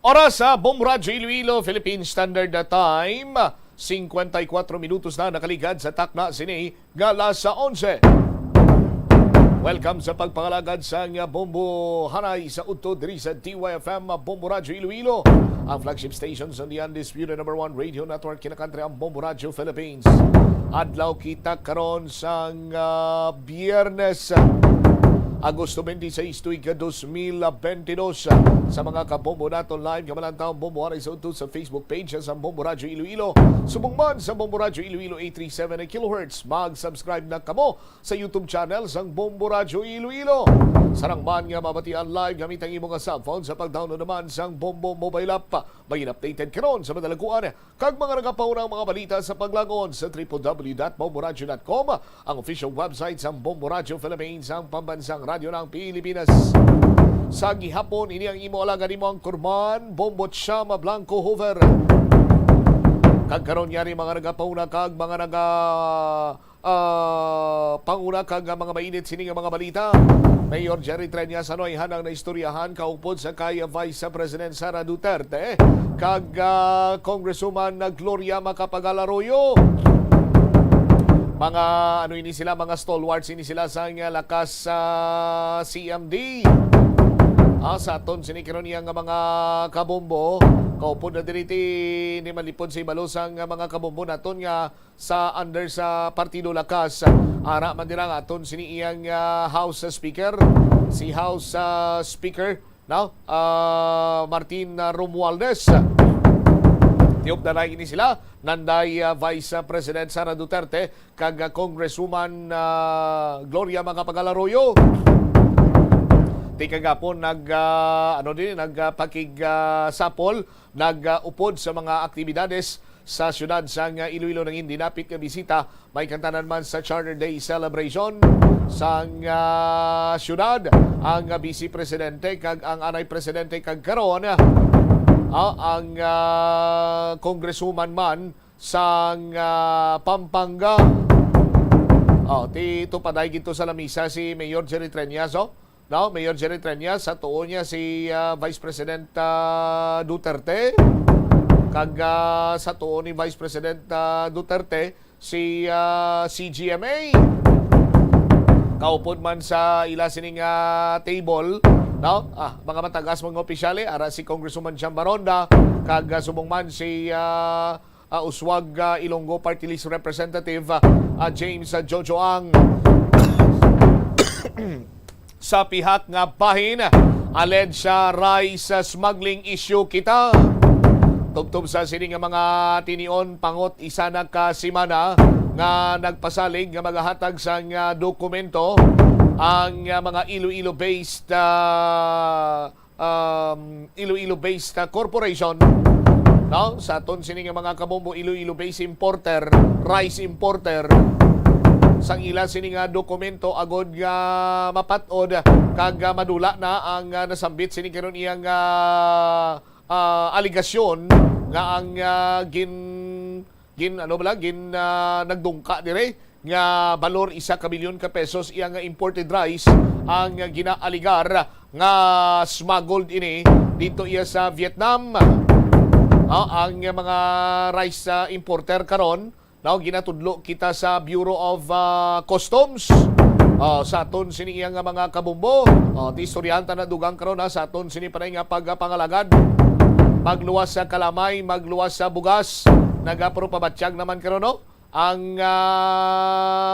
Oras sa Bomradyo Iloilo, Philippine Standard Time. 54 minutos na nakaligad sa takna sini gala sa 11. Welcome sa pagpangalagad sa Bombo Hanay sa Udto diri sa DYFM Bomradyo Iloilo, ang flagship stations on the undisputed number 1 radio network kinakantry ang Bomradyo Philippines. Adlaw kita karon sang Biyernes, Agosto 26, tuig 2022. Sa mga kabombo naton live, kamalantaw Bombo Hanay sa Udto sa Facebook page sa Bombo Radyo Iloilo. Subong man sa Bombo Radyo Iloilo 837 kHz. Mag-subscribe na kamo sa YouTube channel sa Bombo Radyo Iloilo. Sarang man nga mabatian live gamit ang imong cellphone sa pag-download naman sa Bombo mobile app. Maging updated karon sa madalaguan kag mga nagapaunang mga balita sa paglangon sa www.bomboradyo.com, ang official website sa Bombo Radyo Philippines, ang pambansang radyo ng Pilipinas. Sa gihapon, ini ang imo alaga nimo ang Kurman Bombo Chama Blanco Hover. Kagkaroon niya rin mga nagapauna kag mga panguna kag mga mainit sining mga balita. Mayor Jerry Treñas anoy hanang na istoryahan kaupod sa kay Vice President Sara Duterte kag Congresswoman Gloria Macapagal-Arroyo. Mga ano ini sila, mga stalwarts ini sila sa lakas sa CMD. Sa aton sinikiron niya nga mga kabombo, kaupod na diriti ni malipod sa ibalosang mga kabombo naton nga sa under sa Partido Lakas. Ara man dira nga aton siniyang House Speaker, si House Speaker now Martin Romualdez. Tiyop na lang ini sila nanday Vice President Sara Duterte kag Congresswoman Gloria Macapagal-Arroyo. Kagapon nagpakigsapol, nag-upod sa mga aktibidades sa syudad sa Iloilo ng hindi napit nga bisita. May kantanan man sa Charter Day celebration sa syudad ang Vice Presidente kag ang Anay Presidente kag karon ang Congresswoman man sa Pampanga. Tito paday gito sa lamisa si Mayor Jerry Treñas. Mayor Jerry Treñas, sa tuon niya si Vice President Duterte. Kag sa tuon ni Vice President Duterte, si CGMA. Kaupod man sa ila sining table, mga matagas mga opisyale, ara si Congresswoman Chambaronda, kag subong man si Uswag Ilonggo Party List Representative James Jojo Ang. Sa pihak nga bahin, aled sa rice smuggling issue kita. Tubtob sa sining nga mga tinion pangot isa na ka simana nga nagpasalig nga magahatag sa dokumento ang mga Iloilo-based Iloilo-based corporation. Sa aton sining nga mga kabombo Iloilo-based importer, rice importer, sang ila sining dokumento agod nga mapatod kag madula na ang nasambit sining karon iyang aligasyon nga ang nagdungka dire nga balor 1 milyon ka pesos iyang imported rice ang ginaaligar nga smuggled ini dito iya sa Vietnam. Ang mga rice importer karon ginatudlo kita sa Bureau of Customs. Sa aton sini iyang mga kabumbo. Istoryahan ta na dugang karon sa aton sini panay nga pagpangalagad. Magluwas sa kalamay, magluwas sa bugas. Nagapro pabatsyag naman karon ang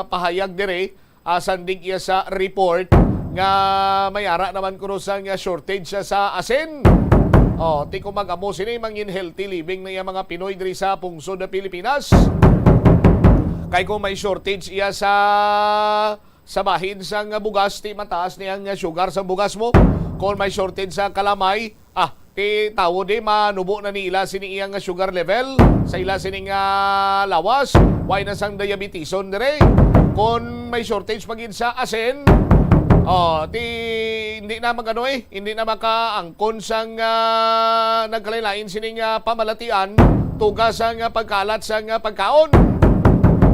pahayag dire sandig iya sa report nga mayara naman kuno sa shortage sa asin. Ti ko mag-amo sini mangin healthy living na iya mga Pinoy diri sa pungsod na Pilipinas. Kay kung may shortage iya sa bahin sang bugas, ti mataas niyang sugar sa bugas mo. Kung may shortage sa kalamay, ti tawo di manubo na ni ila sini iyang sugar level sa ila sining lawas. Why na sang diabetison dire? Kung may shortage pagin sa asin, ti hindi na hindi na makaangkon sang nagkalain sining pamalatian tugas sang pagkalat sang pagkaon.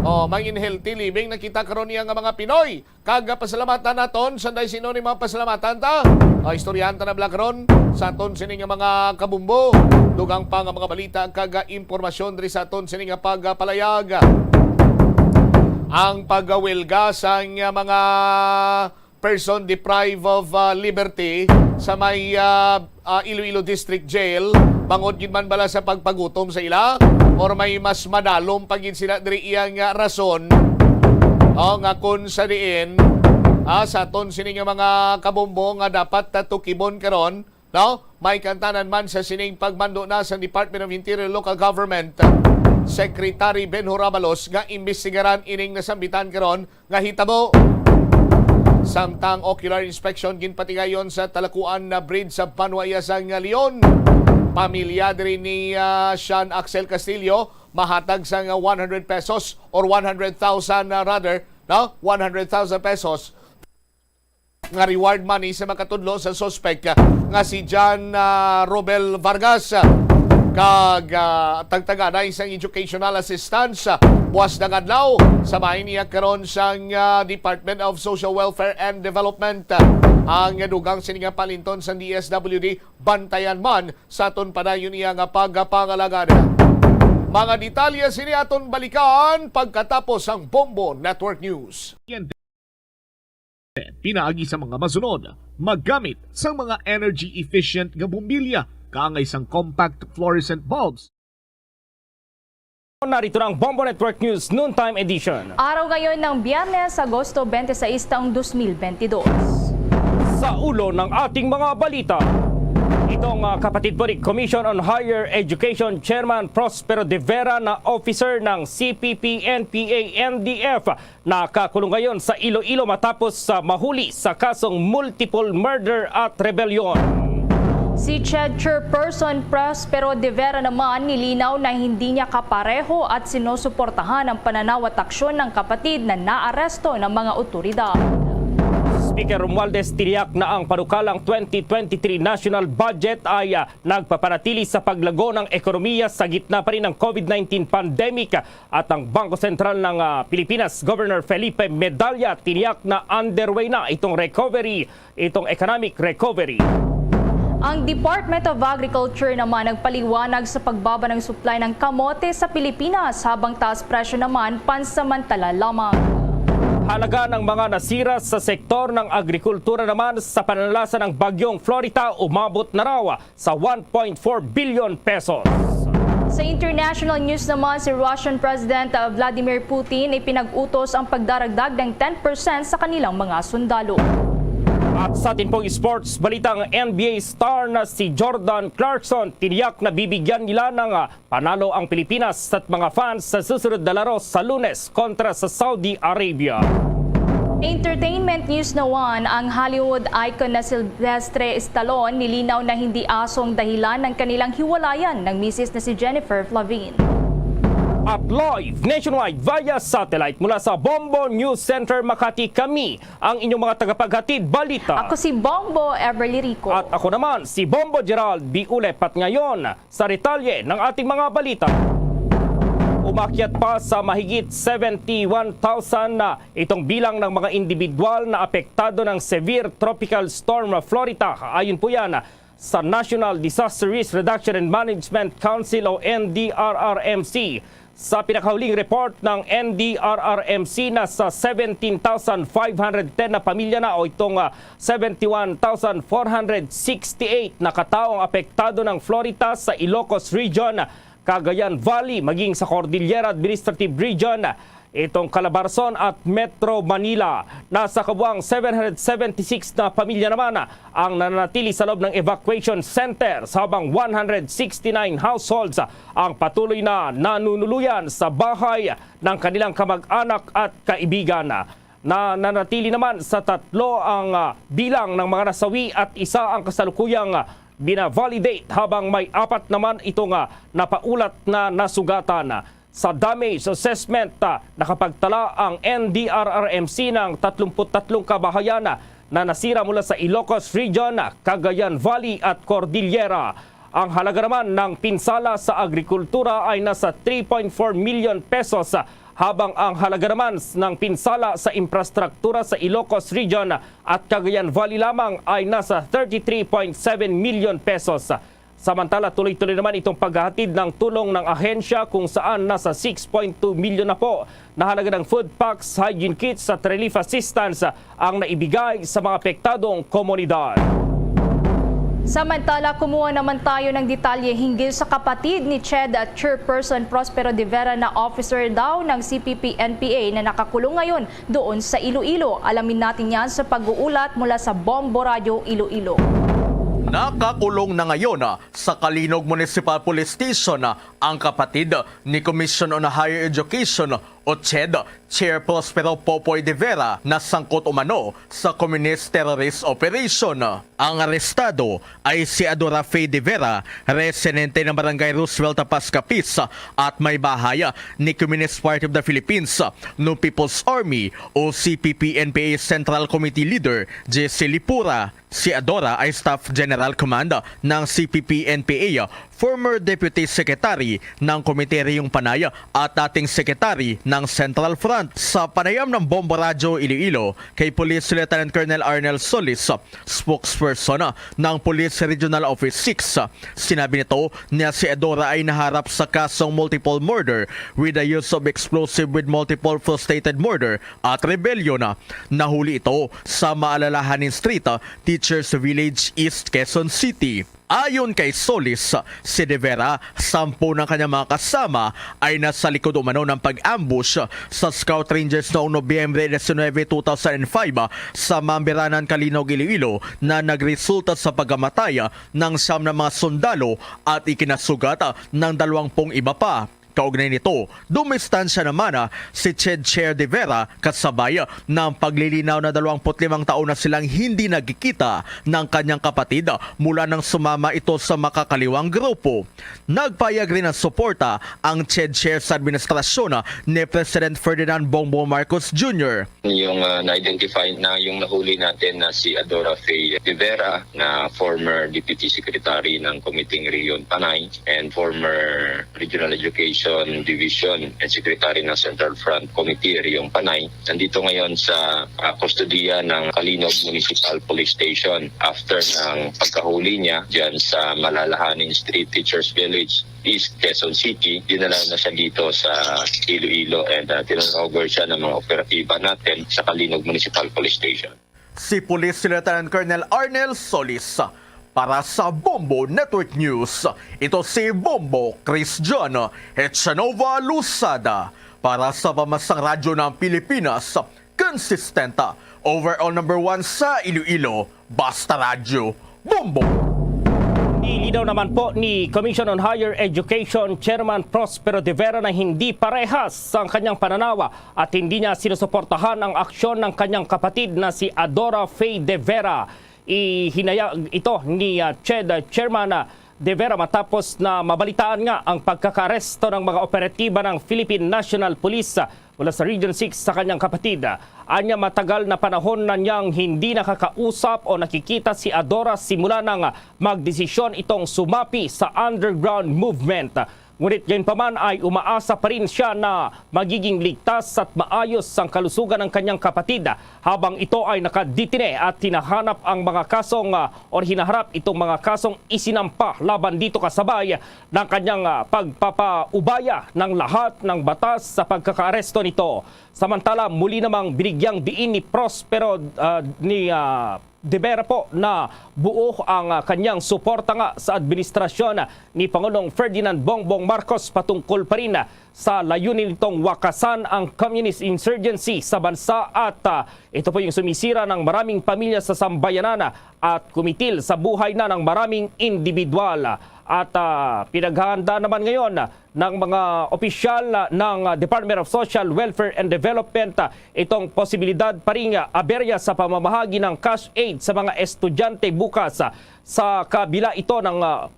mangin healthy living nakita karon niya nga mga Pinoy. Kaga pasalamatan naton sanday sino ni mga pasalamatan ta. Istoryahan ta na blakron sa aton sini nga mga kabumbo. Dugang pa nga mga balita kaga impormasyon diri sa aton sini nga pagpalayag. Ang pagawilga sa mga person deprived of liberty sa may Iloilo District Jail, bangod yun man bala sa pagpagutom sa ila or may mas madalom pagin sila diri iyang rason nga kun sa diin sa ton sining mga kabombo nga dapat tatukibon karon, no? May kantanan man sa sining pagmando na sa Department of Interior Local Government Secretary Ben Horabalos nga imbestigaran ining nasambitan karon nga hitabo. Samtang ocular inspection ginpatigayon sa Talakuan na bridge sa Panuaya sa Leon. Pamilya diri ni Sean Axel Castillo mahatag sa 100 pesos or 100,000 rather, no? 100,000 pesos nga reward money sa makatudlo sa suspect nga si John Robel Vargas. Kag tagtaga na isang educational assistance buwas ng adlaw sa bahin niya karon sa Department of Social Welfare and Development. Ang dugang sininga palinton sa DSWD bantayan man sa aton padayon niya nga pagpangalagad. Mga detalye sini aton balikan pagkatapos ang Bombo Network News. Pinaagi sa mga masunod, maggamit sa mga energy efficient nga bumbilya kaangay isang compact fluorescent bulbs. Narito ang Bombo Network News Noontime Edition. Araw ngayon ng Biyernes, Agosto 26 taong 2022. Sa ulo ng ating mga balita, itong kapatid po ni Commission on Higher Education Chairman Prospero De Vera na officer ng CPP-NPA-NDF nakakulong ngayon sa Iloilo matapos mahuli sa kasong multiple murder at rebellion. Si CHED Chairperson Prospero De Vera naman nilinaw na hindi niya kapareho at sinusuportahan ang pananaw at aksyon ng kapatid na naaresto ng mga otoridad. Speaker Romualdez tiniyak na ang panukalang 2023 national budget ay nagpapanatili sa paglago ng ekonomiya sa gitna pa rin ng COVID-19 pandemic at ang Bangko Sentral ng Pilipinas, Governor Felipe Medalla, tiniyak na underway na itong economic recovery. Ang Department of Agriculture naman nagpaliwanag sa pagbaba ng supply ng kamote sa Pilipinas habang taas presyo naman pansamantala lamang. Halaga ng mga nasira sa sektor ng agrikultura naman sa pananalasa ng bagyong Florita umabot na raw sa 1.4 billion pesos. Sa international news naman, si Russian President Vladimir Putin ay pinag-utos ang pagdaragdag ng 10% sa kanilang mga sundalo. At sa atin pong sports, balitang NBA star na si Jordan Clarkson, tiniyak na bibigyan nila ng panalo ang Pilipinas at mga fans sa susunod na laro sa Lunes kontra sa Saudi Arabia. Entertainment news naman, ang Hollywood icon na Sylvester Stallone nilinaw na hindi asong dahilan ng kanilang hiwalayan ng misis na si Jennifer Flavin. At live nationwide via satellite mula sa Bombo News Center Makati, kami ang inyong mga tagapaghatid balita. Ako si Bombo Everly Rico. At ako naman si Bombo Gerald B. Ulep. At ngayon sa detalye ng ating mga balita. Umakyat pa sa mahigit 71,000 na itong bilang ng mga individual na apektado ng severe tropical storm Florita. Ayon po yan sa National Disaster Risk Reduction and Management Council o NDRRMC. Sa pinakahuling report ng NDRRMC na sa 17,510 na pamilya na o itong 71,468 na kataong apektado ng Florita sa Ilocos Region, Cagayan Valley, maging sa Cordillera Administrative Region, itong Calabarzon at Metro Manila. Nasa kabuang 776 na pamilya naman ang nananatili sa loob ng evacuation center habang 169 households ang patuloy na nanunuluyan sa bahay ng kanilang kamag-anak at kaibigan. Nananatili naman sa 3 ang bilang ng mga nasawi at 1 ang kasalukuyang bina-validate habang may 4 naman itong napaulat na nasugatan. Sa damage assessment, nakapagtala ang NDRRMC ng 33 kabahayan na nasira mula sa Ilocos Region, Cagayan Valley at Cordillera. Ang halaga naman ng pinsala sa agrikultura ay nasa 3.4 million pesos habang ang halaga naman ng pinsala sa infrastruktura sa Ilocos Region at Cagayan Valley lamang ay nasa 33.7 million pesos. Samantala, tuloy-tuloy naman itong paghahatid ng tulong ng ahensya kung saan nasa 6.2 million na po na halaga ng food packs, hygiene kits at relief assistance ang naibigay sa mga apektadong komunidad. Samantala, kumuha naman tayo ng detalye hinggil sa kapatid ni CHED at Chairperson Prospero de Vera na officer daw ng CPP-NPA na nakakulong ngayon doon sa Iloilo. Alamin natin yan sa pag-uulat mula sa Bombo Radio, Iloilo. Nakakulong na ngayon sa Kalinog Municipal Police Station ang kapatid ni Commission on Higher Education o CHED, Chair Prospero Popoy de Vera na sangkot umano sa communist terrorist operation. Ang arestado ay si Adora Faye de Vera, residente ng Barangay Roosevelt, Pascapis at may bahay ni Communist Party of the Philippines, no People's Army o CPP-NPA Central Committee Leader Jesse Lipura. Si Adora ay Staff General Command ng CPP-NPA, former Deputy Secretary ng Komite Riyong Panay at dating Secretary ng Central Front. Sa panayam ng Bombo Radio Iloilo kay Police Lieutenant Colonel Arnel Solis, spokesperson ng Police Regional Office 6, sinabi nito na si Adora ay naharap sa kasong multiple murder with the use of explosive with multiple frustrated murder at rebellion. Nahuli ito sa Maalalahanin Street, Teachers Village, East Quezon City. Ayon kay Solis, si De Vera, 10 ng kanyang mga kasama ay nasa likod umano ng pag-ambush sa Scout Rangers noong Nobyembre 19, 2005 sa Mambiranan, Kalinog, Iloilo na nagresulta sa pagkamatay ng 9 na mga sundalo at ikinasugat ng 20 iba pa. Kaugnay nito, dumistansya naman si CHED Chair de Vera kasabay ng paglilinaw na 25 taon na silang hindi nagkikita ng kanyang kapatid mula nang sumama ito sa makakaliwang grupo. Nagpayag rin ng suporta ang CHED Chair sa administrasyon ni President Ferdinand Bongbong Marcos Jr. Yung na-identify na yung nahuli natin na si Adora Faye de Vera na former Deputy Secretary ng Committee Riyong Panay and former Regional Education Division and Secretary ng Central Front Committee Riyong Panay. Nandito ngayon sa kustodiya ng Kalinog Municipal Police Station after ng pagkahuli niya dyan sa Malalahanin Street, Teachers Village, East Quezon City. Dinala na siya dito sa Iloilo and tinanover siya ng mga operatiba natin sa Kalinog Municipal Police Station. Si Police Lieutenant Colonel Arnel Solis. Para sa Bombo Network News, ito si Bombo Chris John Echanova Lusada. Para sa Pamasang Radyo ng Pilipinas, consistent, overall number 1 sa Iloilo, Basta Radyo, Bombo! Ilinaw naman po ni Commission on Higher Education Chairman Prospero de Vera na hindi parehas ang kanyang pananawa at hindi niya sinusuportahan ang aksyon ng kanyang kapatid na si Adora Faye de Vera. Ihinayag ito ni CHED Chairman de Vera matapos na mabalitaan nga ang pagkakaresto ng mga operatiba ng Philippine National Police mula sa Region 6 sa kanyang kapatid. Anya matagal na panahon na niyang hindi nakakausap o nakikita si Adora simula nang magdesisyon itong sumapi sa underground movement. Ngunit ngayon pa man ay umaasa pa rin siya na magiging ligtas at maayos ang kalusugan ng kanyang kapatid habang ito ay nakaditine at hinahanap ang mga kasong o hinaharap itong mga kasong isinampa laban dito kasabay ng kanyang pagpapaubaya ng lahat ng batas sa pagkakaaresto nito. Samantala, muli namang binigyang diin ni Prospero de Vera po na buo ang kanyang suporta nga sa administrasyon ni Pangulong Ferdinand Bongbong Marcos patungkol pa rin sa layunin nitong wakasan ang communist insurgency sa bansa at ito po yung sumisira ng maraming pamilya sa sambayanan at kumitil sa buhay na ng maraming individual. At pinaghahanda naman ngayon ng mga opisyal ng Department of Social Welfare and Development itong posibilidad pa rin aberya sa pamamahagi ng cash aid sa mga estudyante bukas. Sa kabila ito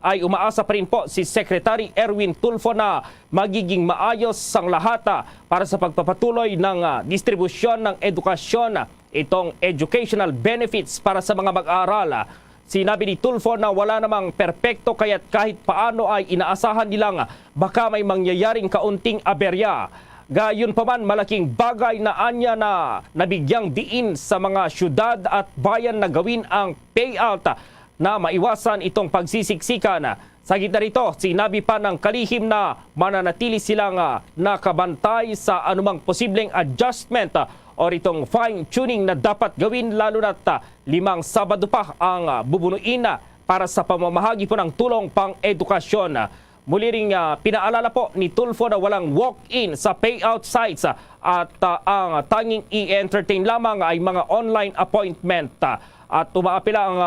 ay umaasa pa rin po si Secretary Erwin Tulfo na magiging maayos ang lahat para sa pagpapatuloy ng distribusyon ng edukasyon, itong educational benefits para sa mga mag-aaral. Sinabi ni Tulfo na wala namang perpekto kaya't kahit paano ay inaasahan nilang baka may mangyayaring kaunting aberya. Gayunpaman, malaking bagay na anya na nabigyang diin sa mga syudad at bayan na gawin ang payout na maiwasan itong pagsisiksikan. Sa gitna rito, sinabi pa ng kalihim na mananatili silang nakabantay sa anumang posibleng adjustment o itong fine-tuning na dapat gawin, lalo na't 5 Sabado pa ang bubunuin para sa pamamahagi po ng tulong pang-edukasyon. Muli ring pinaalala po ni Tulfo na walang walk-in sa payout sites at ang tanging i-entertain lamang ay mga online appointment. At umaapila ang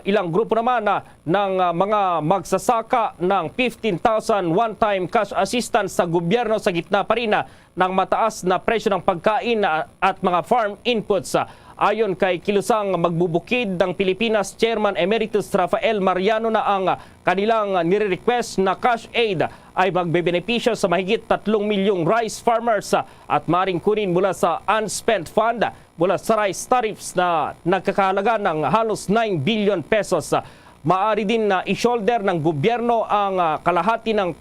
ilang grupo naman ng mga magsasaka ng 15,000 one-time cash assistance sa gobyerno sa gitna pa rin ng mataas na presyo ng pagkain at mga farm inputs. Ayon kay kilusang magbubukid ng Pilipinas, Chairman Emeritus Rafael Mariano, na ang kanilang nire-request na cash aid ay magbebenepisyo sa mahigit 3 milyong rice farmers at maring kunin mula sa unspent fund mula sa rice tariffs na nagkakahalaga ng halos 9 billion pesos. Maari din na i-shoulder ng gobyerno ang kalahati ng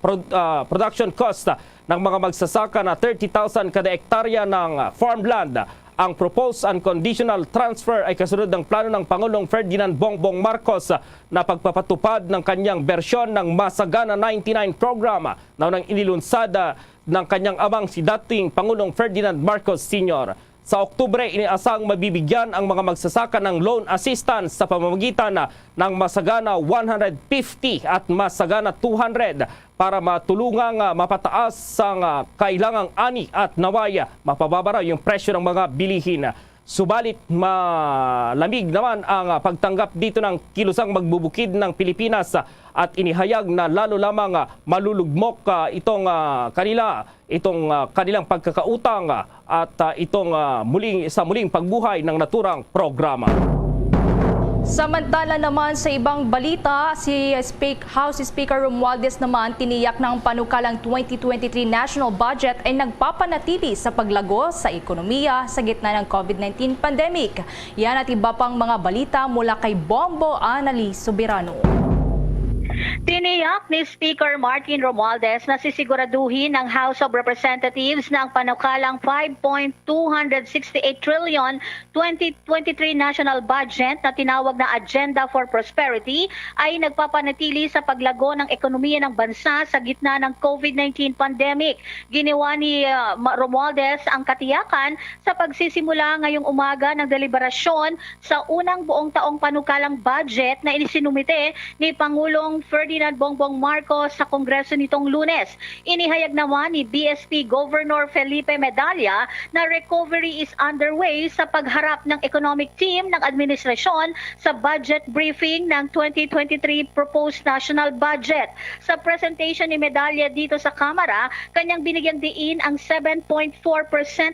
production cost ng mga magsasaka na 30,000 kada hektarya ng farmland. Ang proposed unconditional transfer ay kasunod ng plano ng Pangulong Ferdinand Bongbong Marcos na pagpapatupad ng kanyang bersyon ng Masagana 99 program na unang inilunsad ng kanyang amang si dating Pangulong Ferdinand Marcos Sr. Sa Oktubre, iniasang mabibigyan ang mga magsasaka ng loan assistance sa pamamagitan ng Masagana 150 at Masagana 200 para matulungang mapataas ang kailangang ani at nawaya mapababara yung presyo ng mga bilihin. Subalit malamig naman ang pagtanggap dito ng kilusang magbubukid ng Pilipinas at inihayag na lalo lamang malulugmok itong kanilang pagkakautang at muling pagbuhay ng naturang programa. Samantala naman sa ibang balita, si House Speaker Romualdez naman tiniyak ng panukalang 2023 national budget ay nagpapanatili sa paglago sa ekonomiya sa gitna ng COVID-19 pandemic. Yan at iba pang mga balita mula kay Bombo Annalise Soberano. Tiniyak ni Speaker Martin Romualdez na sisiguraduhin ng House of Representatives na ang panukalang 5.268 trillion 2023 national budget na tinawag na Agenda for Prosperity ay nagpapanatili sa paglago ng ekonomiya ng bansa sa gitna ng COVID-19 pandemic. Ginawa ni Romualdez ang katiyakan sa pagsisimula ngayong umaga ng deliberasyon sa unang buong taong panukalang budget na inisinumite ni Pangulong Ferdinand Bongbong Marcos sa Kongreso nitong Lunes. Inihayag naman ni BSP Governor Felipe Medalla na recovery is underway sa pagharap ng economic team ng administrasyon sa budget briefing ng 2023 proposed national budget. Sa presentation ni Medalla dito sa Kamara, kanyang binigyang diin ang 7.4%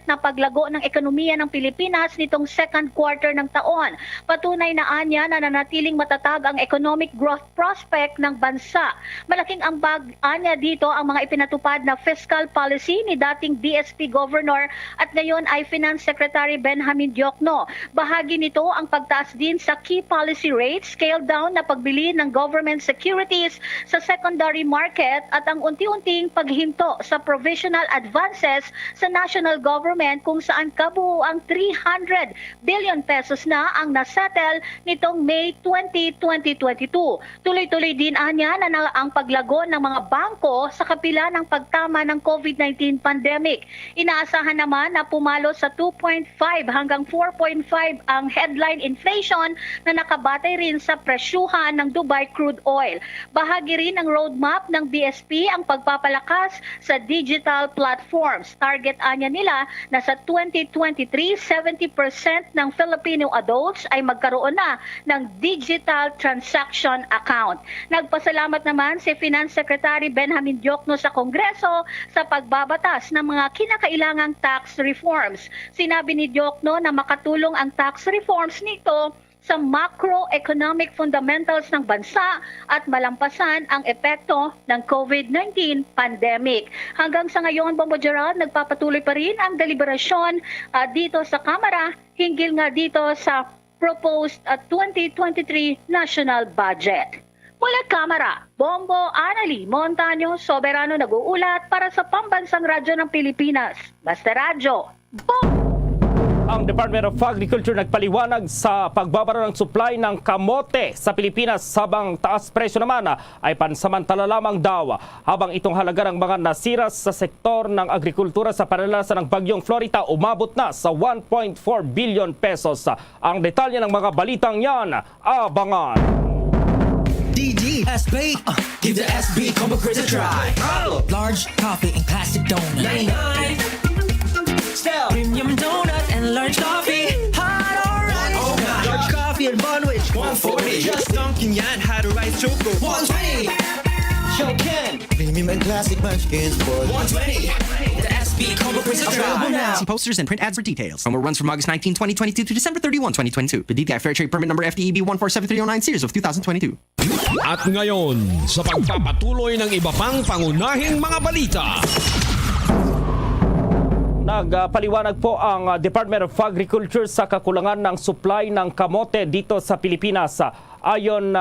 na paglago ng ekonomiya ng Pilipinas nitong second quarter ng taon. Patunay na anya na nanatiling matatag ang economic growth prospect ng bansa. Malaking ambag anya dito ang mga ipinatupad na fiscal policy ni dating BSP Governor at ngayon ay Finance Secretary Benjamin Diokno. Bahagi nito ang pagtaas din sa key policy rates, scale down na pagbili ng government securities sa secondary market at ang unti-unting paghinto sa provisional advances sa national government kung saan kabuuang 300 billion pesos na ang nasettle nitong May 20, 2022. Tuloy-tuloy din anya na ang paglago ng mga bangko sa kapila ng pagtama ng COVID-19 pandemic. Inaasahan naman na pumalo sa 2.5 hanggang 4.5 ang headline inflation na nakabatay rin sa presyuhan ng Dubai crude oil. Bahagi rin ng roadmap ng BSP ang pagpapalakas sa digital platforms. Target anya nila na sa 2023, 70% ng Filipino adults ay magkaroon na ng digital transaction account. Nagpasalamat naman si Finance Secretary Benjamin Diokno sa Kongreso sa pagbabatas ng mga kinakailangang tax reforms. Sinabi ni Diokno na makatulong ang tax reforms nito sa macroeconomic fundamentals ng bansa at malampasan ang epekto ng COVID-19 pandemic. Hanggang sa ngayon, Bombo Gerald, nagpapatuloy pa rin ang deliberasyon dito sa Kamara hinggil nga dito sa proposed 2023 national budget. Mula kamera, Bombo Anali Montaño Soberano nag-uulat para sa Pambansang Radyo ng Pilipinas. Basta Radyo, Ang Department of Agriculture nagpaliwanag sa pagbabara ng supply ng kamote sa Pilipinas habang taas presyo naman ay pansamantala lamang daw. Habang itong halaga ng mga nasira sa sektor ng agrikultura sa panalasa ng Bagyong Florita umabot na sa 1.4 billion pesos. Ang detalye ng mga balitang yan, abangan. DG, SB, give the SB combo craze a try. Large coffee and classic donut. 99. Still, premium donut and large coffee. Hot or right? Oh, large coffee and Bonwich. 140. Just dunking yan, had a rice choco. 120. Shokin. Premium and classic munchkins for 120. The SB combo craze a try. Available now. See posters and print ads for details. Promo runs from August 19, 2022 to December 31, 2022. The DTI Fair Trade Permit number FTEB 147309 series of 2022. At ngayon, sa pagpapatuloy ng iba pang pangunahing mga balita. Nagpaliwanag po ang Department of Agriculture sa kakulangan ng supply ng kamote dito sa Pilipinas. Ayon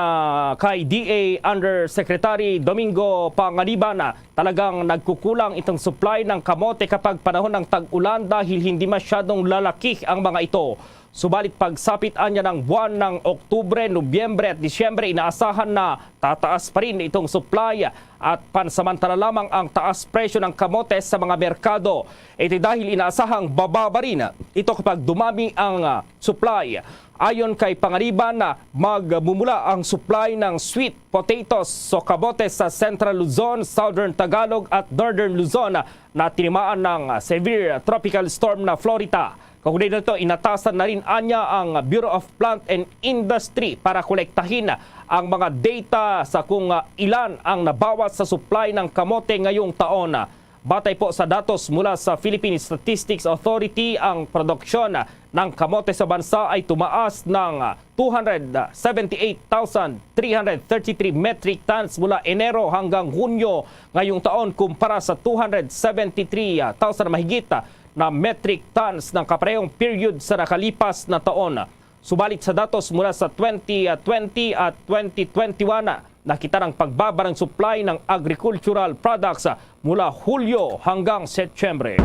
kay DA Undersecretary Domingo Pangaliban, talagang nagkukulang itong supply ng kamote kapag panahon ng tag-ulan dahil hindi masyadong lalaki ang mga ito. Subalit pagsapit niya ng buwan ng Oktubre, Nobyembre at Disyembre, inaasahan na tataas pa rin itong supply at pansamantala lamang ang taas presyo ng kamote sa mga merkado. Ito dahil inaasahang bababa rin ito kapag dumami ang supply. Ayon kay Pangaliban, magmumula ang supply ng sweet potatoes o kamote sa Central Luzon, Southern Tagalog at Northern Luzon na tinimaan ng severe tropical storm na Florita. Kaugnay nito, inatasan na rin anya ang Bureau of Plant and Industry para kolektahin ang mga data sa kung ilan ang nabawas sa supply ng kamote ngayong taon. Batay po sa datos mula sa Philippine Statistics Authority, ang produksyon ng kamote sa bansa ay tumaas ng 278,333 metric tons mula Enero hanggang Hunyo ngayong taon kumpara sa 273,000 mahigit na metric tons ng kaparehong period sa nakalipas na taon. Subalit sa datos mula sa 2020 at 2021, nakita ng pagbaba ng supply ng agricultural products mula Hulyo hanggang Setyembre.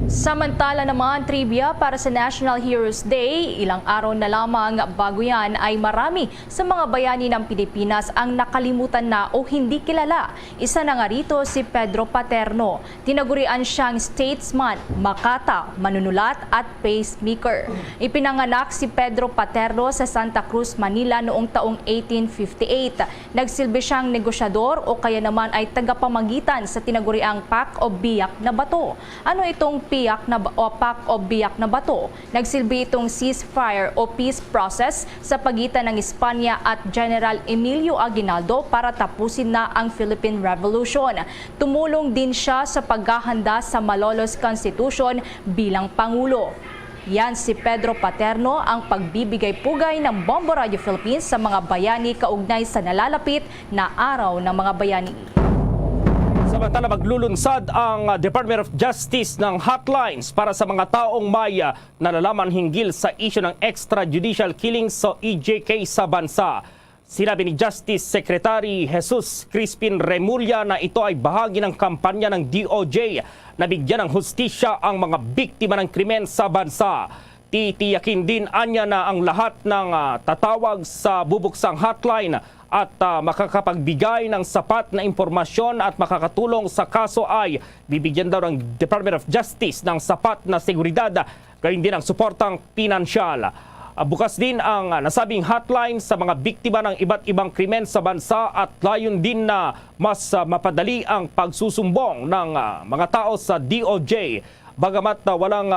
Samantala naman, trivia para sa National Heroes Day, ilang araw na lamang bago yan ay marami sa mga bayani ng Pilipinas ang nakalimutan na o hindi kilala. Isa na nga rito si Pedro Paterno. Tinagurian siyang statesman, makata, manunulat at pacemaker. Ipinanganak si Pedro Paterno sa Santa Cruz, Manila noong taong 1858. Nagsilbi siyang negosyador o kaya naman ay tagapamagitan sa tinaguriang Pack o Biak na Bato. Ano itong Pack o Biak na Bato? Nagsilbi itong ceasefire o peace process sa pagitan ng Espanya at General Emilio Aguinaldo para tapusin na ang Philippine Revolution. Tumulong din siya sa paghahanda sa Malolos Constitution bilang Pangulo. Yan si Pedro Paterno, ang pagbibigay pugay ng Bombo Radio Philippines sa mga bayani kaugnay sa nalalapit na Araw ng Mga Bayani. Samantala, maglulunsad ang Department of Justice ng hotlines para sa mga taong may nalalaman hinggil sa isyu ng extrajudicial killings o EJK sa bansa. Sinabi ni Justice Secretary Jesus Crispin Remulla na ito ay bahagi ng kampanya ng DOJ na bigyan ng hustisya ang mga biktima ng krimen sa bansa. Titiyakin din anya na ang lahat ng tatawag sa bubuksang hotline at makakapagbigay ng sapat na impormasyon at makakatulong sa kaso ay bibigyan daw ng Department of Justice ng sapat na seguridad, gayon din ang suportang pinansyal. Bukas din ang nasabing hotline sa mga biktima ng iba't ibang krimen sa bansa at layon din na mas mapadali ang pagsusumbong ng mga tao sa DOJ. Bagamat walang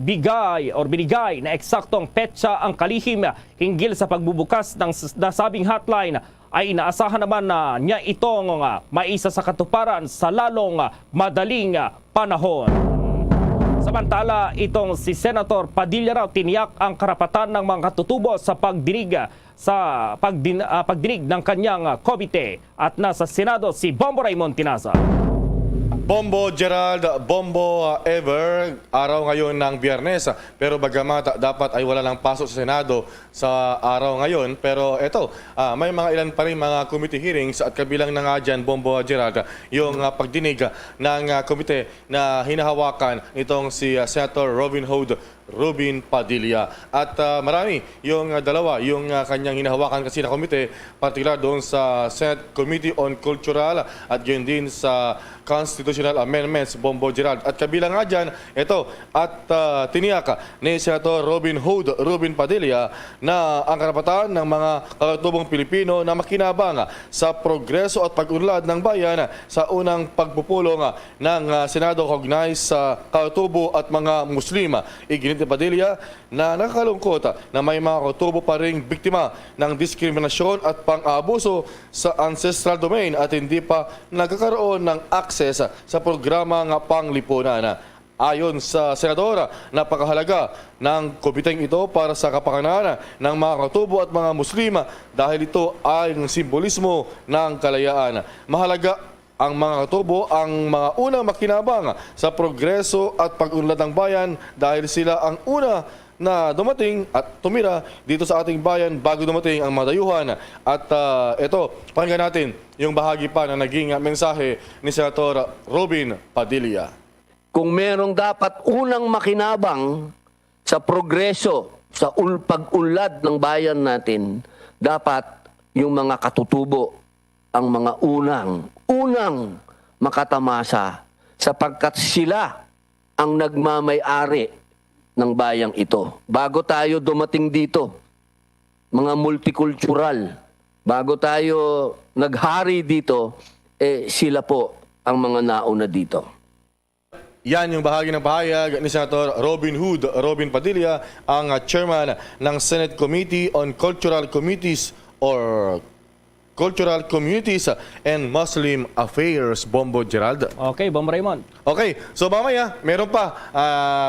bigay o binigay na eksaktong petsa ang kalihim hinggil sa pagbubukas ng nasabing hotline, ay inaasahan naman na niya itong maisa sa katuparan sa lalong madaling panahon. Samantala, itong si Senator Padilla raw tiniyak ang karapatan ng mga katutubo sa pagdinig ng kanyang komite. At nasa Senado si Bombo Raymond Tinaza. Bombo Gerald, Bombo Ever, araw ngayon ng Biyernes. Pero bagamat dapat ay wala lang pasok sa Senado sa araw ngayon. Pero eto, may mga ilan pa rin mga committee hearings at kabilang na nga dyan, Bombo Gerald, yung pagdinig ng komite na hinahawakan itong si Senator Robin Hood Rubin Padilla. At marami yung dalawa, yung kanyang hinahawakan kasi na komite, partikular doon sa Senate Committee on Cultural at yun din sa Constitutional Amendments, Bombo Gerald. At kabilang nga dyan, ito, at tiniyak ni Senator Robin Hood Rubin Padilla na ang karapatan ng mga kakatubong Pilipino na makinabang sa progreso at pag-unlad ng bayan sa unang pagpupulong ng Senado kaugnay sa kakatubo at mga Muslima. Iginit ni Padilla na nakakalungkot na may mga kakatubo pa ring biktima ng diskriminasyon at pang-aabuso sa ancestral domain at hindi pa nagkakaroon ng access sa programa ng panglipunan. Ayon sa senadora, napakahalaga ng komiteng ito para sa kapakanan ng mga katubo at mga Muslima dahil ito ay ng simbolismo ng kalayaan. Mahalaga ang mga katubo ang mga unang makinabang sa progreso at pag-unlad ng bayan dahil sila ang una na dumating at tumira dito sa ating bayan bago dumating ang mga dayuhan. At ito, pakinggan natin yung bahagi pa na naging mensahe ni Senator Robin Padilla. Kung merong dapat unang makinabang sa progreso, sa pag-unlad ng bayan natin, dapat yung mga katutubo ang mga unang makatamasa sapagkat sila ang nagmamay-ari ng bayang ito. Bago tayo dumating dito, mga multicultural, bago tayo naghari dito, sila po ang mga nauna dito. Yan yung bahagi ng pahayag ni Senator Robin Hood Robin Padilla, ang chairman ng Senate Committee on Cultural Committees or Cultural Communities and Muslim Affairs, Bombo Gerald. Okay, Bombo Raymond. Okay, so mamaya, meron pa,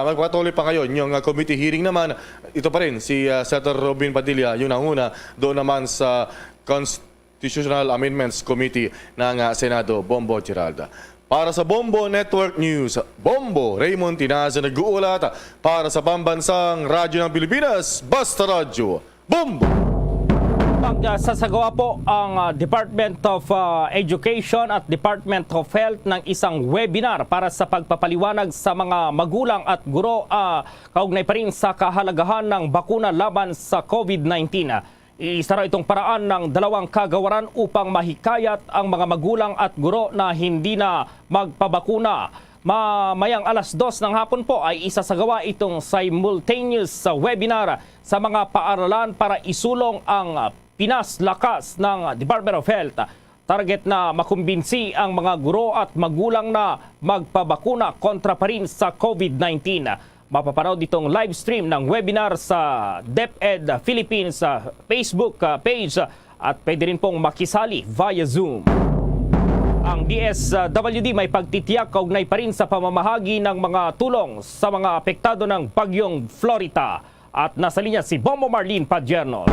magpatuloy pa ngayon yung committee hearing naman. Ito pa rin, si Senator Robin Padilla, yung nanguna, doon naman sa Constitutional Amendments Committee ng Senado, Bombo Gerald. Para sa Bombo Network News, Bombo Raymond Tinaza nag-uulat para sa pambansang radyo ng Pilipinas, Basta Radyo, Bombo! Sasagawa po ang Department of Education at Department of Health ng isang webinar para sa pagpapaliwanag sa mga magulang at guro kaugnay pa rin sa kahalagahan ng bakuna laban sa COVID-19. Isa raw itong paraan ng dalawang kagawaran upang mahikayat ang mga magulang at guro na hindi na magpabakuna. Mamayang alas 2 ng hapon po ay isasagawa itong simultaneous webinar sa mga paaralan para isulong ang Pinas Lakas ng Department of Health. Target na makumbinsi ang mga guro at magulang na magpabakuna kontra pa rin sa COVID-19. Mapapanood itong live stream ng webinar sa DepEd Philippines Facebook page at pwede rin pong makisali via Zoom. Ang DSWD may pagtitiyak kaugnay pa rin sa pamamahagi ng mga tulong sa mga apektado ng bagyong Florita. At nasa linya si Bombo Marlene Padierno.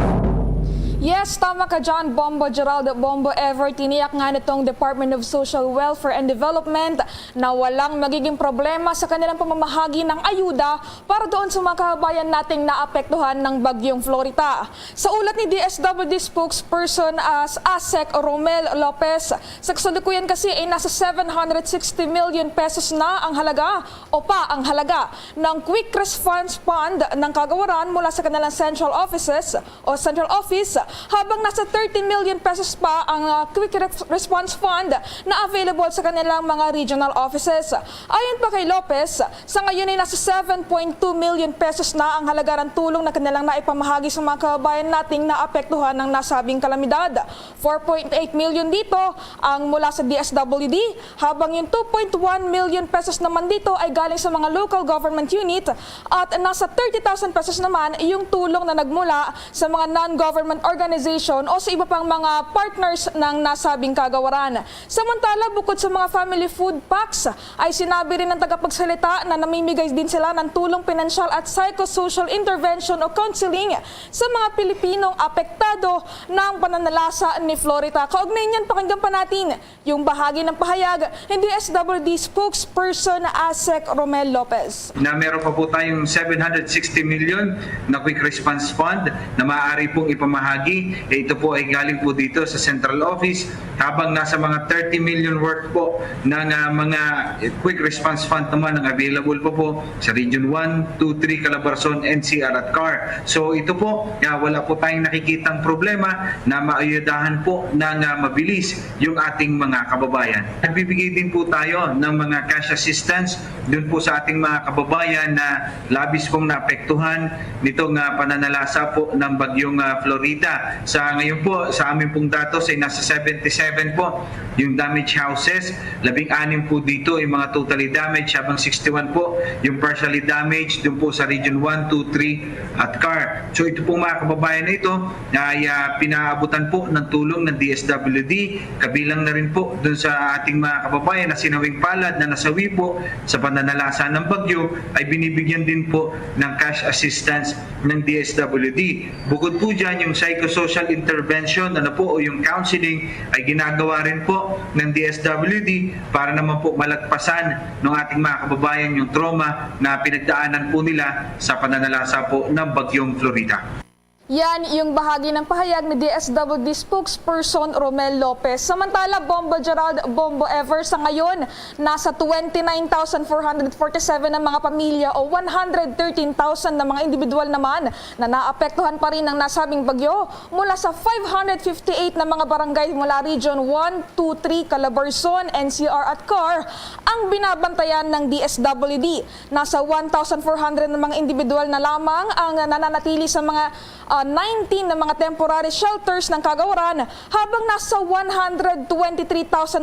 Yes, tama ka dyan, Bombo Gerald, Bombo Ever. Tiniyak nga nitong Department of Social Welfare and Development na walang magiging problema sa kanilang pamamahagi ng ayuda para doon sa mga kababayan nating naapektuhan ng bagyong Florita. Sa ulat ni DSWD spokesperson ASEC Romel Lopez, sa kasalukuyan kasi ay nasa 760 million pesos na ang halaga ang halaga ng Quick Response Fund ng kagawaran mula sa kanilang Central Office habang nasa 13 million pesos pa ang Quick Response Fund na available sa kanilang mga regional offices. Ayon pa kay Lopez, sa ngayon ay nasa 7.2 million pesos na ang halaga ng tulong na kanilang naipamahagi sa mga kababayan nating naapektuhan ng nasabing kalamidad. 4.8 million dito ang mula sa DSWD, habang yung 2.1 million pesos naman dito ay galing sa mga local government unit at nasa 30,000 pesos naman yung tulong na nagmula sa mga non-government organizations Organization o sa iba pang mga partners ng nasabing kagawaran. Samantala, bukod sa mga family food packs, ay sinabi rin ng tagapagsalita na namimigay din sila ng tulong pinansyal at psychosocial intervention o counseling sa mga Pilipinong apektado ng pananalasa ni Florita. Kaugnay niyan, pakinggan pa natin yung bahagi ng pahayag ng DSWD spokesperson Asek Romel Lopez. Na meron pa po tayong 760 million na quick response fund na maaari pong ipamahagi. Ito po ay galing po dito sa central office, habang nasa mga 30 million worth po ng mga quick response fund naman ang available po sa Region 1, 2, 3, Calabarzon, NCR at CAR. So ito po, wala po tayong nakikitang problema na maayudahan po ng mabilis yung ating mga kababayan. Nagbibigay din po tayo ng mga cash assistance dun po sa ating mga kababayan na labis pong naapektuhan nitong pananalasa po ng bagyong Florita. Sa ngayon po, sa aming pong datos ay nasa 77 po yung damaged houses, 16 po dito yung mga totally damaged, habang 61 po yung partially damaged dun po sa Region 1, 2, 3 at CAR. So ito po mga kababayan na ito ay pinaabutan po ng tulong ng DSWD, kabilang na rin po dun sa ating mga kababayan na sinawing palad na nasawi po sa pananalasa ng bagyo, ay binibigyan din po ng cash assistance ng DSWD. Bukod po dyan, yung psychosocial intervention o yung counseling ay ginagawa rin po ng DSWD para naman po malagpasan ng ating mga kababayan yung trauma na pinagdaanan po nila sa pananalasa po ng bagyong Florita. Yan yung bahagi ng pahayag ni DSWD spokesperson Romel Lopez. Samantala, Bombo Gerald, Bombo Ever, sa ngayon, nasa 29,447 ng mga pamilya o 113,000 na mga individual naman na naapektuhan pa rin ng nasabing bagyo mula sa 558 na mga barangay mula Region 1, 2, 3, Calabarzon, NCR at CAR ang binabantayan ng DSWD. Nasa 1,400 na mga individual na lamang ang nananatili sa mga 19 na mga temporary shelters ng kagawaran, habang nasa 123,000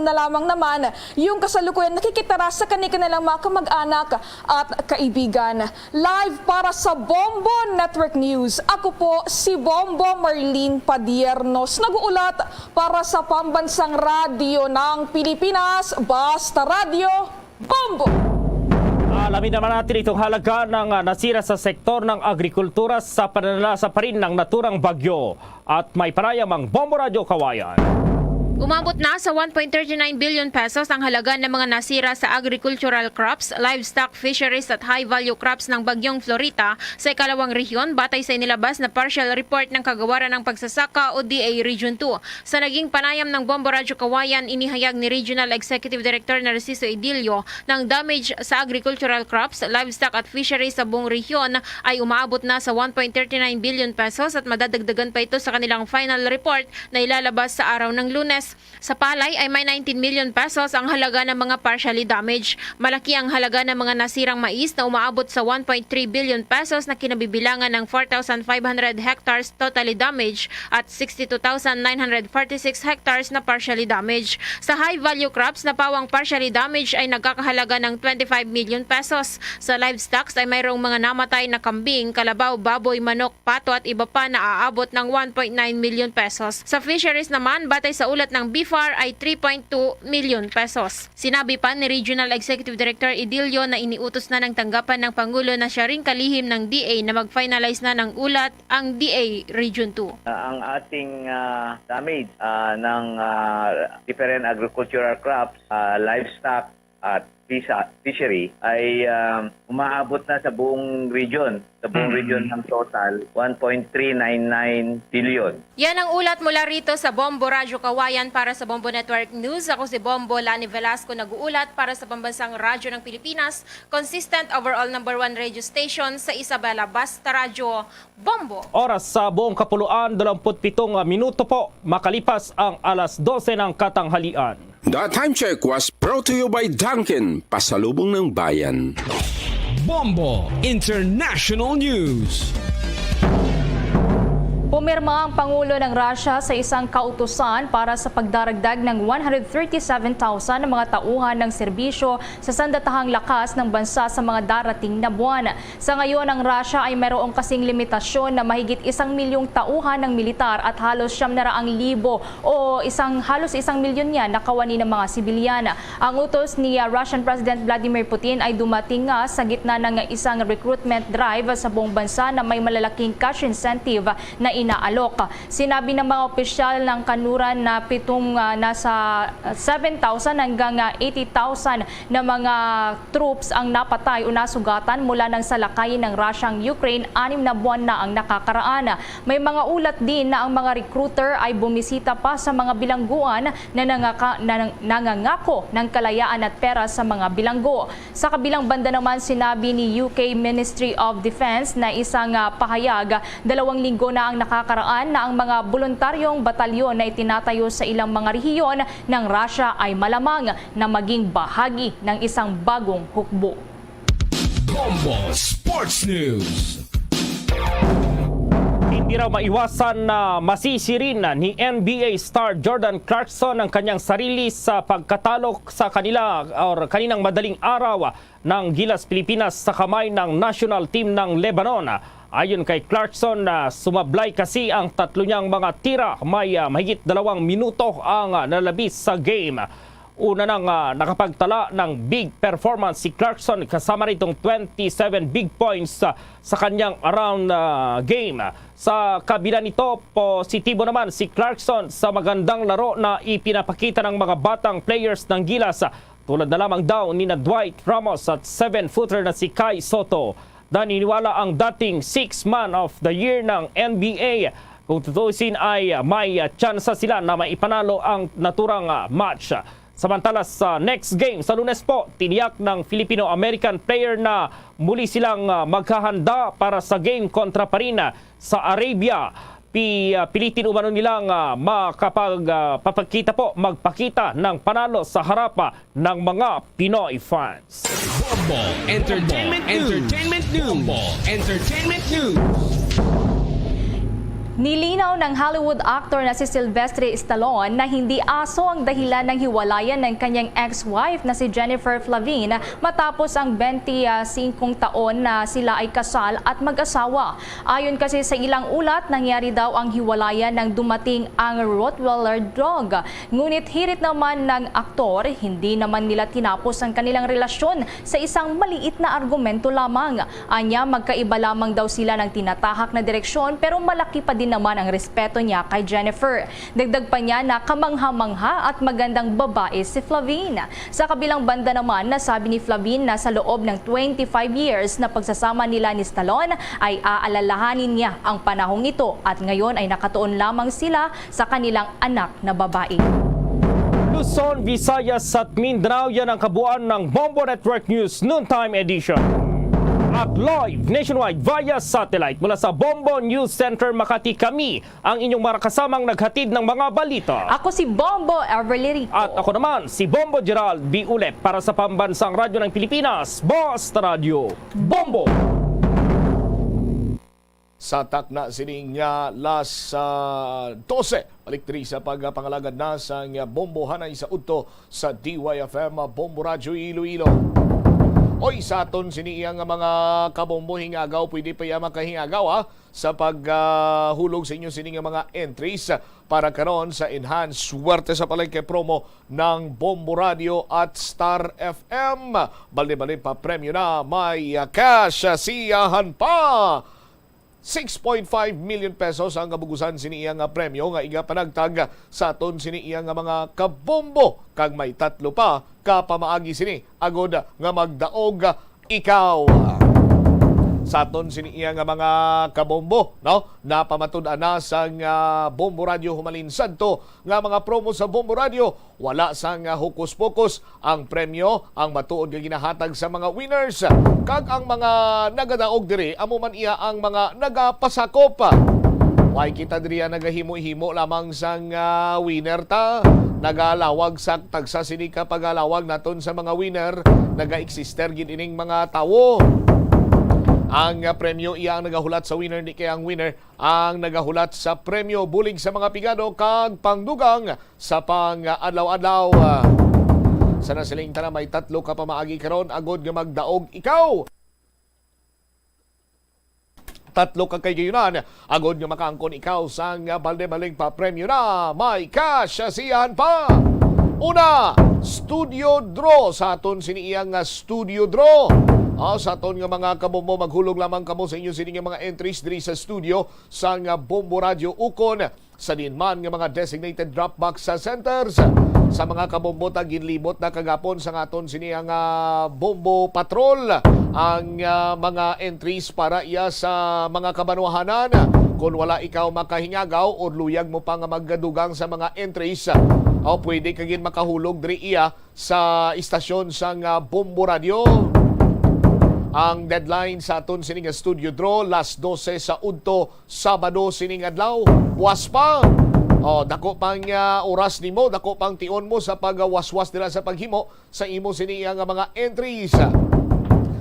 na lamang naman yung kasalukuyan nakikitara sa kanilang mga kamag-anak at kaibigan. Live para sa Bombo Network News, ako po si Bombo Marlene Padiernos, nag-uulat para sa Pambansang Radyo ng Pilipinas, Basta Radio, Bombo! Alamin naman natin itong halaga ng nasira sa sektor ng agrikultura sa pananalasa pa rin ng naturang bagyo. At may panayam ang Bombo Radio Kawayan. Umabot na sa 1.39 billion pesos ang halaga ng mga nasira sa agricultural crops, livestock, fisheries at high-value crops ng bagyong Florita sa ikalawang rehiyon batay sa inilabas na partial report ng Kagawaran ng Pagsasaka o DA Region 2. Sa naging panayam ng Bombo Radio Kawayan, inihayag ni Regional Executive Director Narciso Idilio ng damage sa agricultural crops, livestock at fisheries sa buong rehiyon ay umaabot na sa 1.39 billion pesos at madadagdagan pa ito sa kanilang final report na ilalabas sa araw ng Lunes. Sa palay ay may 19 million pesos ang halaga ng mga partially damaged. Malaki ang halaga ng mga nasirang mais na umaabot sa 1.3 billion pesos na kinabibilangan ng 4,500 hectares totally damaged at 62,946 hectares na partially damaged. Sa high-value crops na pawang partially damaged ay nagkakahalaga ng 25 million pesos. Sa livestock ay mayroong mga namatay na kambing, kalabaw, baboy, manok, pato at iba pa na aabot ng 1.9 million pesos. Sa fisheries naman, batay sa ulat ng BIFAR ay 3.2 million pesos. Sinabi pa ni Regional Executive Director Idilio na iniutos na ng tanggapan ng Pangulo na siya ring kalihim ng DA na mag-finalize na ng ulat ang DA Region 2. Ang ating damage ng different agricultural crops, livestock at fishery ay umaabot na sa buong region. Sa buong region ng total, 1.399 billion. Yan ang ulat mula rito sa Bombo Radio Kawayan para sa Bombo Network News. Ako si Bombo Lani Velasco, nag-uulat para sa Pambansang Radyo ng Pilipinas, consistent overall #1 radio station sa Isabela, Basta Radio, Bombo. Oras sa buong kapuluan, 27 minuto po, makalipas ang alas 12 ng katanghalian. The time check was brought to you by Dunkin', pasalubong ng bayan. Bombo International News. Pumirma ang Pangulo ng Russia sa isang kautusan para sa pagdaragdag ng 137,000 na mga tauhan ng serbisyo sa sandatahang lakas ng bansa sa mga darating na buwan. Sa ngayon, ang Russia ay mayroong kasing limitasyon na mahigit 1 milyong tauhan ng militar at halos 700,000 o halos 1 milyon yan nakawani ng mga sibilyan. Ang utos ni Russian President Vladimir Putin ay dumating nga sa gitna ng isang recruitment drive sa buong bansa na may malalaking cash incentive na inaalok. Sinabi ng mga opisyal ng kanluran na nasa 7,000 hanggang 80,000 na mga troops ang napatay o nasugatan mula ng salakayin ng Russia ang Ukraine 6 na buwan na ang nakakaraan. May mga ulat din na ang mga recruiter ay bumisita pa sa mga bilangguan na nangangako ng kalayaan at pera sa mga bilanggo. Sa kabilang banda naman, sinabi ni UK Ministry of Defense na isang pahayag 2 linggo na ang nakakaraan na ang mga voluntaryong batalyon na itinatayo sa ilang mga rehiyon ng Russia ay malamang na maging bahagi ng isang bagong hukbo. Bombo Sports News. Hindi raw maiwasan na masisirin ni NBA star Jordan Clarkson ang kanyang sarili sa pagkatalo sa kaninang madaling araw ng Gilas Pilipinas sa kamay ng national team ng Lebanon. Ayon kay Clarkson, sumablay kasi ang tatlo niyang mga tira. May mahigit 2 minuto ang nalabis sa game. Una nang nakapagtala ng big performance si Clarkson kasama ritong 27 big points sa kanyang around game. Sa kabila nito, positibo naman si Clarkson sa magandang laro na ipinapakita ng mga batang players ng Gilas. Tulad na lamang daw ni Dwight Ramos at 7-footer na si Kai Soto. Naniniwala ang dating 6th man of the year ng NBA. Kung tutusin ay may tsansa sila na maipanalo ang naturang match. Samantala sa next game sa Lunes po, tiniyak ng Filipino-American player na muli silang maghahanda para sa game kontra Parina sa Arabia. Pilitin umano nilang magpakita ng panalo sa harap ng mga Pinoy fans. Bombo Entertainment News. Bombo Entertainment News. Nilinaw ng Hollywood actor na si Sylvester Stallone na hindi aso ang dahilan ng hiwalayan ng kanyang ex-wife na si Jennifer Flavin matapos ang 25 taon na sila ay kasal at mag-asawa. Ayon kasi sa ilang ulat, nangyari daw ang hiwalayan nang dumating ang Rottweiler dog. Ngunit hirit naman ng aktor, hindi naman nila tinapos ang kanilang relasyon sa isang maliit na argumento lamang. Anya, magkaiba lamang daw sila ng tinatahak na direksyon pero malaki pa din naman ang respeto niya kay Jennifer. Dagdag pa niya na kamangha-mangha at magandang babae si Flavin. Sa kabilang banda naman, nasabi ni Flavin na sa loob ng 25 years na pagsasama nila ni Stallone ay aalalahanin niya ang panahong ito at ngayon ay nakatuon lamang sila sa kanilang anak na babae. Luzon, Visayas at Mindanao, yan ang kabuuan ng Bombo Network News Noontime Edition. At live nationwide via satellite mula sa Bombo News Center Makati, kami ang inyong marakasamang naghatid ng mga balita. Ako si Bombo Everly Rico. At ako naman si Bombo Gerald B. Ulep para sa Pambansang Radyo ng Pilipinas, Basta Radio Bombo! Sa takna sining las 12. Balik diri sa pagpangalagad na sa Bombo Hanay sa Udto sa DYFM Bombo Radio Iloilo. Oy, sa aton siniyang mga kabombo hingagaw, pwede pa yung makahingagaw sa paghulog sa inyo sining mga entries para karon sa enhanced swerte sa palengke promo ng Bombo Radio at Star FM. Bali-bali pa premyo na, may cash siyahan pa. 6.5 million pesos ang kabugusan siniyang premyo nga iga panagtag sa aton siniyang mga kabombo. Kag may 3 pa kapamaagi sini agod nga magdaog ikaw. Sa aton siniyang mga kabombo, no? Napamatud-an na sa Bombo Radio humalinsan to nga mga promo sa Bombo Radio. Wala sang hukus-pokus ang premyo, ang matuod nga ginahatag sa mga winners. Kag ang mga nagadaog diri, amo man iya ang mga nagapasakop. Way kita diri nagahimo-himo lamang sang winner ta. Nagalawag sa tagsa sini ka pagalawag naton sa mga winner, naga-eksister gid ining mga tawo. ang premyo. Iya ang nagahulat sa winner, di kaya ang winner ang nagahulat sa premyo. Bulig sa mga pigado kag pangdugang sa pang-adlaw-adlaw. Sana siling tanan may 3 ka pa maagi karon agod nga magdaog ikaw. 3 ka kayunan agod nga makaangkon ikaw sang balde-baling pa premyo na may cash siyan pa. Una, studio draw sa aton siniyang studio draw. Sa aton nga mga kabombo, maghulog lamang kamo sa inyo sining mga entries diri sa studio sa nga Bombo Radio ukon sa dinman nga mga designated drop box sa centers. Sa mga kabombo ginlibot na kagapon sa aton siniyang Bombo Patrol ang mga entries para iya sa mga kabanwahanan. Kung wala ikaw makahingagaw o luyag mo pa nga magdugang sa mga entries, o pwede kagin makahulog diri iya sa istasyon sa Bombo Radio. Ang deadline sa aton sining studio draw last 12 sa udto Sabado sining adlaw. Buwas pa. Dako pang oras nimo, dako pang tion mo sa pagwaswas dira sa paghimo sa imo sining nga mga entries.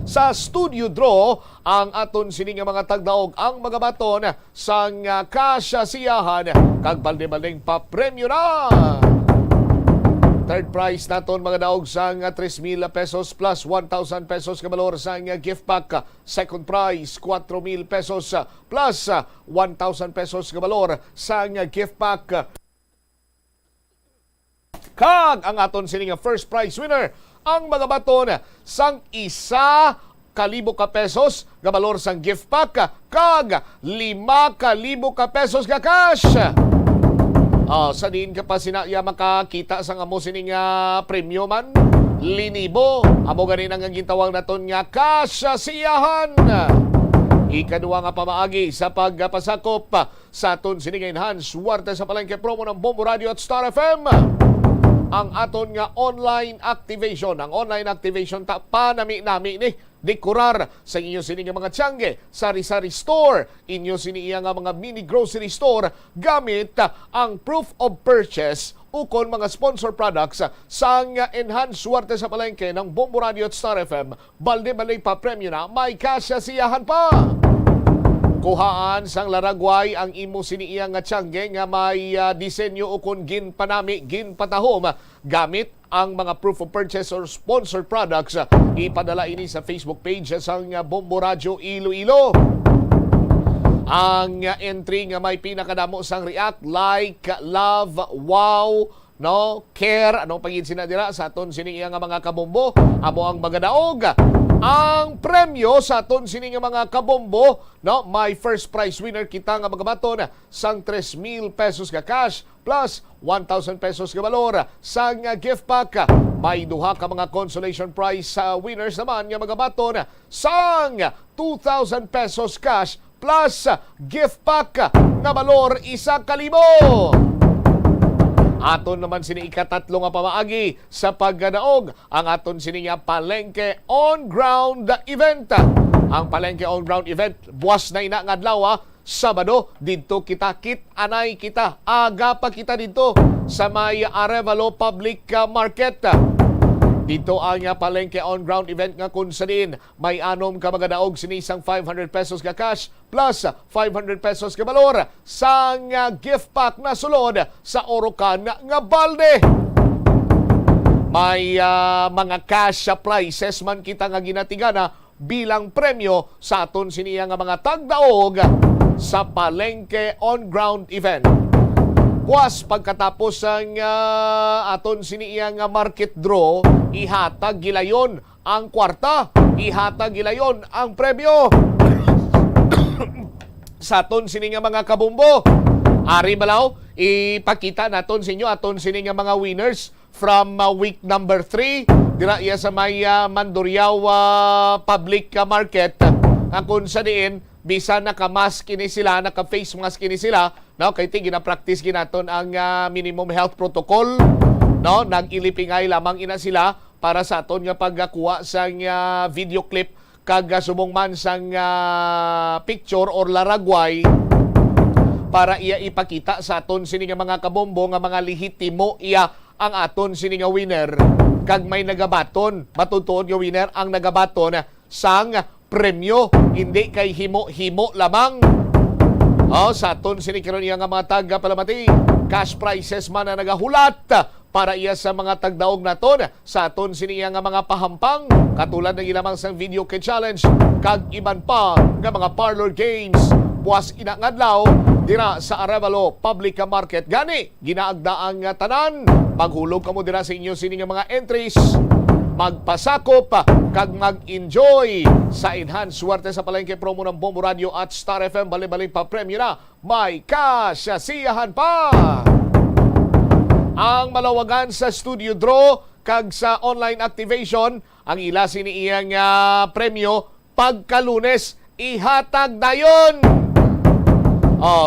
Sa studio draw ang aton sining nga mga tagdaog ang mga baton sang kasyasiyahan kag balde-baldeng pa premyo na. Third prize naton mga daog sang 3,000 pesos plus 1,000 pesos ka valor sang gift pack. Second prize 4,000 pesos plus 1,000 pesos ka valor sang gift pack. Kag ang aton sining first prize winner ang mga baton sang 1,000 ka pesos nga valor sang gift pack kag 5,000 ka pesos ka cash. Sa din ka pa sinaya makakita sa amo sining premyo man linibo. Amo ganin ang gintawag naton nga kasyasiyahan. Ikaduwa nga pamaagi sa pagpasakop sa aton sining enhanced swerte sa palengke promo ng Bombo Radio at Star FM. Ang aton nga online activation. Ang online activation panami-nami ni dekorar sa inyo sini nga mga tiyangge, sari-sari store, inyo sini nga mga mini grocery store gamit ang proof of purchase ukon mga sponsor products sang enhanced swerte sa palengke ng Bombo Radio at Star FM. Balde-balay pa premyo na may kasyasiyahan pa. Kuhaan sang laragway ang imo siniiyang nga tiyangge nga may disenyo ukon ginpanami, ginpatahom gamit ang mga proof of purchase or sponsored products. Ipadala ini sa Facebook page sang Bombo Radio Iloilo. Ang entry nga may pinakadamo sang react, like, love, wow, no, care, anong pagin sinadira sa aton siniiyang nga mga kabombo, amo ang magadaog. Ang premyo sa aton sining mga kabombo, no, may first prize winner kita nga mga baton sang 3,000 pesos ka cash plus 1,000 pesos ka valor sang gift pack. May duha ka mga consolation prize sa winners naman nga mga baton sang 2,000 pesos cash plus gift pack nga valor 1,000. Aton naman sini ikatatlo nga pamaagi sa pagdaog ang aton sini nga Palengke On Ground event. Ang Palengke On Ground event buwas na ina nga adlaw Sabado didto kita anay kita aga pa kita dito sa may Arevalo Public Market. Dito ang Palengke On Ground event nga kung saan may anom ka magadaog sinisang 500 pesos ka cash plus 500 pesos ka valor sang gift pack na sulod sa Orocan nga balde. May mga cash prizes man kita nga ginatigana bilang premyo sa aton siniya nga mga tagdaog sa Palengke On Ground event. Buwas pagkatapos ang aton siniyang market draw, ihatag gilayon ang kwarta, ihatag gilayon ang premyo sa aton sining mga kabombo. Ari balaw, ipakita naton sa inyo aton sining mga winners from week number 3 dira iya sa may Mandurriao Public Market. Kung sa diin bisa naka-mask ini sila, naka-face mask ini sila, no, kay ti gina-practice ginaton ang minimum health protocol, no, nag-ilipingay lamang ina sila para sa aton nga pagkuha sang video clip kag subong man sang picture or laragway para iya ipakita sa aton sini nga mga kabombo nga mga lehitimo iya ang aton sini nga winner kag may nagabaton, matutuod nga winner ang nagabaton sang premyo, hindi kay himo-himo lamang. Sa aton sinikaron iya nga mga taga-palamati, cash prizes man na nagahulat para iya sa mga tagdaog naton sa aton siniya nga mga pahampang katulad ng ilamang sang video kay challenge kag iban pa nga mga parlor games. Buwas inangadlaw dira sa Arevalo Public Market gani ginaagdaang nga tanan. Paghulog kamo dira sa inyo sini nga mga entries, magpasakop kag mag-enjoy sa enhanced swerte sa palengke promo ng Bombo Radio at Star FM. Bali-baling pa premyo na, may kasyasiyahan pa. Ang malawagan sa studio draw kag sa online activation, ang ila sini iyang premyo pagka-Lunes ihatag dayon.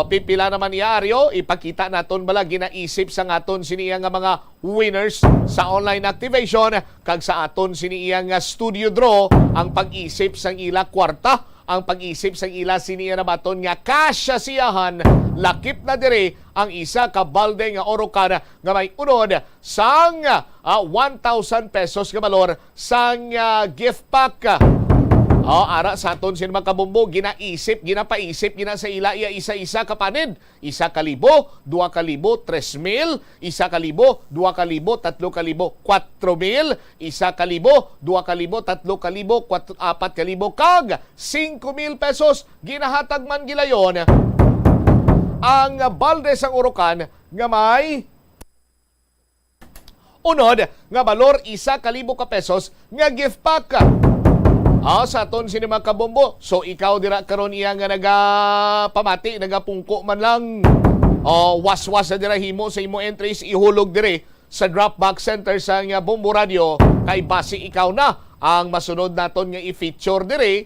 Pipila naman ni Aryo, ipakita naton bala ginaisip sa aton siniya nga mga winners sa online activation kag sa aton siniya nga studio draw ang pag-isip sang ila kwarta, ang pag-isip sang ila siniya na baton nga kasyasiyahan. Lakip na dire ang isa ka balde nga orokan nga may unod sang 1,000 pesos nga valor sang gift pack. Ara sa aton sin mga kabumbo, ginaisip, ginapaisip, gina sa ila iya isa-isa kapanid. 1,000, 2,000, 3,000, 1,000, 2,000, 3,000, 4,000, 1,000, 2,000, 3,000, 4,000, kag 5,000 pesos. Ginahatag man gilayon ang balde sang urukan nga may unod nga balor 1,000 ka pesos nga gift pack. Sa aton sinima kabombo. So ikaw dira karon iya nga nagapamati, nagapungko man lang. Was-was na dira himo sa imo entries, ihulog dire sa Dropbox Center sa nga Bombo Radio kay basi ikaw na ang masunod naton nga i-feature dire.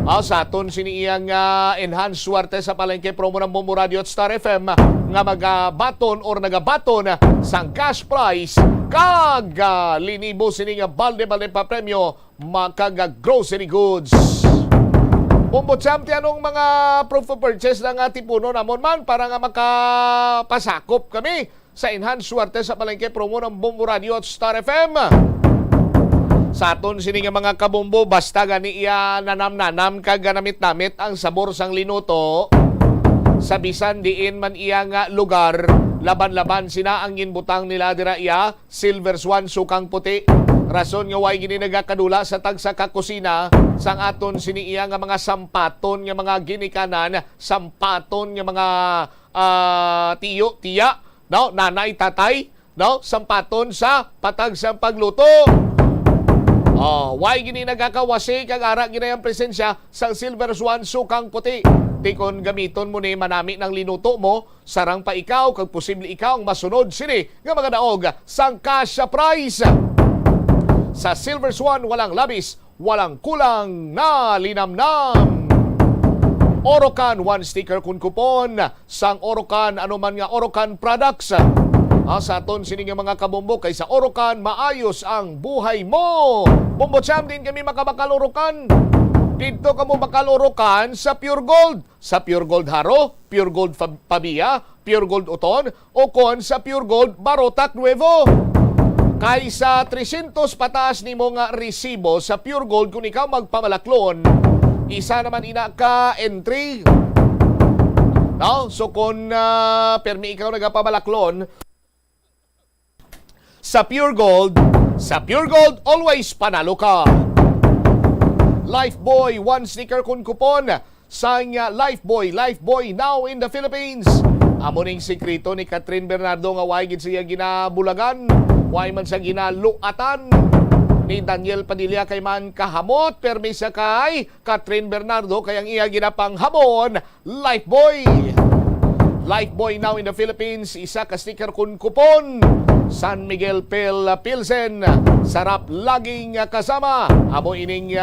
Sa aton sini iyang enhanced swerte sa palengke promo ng Bombo Radio at Star FM nga magabaton or nagabaton sang cash prize kag linibo sini nga balde-balde pa premyo makaga grocery goods. Bombo Champ, anong mga proof of purchase na nga tipuno namon man para nga makapasakop kami sa enhanced swerte sa palengke promo ng Bombo Radio at Star FM. Sa aton sini nga mga kabombo, basta gani iya nanam-nanam kag ganamit-namit ang sabor sang linuto. Sa bisan diin man iya nga lugar, laban-laban sina ang ginbutang nila dira iya, Silver Swan sukang puti. Rason nga way gini nagakadula sa tagsa ka kusina sang aton sini iya nga mga sampaton nga mga ginikanan, sampaton nga mga tiyo, tiya, no, nanay, tatay, no, sampaton sa patag sa pagluto. Why gini nagakawasi kag ara gina ang presensya sa Silver Swan sukang puti. Tikon gamiton mo ni manami ng linuto mo, sarang pa ikaw kag posible ikaw ang masunod sini nga mga daog sang kasya prize. Sa Silver Swan walang labis, walang kulang na linamnam. Orokan 1 sticker kun kupon sang Orokan anuman nga Orokan products. Sa aton sini nga mga kabombo, kay sa Orokan maayos ang buhay mo. Bombo Champ din kami makabakal Orokan. Dito kamo bakal Orokan sa Pure Gold. Sa Pure Gold Haro, Pure Gold Pabia, Pure Gold Uton, o kon sa Pure Gold Barotac Nuevo. Kay sa 300 pataas ni mo nga resibo sa Pure Gold kung ikaw magpamalaklon, isa naman ina ka entry. No? So kung permi ikaw nagapamalaklon sa Pure Gold, always panalo ka. Lifeboy 1 sticker kun kupon sang Lifeboy now in the Philippines. Amo ning sekreto ni Catherine Bernardo nga way gid siya ginabulagan, way man siya ginaluatan. Ni Daniel Padilla kay man kahamot, permisa kay Catherine Bernardo kayang iya ginapanghamon. Lifeboy now in the Philippines, isa ka sticker kun kupon. San Miguel Pilsen, sarap laging kasama. Amo ining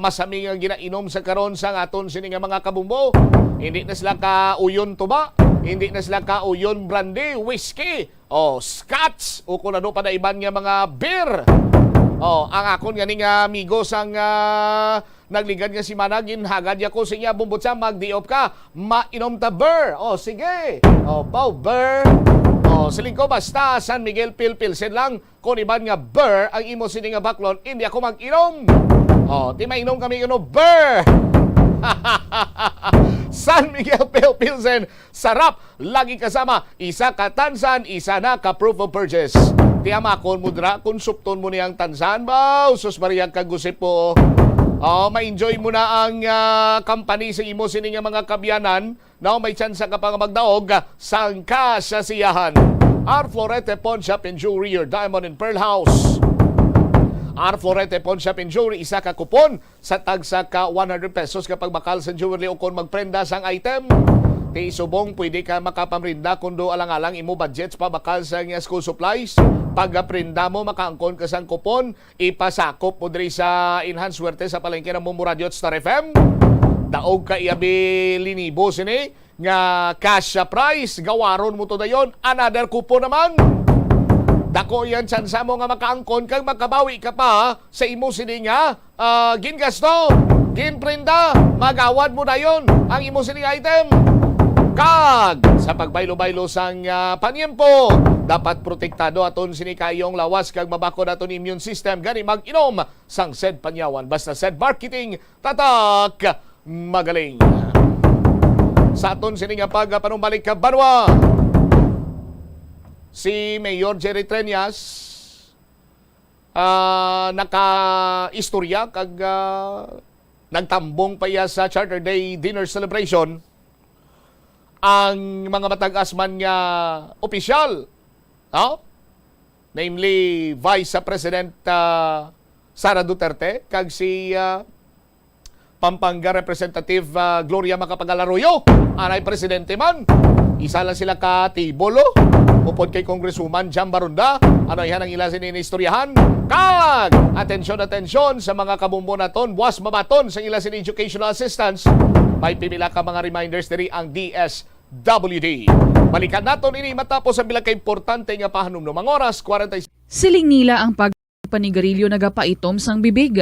masaming ginainom sa karon sa aton sining mga kabumbo. Hindi na sila ka uyon tuba, hindi na sila ka uyon brandy, whiskey, o scotch, o kung ano pa na iban nga mga beer. Ang akon ganing amigo sang nagligad nga si Managin, hagad ya ko siya bumbutsa, mag-diop ka, mainom ta beer. Sige. Pau beer. siling ko basta San Miguel Pilsen lang kung iban nga ber ang imo sini nga baklon, hindi ako mag-inom. Di mainom kami ber. San Miguel Pilsen, sarap, lagi kasama, isa ka tansan, isa na ka proof of purchase. Tiyamakon mo dra, konsupton mo niyang tansan ba? Sus Maria kagusip po. Ma-enjoy mo na ang company sa imo sini nga mga kabyanan. Now may chance ka pa magdaog sangka sa siyahan. Our Florete Pawn Shop and Jewelry, your Diamond and Pearl House. Our Florete Pawn Shop and Jewelry, isa ka kupon sa tagsa ka 100 pesos kapag bakal sa jewelry o kung magprenda sang item. Ti subong pwede ka makapamrinda kundo alang-alang imo budgets pa bakal sa school supplies. Pag prenda mo makaangkon ka sang kupon, ipasakop mo diri sa Enhanced Suerte sa palengke ng Mumu Radio at Star FM. Daog ka iabi linibo sini nga cash prize, gawaron mo to dayon, another kupon naman. Dako yan tsansa mo nga makaangkon kag makabawi ka pa sa imo sini nga gingasto, ginprenda, magawad mo dayon ang imo sini item. Kag sa pagbaylo-baylo sang panyempo, dapat protektado aton sini kayong lawas kag mabakod aton immune system gani mag-inom sang said panyawan basta said marketing tatak magaling. Sa aton sini nga pagpanumbalik ka Banwa, si Mayor Jerry Treñas naka-istorya kag nagtambong pa iya sa Charter Day dinner celebration ang mga matag-asman nga opisyal, namely Vice President Sara Duterte kag si Pampanga Representative Gloria Macapagal-Arroyo, anay presidente man. Isa lang sila ka tibolo upod kay Congresswoman Jam Barunda. Ano yan ang ila sinistoryahan? Kag! Atensyon sa mga kabumbo naton, buwas mabaton sa ila sin educational assistance. May pipila ka mga reminders diri ang DSWD. Balikan naton ini matapos ang bilang ka-importante nga pahanom ng mga oras, 46. Siling nila ang pagpanigarilyo nagapaitom sang bibig.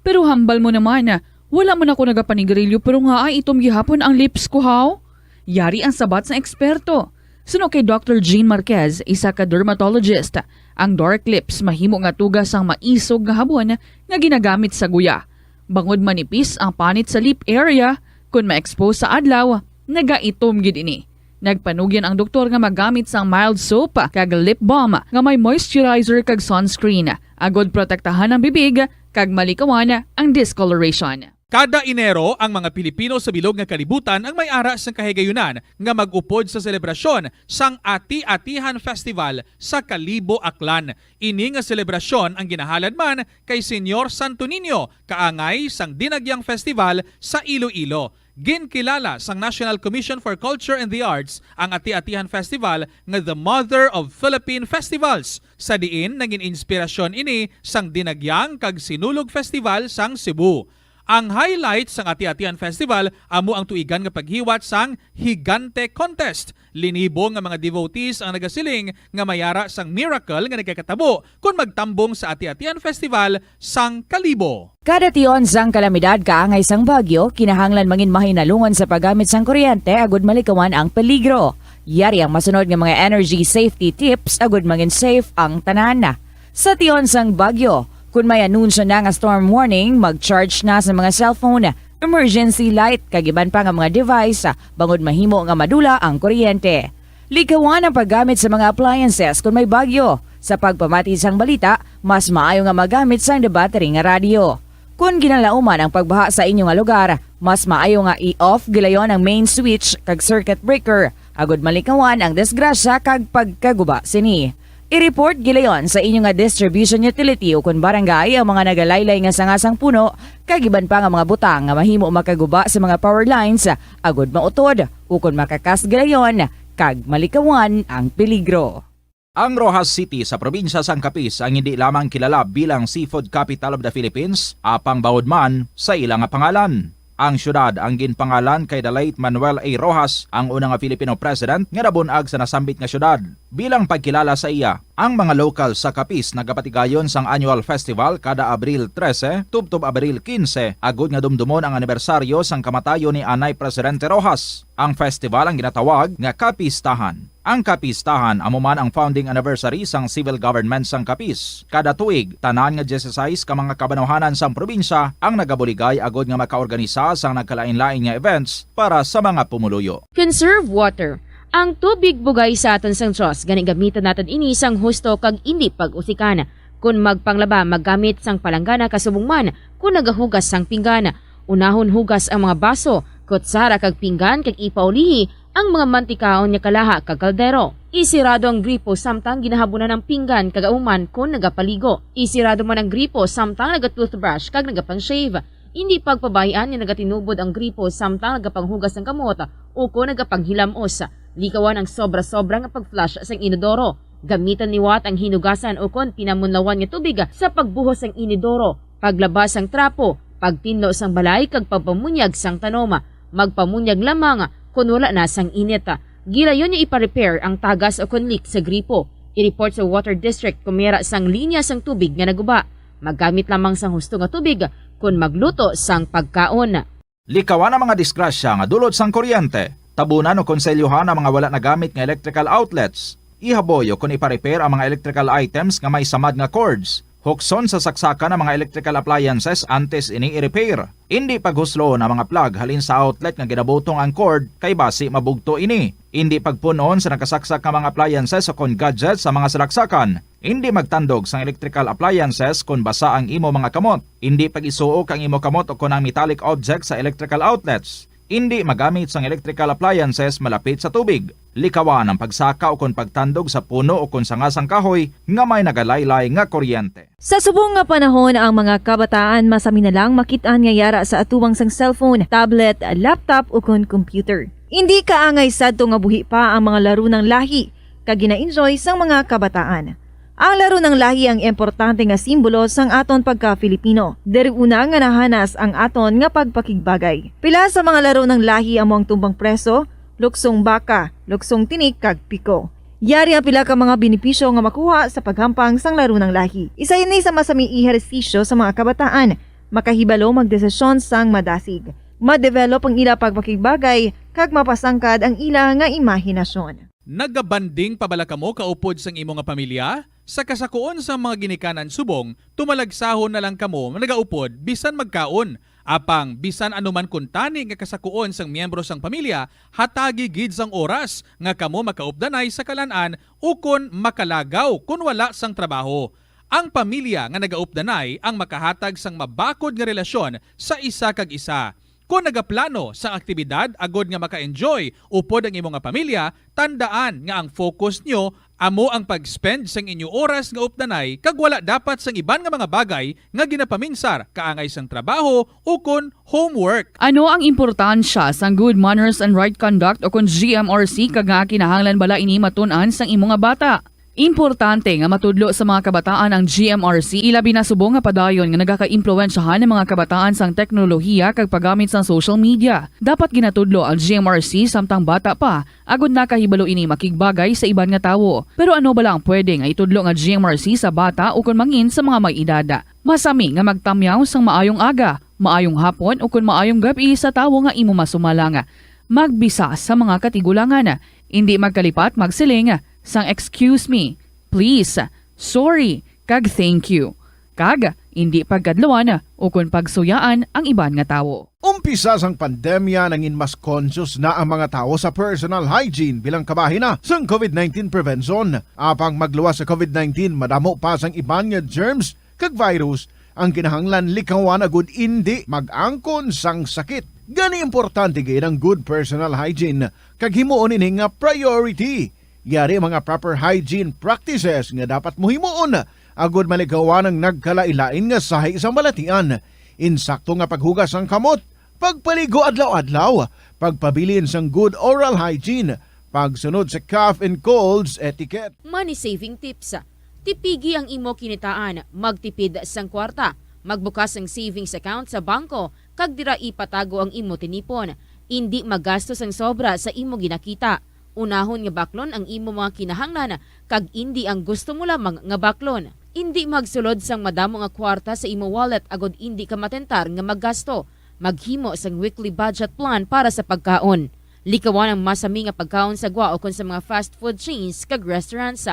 Pero hambal mo naman, wala man ako nagapanigarilyo pero nga ay itom gihapon ang lips ko haw. Yari ang sabat sa eksperto. Suno kay Dr. Jean Marquez, isa ka dermatologist, ang dark lips mahimo nga tugas ang maisog nga habon nga ginagamit sa guya. Bangod manipis ang panit sa lip area, kung ma-expose sa adlaw, nagaitom gid ini. Nagpanugyan ang doktor nga magamit sang mild soap kag lip balm nga may moisturizer kag sunscreen. Agod protektahan ang bibig kag malikawan ang discoloration. Kada Enero, ang mga Pilipino sa bilog nga kalibutan ang may ara sa kahigayunan nga mag-upod sa selebrasyon sang Ati-Atihan Festival sa Kalibo, Aklan. Ini nga selebrasyon ang ginahalad man kay Senyor Santo Niño, kaangay sang Dinagyang Festival sa Iloilo. Ginkilala sang National Commission for Culture and the Arts ang Ati-Atihan Festival nga the Mother of Philippine Festivals. Sa diin, naging inspirasyon ini sang Dinagyang kag Sinulog Festival sang Cebu. Ang highlight sang Ati-Atihan Festival amo ang tuigan nga paghiwat sang Higante Contest. Linibo nga mga devotees ang nagasiling nga mayara sang miracle nga nagkakatabo kung magtambong sa Ati-Atihan Festival sang Kalibo. Kada tion sang kalamidad kaangay sang bagyo, kinahanglan mangin mahinalungon sa paggamit sang kuryente agud malikawan ang peligro. Yari ang masunod nga mga energy safety tips agud mangin safe ang tanan. Sa tion sang bagyo, kung may anunsyo na nga storm warning, mag-charge na sa mga cellphone, emergency light, kagiban pa nga mga device, bangod mahimo nga madula ang kuryente. Likawan ang paggamit sa mga appliances kung may bagyo. Sa pagpamati sang balita, mas maayo nga magamit sang battery nga radio. Kung ginalauman ang pagbaha sa inyong lugar, mas maayo nga i-off gilayon ang main switch kag circuit breaker, agud malikawan ang disgrasya kag pagkaguba sini. I-report gilayon sa inyong nga distribution utility o kung barangay ang mga nagalaylay nga sangasang puno, kagiban pa nga mga butang nga mahimo makaguba sa mga power lines, agud mautod o kung makakas gilayon, kag malikawan ang peligro. Ang Rojas City sa probinsya sang Capiz ang hindi lamang kilala bilang seafood capital of the Philippines, apang bawod man sa ilang nga pangalan. Ang syudad ang ginpangalan kay the late Manuel A. Rojas, ang unang nga Filipino president nga nabunag sa nasambit nga syudad. Bilang pagkilala sa iya, ang mga local sa Capiz nagapatigayon sang annual festival kada Abril 13 tubtob Abril 15 agud nga dumdumon ang anibersaryo sang kamatayon ni Anay Presidente Rojas. Ang festival ang ginatawag nga Capistahan. Ang Capistahan amo man ang founding anniversary sang civil government sang Capiz. Kada tuig, tanan nga 16 ka mga kabanuhanan sang probinsya ang nagabuligay agud nga makaorganisa sang nagkalain-lain nga events para sa mga pumuluyo. Conserve water. Ang tubig bugay sa aton sang Diyos, gani gamitan natin ini sang husto kag indi pag-usikan. Kung magpanglaba, maggamit sang palanggana kasubong man, kung nagahugas sang pinggan. Unahon hugas ang mga baso, kutsara kag pinggan kag ipaulihi ang mga mantikaon niya kalaha kag kaldero. Isirado ang gripo samtang ginahabunan ng pinggan kag auman kung nagapaligo. Isirado man ang gripo samtang nagatoothbrush kag nagapang-shave. Hindi pagpabayaan ni nagatinubod ang gripo samtang nagapanghugas ng kamot o kung nagapanghilamos. Likawan ang sobra-sobra nga pag-flush sa inodoro. Gamitan ni Watt ang hinugasan o kon pinamunlawan nga tubig sa pagbuhos ng inodoro, paglabas ang trapo, pagtinlo sang balay kag pagpamunyag sang tanoma, magpamunyag lamang kung wala na sang init. Gilayon niya ipa-repair ang tagas o kon leak sa gripo. I-report sa Water District kung mera sang linya sang tubig nga naguba. Maggamit lamang sang husto nga tubig kung magluto sang pagkaon. Likawan ang mga disgrasya nga dulot sang kuryente. Tabunan o konselyuhan ang mga wala nagamit nga electrical outlets. Ihaboy o kung ipa-repair ang mga electrical items nga may samad nga cords. Hukson sa saksakan ang mga electrical appliances antes ini i-repair. Hindi paghuslo na mga plug halin sa outlet nga ginabutong ang cord kay basi mabugto ini. Hindi pagpunon sa nakasaksak nga mga appliances o kon gadgets sa mga salaksakan. Hindi magtandog sa electrical appliances kung basa ang imo mga kamot. Hindi pag-isuok ang imo kamot o kung ang metallic objects sa electrical outlets. Hindi magamit sang electrical appliances malapit sa tubig. Likawan ang pagsaka o kung pagtandog sa puno o kung sangasang kahoy nga may nagalaylay nga kuryente. Sa subong nga panahon, ang mga kabataan masami na lang makitaan nga yara sa atuwang sang cellphone, tablet, laptop o kung computer. Hindi kaangay sadto nga buhi pa ang mga laro ng lahi kag gina-enjoy sang mga kabataan. Ang laro ng lahi ang importante nga simbolo sang aton pagka-Filipino. Diri una nga nahanas ang aton nga pagpakigbagay. Pila sa mga laro ng lahi among tumbang preso, luksong baka, luksong tinik kag piko. Yari ang pila ka mga benepisyo nga makuha sa paghampang sang laro ng lahi. Isa ini sa masami ehersisyo sa mga kabataan, makahibalo magdesisyon sang madasig. Ma-develop ang ila pagpakigbagay kag mapasangkad ang ila nga imahinasyon. Nagabanding pabalakamo kaupod sang imo nga pamilya? Sa kasakuon sa mga ginikanan subong, tumalagsahon na lang kamo nagaupod bisan magkaon. Apang bisan anuman kuntani nga kasakuon sang miyembro sang pamilya, hatagi gid sang oras nga kamo makaupdanay sa kalanan ukon makalagaw kun wala sang trabaho. Ang pamilya nga nagaupdanay ang makahatag sang mabakod nga relasyon sa isa kag isa. Kung nagaplano sa aktibidad agod nga maka-enjoy upod ang imong nga pamilya, tandaan nga ang focus nyo amo ang pag-spend sang inyo oras nga updanay kag wala dapat sang iban nga mga bagay nga ginapaminsar kaangay sang trabaho o kon homework. Ano ang importansya sang good manners and right conduct o kon GMRC kag nga kinahanglan bala ini matun-an sang imong nga bata? Importante nga matudlo sa mga kabataan ang GMRC, ilabi na subong nga padayon nga nagaka-impluwensyahan ng mga kabataan sang teknolohiya kag paggamit sang social media. Dapat ginatudlo ang GMRC samtang bata pa, agud nakahibalo ini makigbagay sa iban nga tawo. Pero ano bala ang pwede nga itudlo nga GMRC sa bata o kun mangin sa mga may edad? Masami nga magtamyaw sang maayong aga, maayong hapon o kun maayong gabi sa tawo nga imo masumalanga. Magbisa sa mga katigulangan, hindi magkalipat magsiling sang excuse me, please, sorry, kag thank you. Kag, hindi pagkadlawan o kung pagsuyaan ang iban nga tawo. Umpisa sang pandemya nangin mas conscious na ang mga tao sa personal hygiene bilang kabahina sang COVID-19 prevention. Apang magluwas sa COVID-19, madamo pa sang iban nga germs kag virus ang kinahanglan likawan agud hindi mag-angkon sang sakit. Gani importante gid ang good personal hygiene kag himuon ini nga priority. Yari mga proper hygiene practices nga dapat muhimuon agud maligawan ang nagkalailain nga sahi sa malatian. Insakto nga paghugas ng kamot, pagpaligo adlaw-adlaw, pagpabilin sang good oral hygiene, pagsunod sa cough and colds etiquette. Money saving tips. Tipigi ang imo kinitaan, magtipid sang kwarta, magbukas ng savings account sa bangko, kag dira ipatago ang imo tinipon. Hindi magastos ang sobra sa imo ginakita. Unahon nga baklon ang imo mga kinahanglan kag indi ang gusto mo lamang nga baklon. Indi magsulod sang madamo nga kwarta sa imo wallet agod indi ka matentar nga maggasto. Maghimo sang weekly budget plan para sa pagkaon. Likawan ang masami nga pagkaon sa gwa o kon sa mga fast food chains kag restaurants.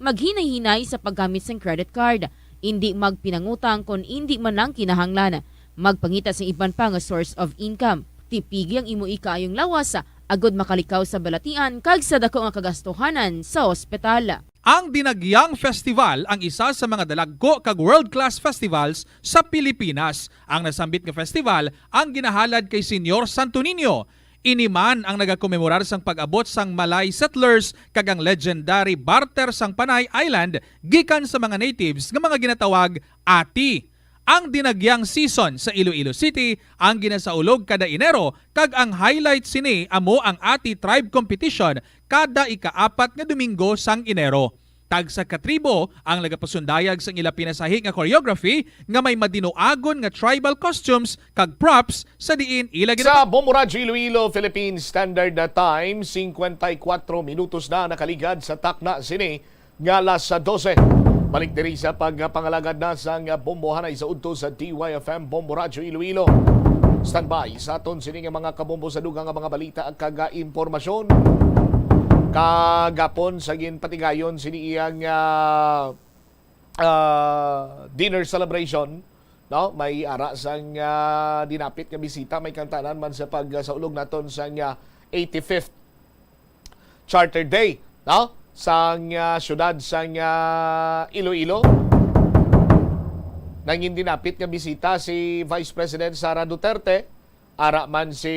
Maghinay-hinay sa paggamit sang credit card. Indi magpinangutang kon indi man lang kinahanglan. Magpangita sa iban pa nga source of income. Tipigi ang imo ikaayong lawas agod makalikaw sa balatian kag sa dako nga kagastuhanan sa ospital. Ang Dinagyang Festival ang isa sa mga dalagko kag world-class festivals sa Pilipinas. Ang nasambit nga festival ang ginahalad kay Senyor Santo Niño. Iniman ang nagakomemorar sang pag-abot sang Malay settlers kag ang legendary barter sang Panay Island gikan sa mga natives nga mga ginatawag Ati. Ang Dinagyang season sa Iloilo City ang ginasaulog kada Enero kag ang highlight sini amo ang Ati Tribe Competition kada ika-4 nga Domingo sang Enero. Tag sa katribo ang nagapasundayag sang ila pinasahi nga choreography nga may madinoagon nga tribal costumes kag props sa diin ila Sa Bombo Radyo Iloilo, Philippine Standard Time, 54 minutos na nakaligad sa takna sini nga alas 12. Balik diri sa pagpangalagad na sang bombohanay sa udto sa DYFM Bombo Radyo Iloilo. Standby sa aton sini nga mga kabombo sa dugang nga mga balita at kaga-impormasyon. Kagapon sa ginpatigayon sini iyang dinner celebration. No, may ara sang dinapit nga bisita, may kantanan man sa pagsaulog naton sang 85th Charter Day, no? Sang syudad sang Iloilo. Nangin dinapit nga bisita si Vice President Sara Duterte, ara man si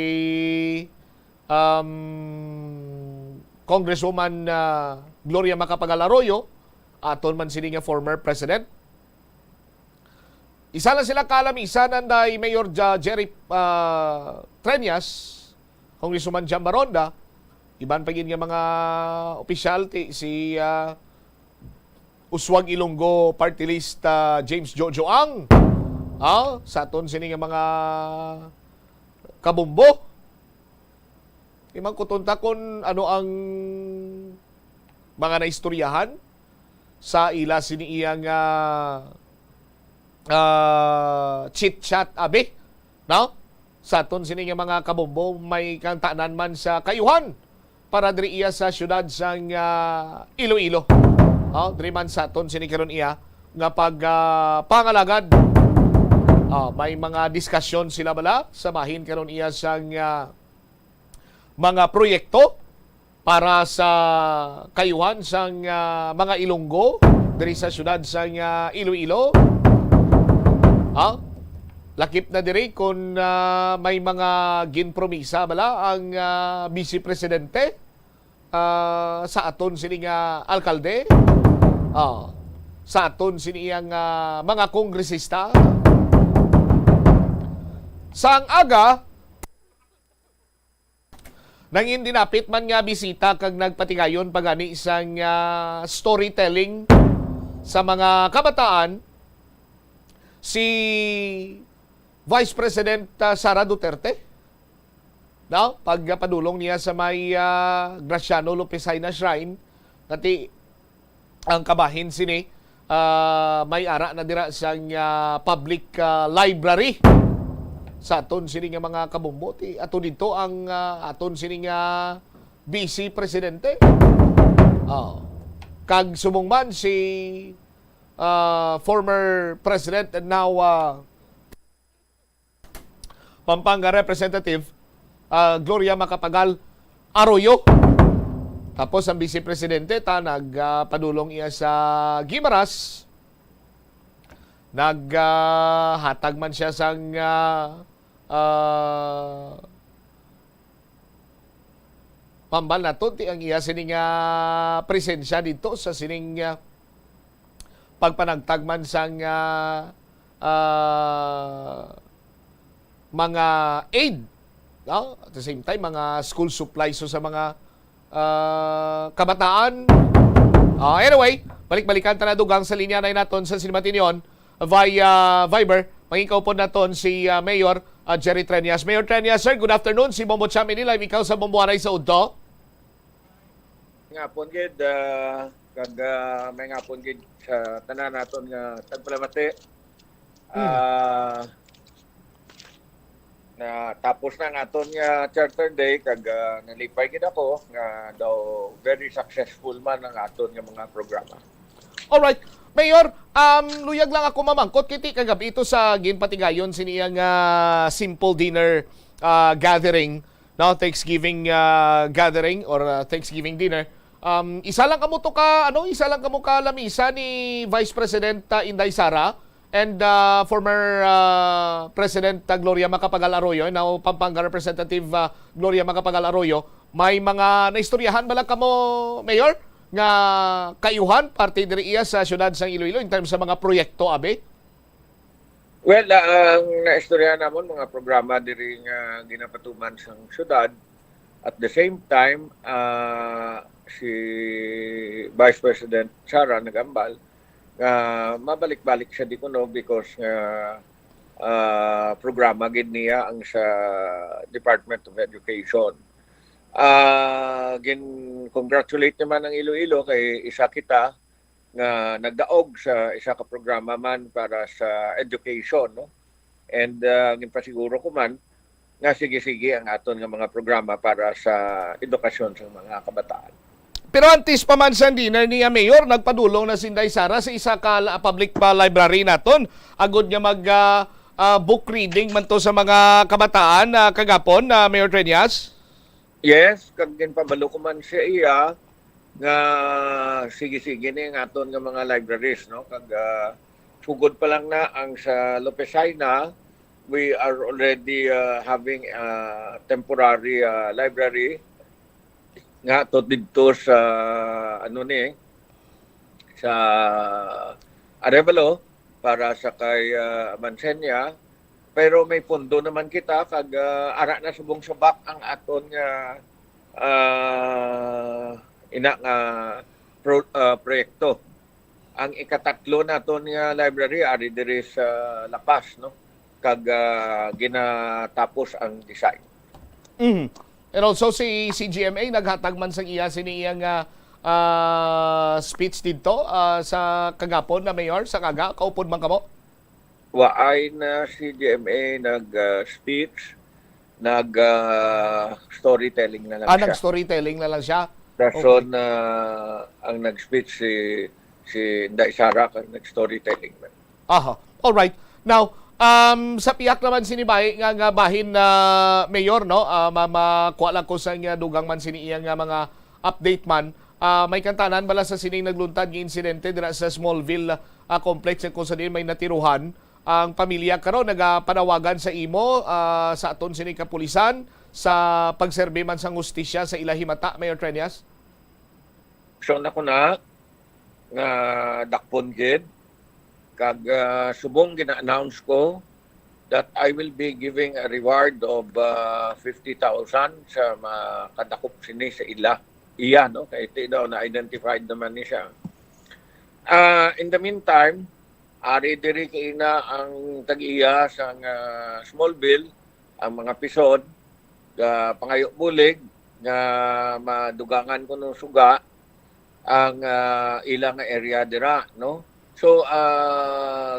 Congresswoman Gloria Macapagal Arroyo, aton man sini nga former president. Isa lang sila kalamisan anday Mayor Jerry Treñas, Congresswoman Jan Baronda, iban pa gid nga mga opisyal si Uswag Ilonggo Party List James Jojo Ang. Sa aton sini nga mga kabumbo. Imang kutunta kung ano ang mga naistoryahan sa ila sini iyang chit-chat abi, no? Sa aton sini nga mga kabumbo may kantanan man sa kayuhan para diri iya sa syudad sang Iloilo. Diri man sa aton sini karon iya nga pangalagad. May mga diskusyon sila bala sa bahin karon iya sang mga proyekto para sa kayuhan sang mga Ilonggo diri sa syudad sang Iloilo. Lakip na diri kung may mga ginpromisa bala ang Vice Presidente sa aton sini nga alkalde, sa aton sini ang mga kongresista. Sang aga nangin dinapit man nga bisita kag nagpatigayon pagani sang storytelling sa mga kabataan si Vice President Sara Duterte. No? Pagpadulong niya sa may Graciano Lopezina Shrine, nati ang kabahin sini may ara na dira sang public library sa aton sini nga mga kabumbuti. Ato dito ang aton sini nga Vice Presidente. Kag sumungman si former President and now Pampanga Representative Gloria Macapagal Arroyo. Tapos ang Vice Presidente nagpadulong iya sa Guimaras. Naghatag man siya sang pambal na to ang iya sining presensya dito sa sining pagpanagtagman sang mga aid, no? At the same time mga school supplies sa mga kabataan. Anyway, balik-balikan ta na dugang sa linya na naton sa Sinimatinon via Viber. Mangikaw po naton si Mayor Jerry Treñas. Mayor Treñas, sir, good afternoon. Si Bombo Cham live ikaw sa Bombohanay sa Udto. nga pon gid kag may nga pon gid sa tanan naton nga tagpalamati. Na tapos na nga aton nga Charter Day kag nalipay gid ako nga daw very successful man ang aton nga mga programa. Alright. Mayor, luyag lang ako mamangkot kiti kagabi ito sa ginpatigayon siniyang simple dinner gathering, no, Thanksgiving gathering or Thanksgiving dinner. Isa lang kamo ka lamisa ni Vice President Inday Sara and former President Gloria Macapagal Arroyo, now Pampanga Representative Gloria Macapagal Arroyo. May mga naistoryahan ba lang kamo, Mayor, nga kayuhan parte diri iya sa syudad sang Iloilo in terms sa mga proyekto abe? Well, ang naistorya namon mga programa diri nga ginapatuman sang syudad. At the same time, si Vice President Sara nagambal nga mabalik-balik siya di kuno because programa gid niya ang sa Department of Education. Congratulate naman ang Iloilo kay isa kita nga nagdaog sa isa ka programa man para sa education, no? And ginpasiguro ko man nga sige-sige ang aton nga mga programa para sa edukasyon sa mga kabataan. Pero antes pa man sa dinner niya, Mayor, nagpadulong na si Inday Sara sa isa ka public library naton. Agod nga mag book reading man to sa mga kabataan kagapon, Mayor Treñas. Yes, kag ginpabalo ko man siya iya nga sige-sige ni ang aton nga mga libraries, no? Kag sugod pa lang na ang sa Lopesina, we are already having a temporary library nga to dito sa sa Arevalo para sa kay Mansenya. Pero may pondo naman kita kag ara na subong subak ang aton nga proyekto. Ang ikatatlo naton nga library ari diri sa Lapas, no? Kag ginatapos ang design. And also si CGMA naghatag man sang iya siniyang speech dito sa kagapon na Mayor sa kaga kaupod man kamo. Waay na si GMA nag-speech, nag-storytelling na lang siya. Nag-storytelling na lang siya? Rason ang nag-speech si Inday Sara, nag-storytelling na. Aha, alright. Now, sa piyak naman sinibay nga bahin na Mayor, no? Makuha lang ko sa nga dugang man siniyang nga mga update man. May kantanan bala sa sining nagluntad ng insidente dira sa Smallville complex kung sa din may natiruhan. Ang pamilya karon nagapanawagan sa imo sa aton sining kapulisan sa pagserbe man sang hustisya sa ilahi mata, Mayor Treñas. So na ko na nga dakpon gid kag subong gina-announce ko that I will be giving a reward of 50,000 sa makadakop sini sa iya, no? Kay ito daw na-identified naman ni siya. In the meantime, ari diri kina ang tag-iya sa Smallville, ang mga pisod, pangayo bulig, nga madugangan ko ng suga, ang ilang area dira, no? So,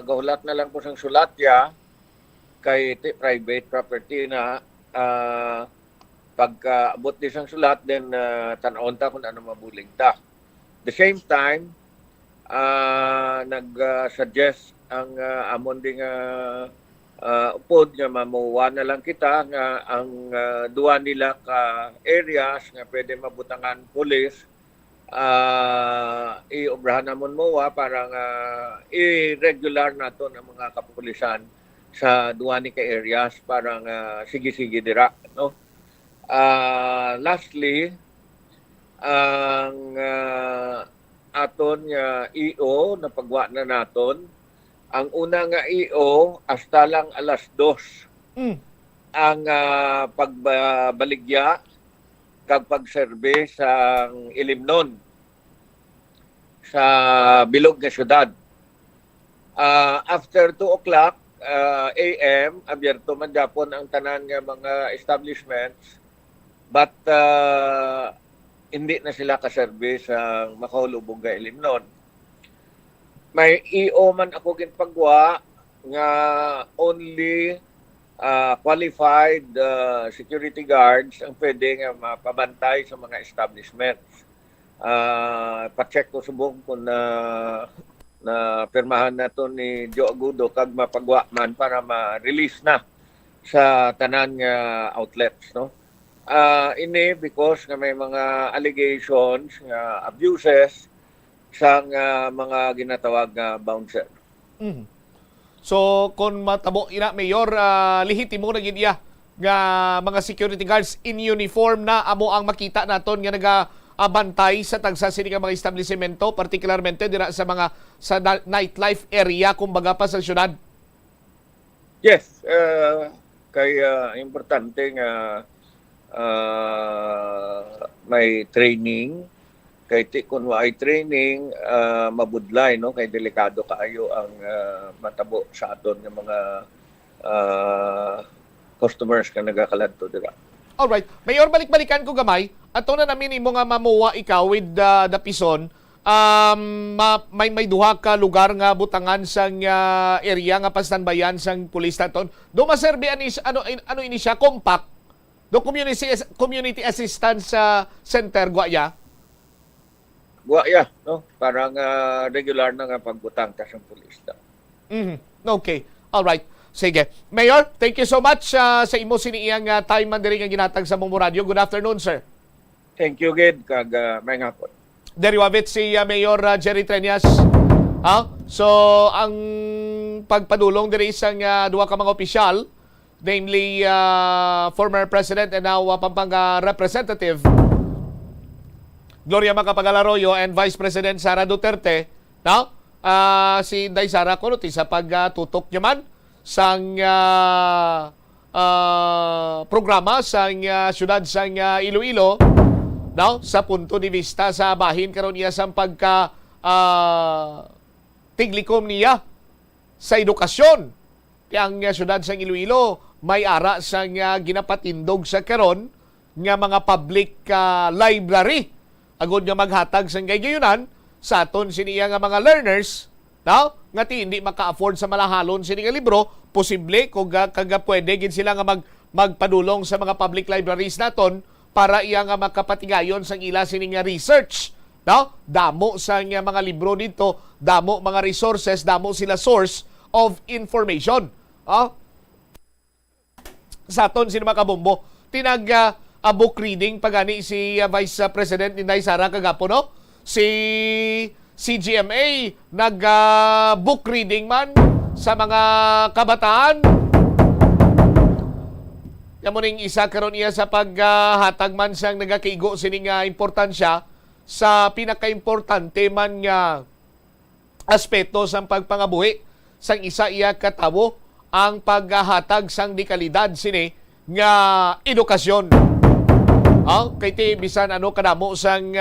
gahulat na lang po sang sulatya, kay private property na, pagka-abot di sang sulat, then tanawon ta kung ano mabulig ta. The same time, nag-suggest ang amon ding upod nga mamuwa na lang kita nga ang duwa nila ka areas nga pwede mabutangan pulis i-obrahan namon mowa para nga i-regular nato ang mga kapulisan sa duwa ni ka areas para nga sige-sige dira, no? Lastly, ang aton nga EO na pagwa na naton, ang una nga EO hasta lang alas 2 ang pagbaligya kag pagserbe sa ilimnon sa bilog nga syudad. After 2 o'clock AM, abierto man gyapon ang tanan nga mga establishments, but hindi na sila kaserve sa Makahulubong ga Ilimnon. May EO man ako ginpagwa nga only qualified security guards ang pwede nga mapabantay sa mga establishments. Pa-check ko subong kung na pirmahan na to ni Joe Agudo kag mapagwa man para ma-release na sa tanan nga outlets, no? Ini because nga may mga allegations nga abuses sa mga ginatawag nga bouncer. So kung matabo ina Mayor, lehitimo na gid iya nga mga security guards in uniform na amo ang makita naton nga nagabantay sa tagsa sini nga mga establishmento, particularmente dira sa mga sa nightlife area kumbaga pa sa syudad. Yes, kay importante nga may training. Kay kung ay training, mabudlay, no? Kay delikado kaayo ang matabo sa aton ng mga customers ka nagakaladto dira. Alright. Mayor, balik-balikan ko gamay. Ato na namin imo nga mamuwa ikaw with the Pison. May duha ka lugar nga butangan sang area nga pastanbayan sang pulis naton. Do maserbi ano ini siya compact. Do community assistance center guaya. Guaya, no? Parang regular na nga pagbutang ta sa pulis. Okay. Alright. Sige. Mayor, thank you so much sa imo siniiyang time man diri nga ginatag sa Momo Radio. Good afternoon, sir. Thank you, Gid. Kag may ngapon. Deriwavit si Mayor Jerry Treñas. So, ang pagpadulong diri isang duha ka mga opisyal, namely former President and now Pampanga Representative Gloria Macapagal Arroyo and Vice President Sara Duterte, no? Si Inday Sara kunuti sa pagtutok niya man sang programa sang syudad sang Iloilo, no? Sa punto de vista sa bahin karon niya sang pagka tiglikom niya sa edukasyon. Ang syudad sang Iloilo may ara sang ginapatindog sa karon nga mga public library agud nga maghatag sang gayunan sa aton siniya nga mga learners, no? Nga hindi maka-afford sa malahalon sini nga libro, posible kung kaga pwede gid sila nga magpadulong sa mga public libraries naton para iya nga makapatigayon sang ila sini nga research, no? Damo sa nga mga libro dito, damo mga resources, damo sila source of information. Sa aton sini makabombo book reading pagani si Vice President Inday Sara kagapo, no? Si CGMA book reading man sa mga kabataan. Yamuning isa karon iya sa paghatag man sang nagakaigo sini nga importansya sa pinakaimportante man nga aspeto sang pagpangabuhi sang isa iya katawo ang paghatag sang dekalidad sini nga edukasyon. Kay ti bisan kadamo sang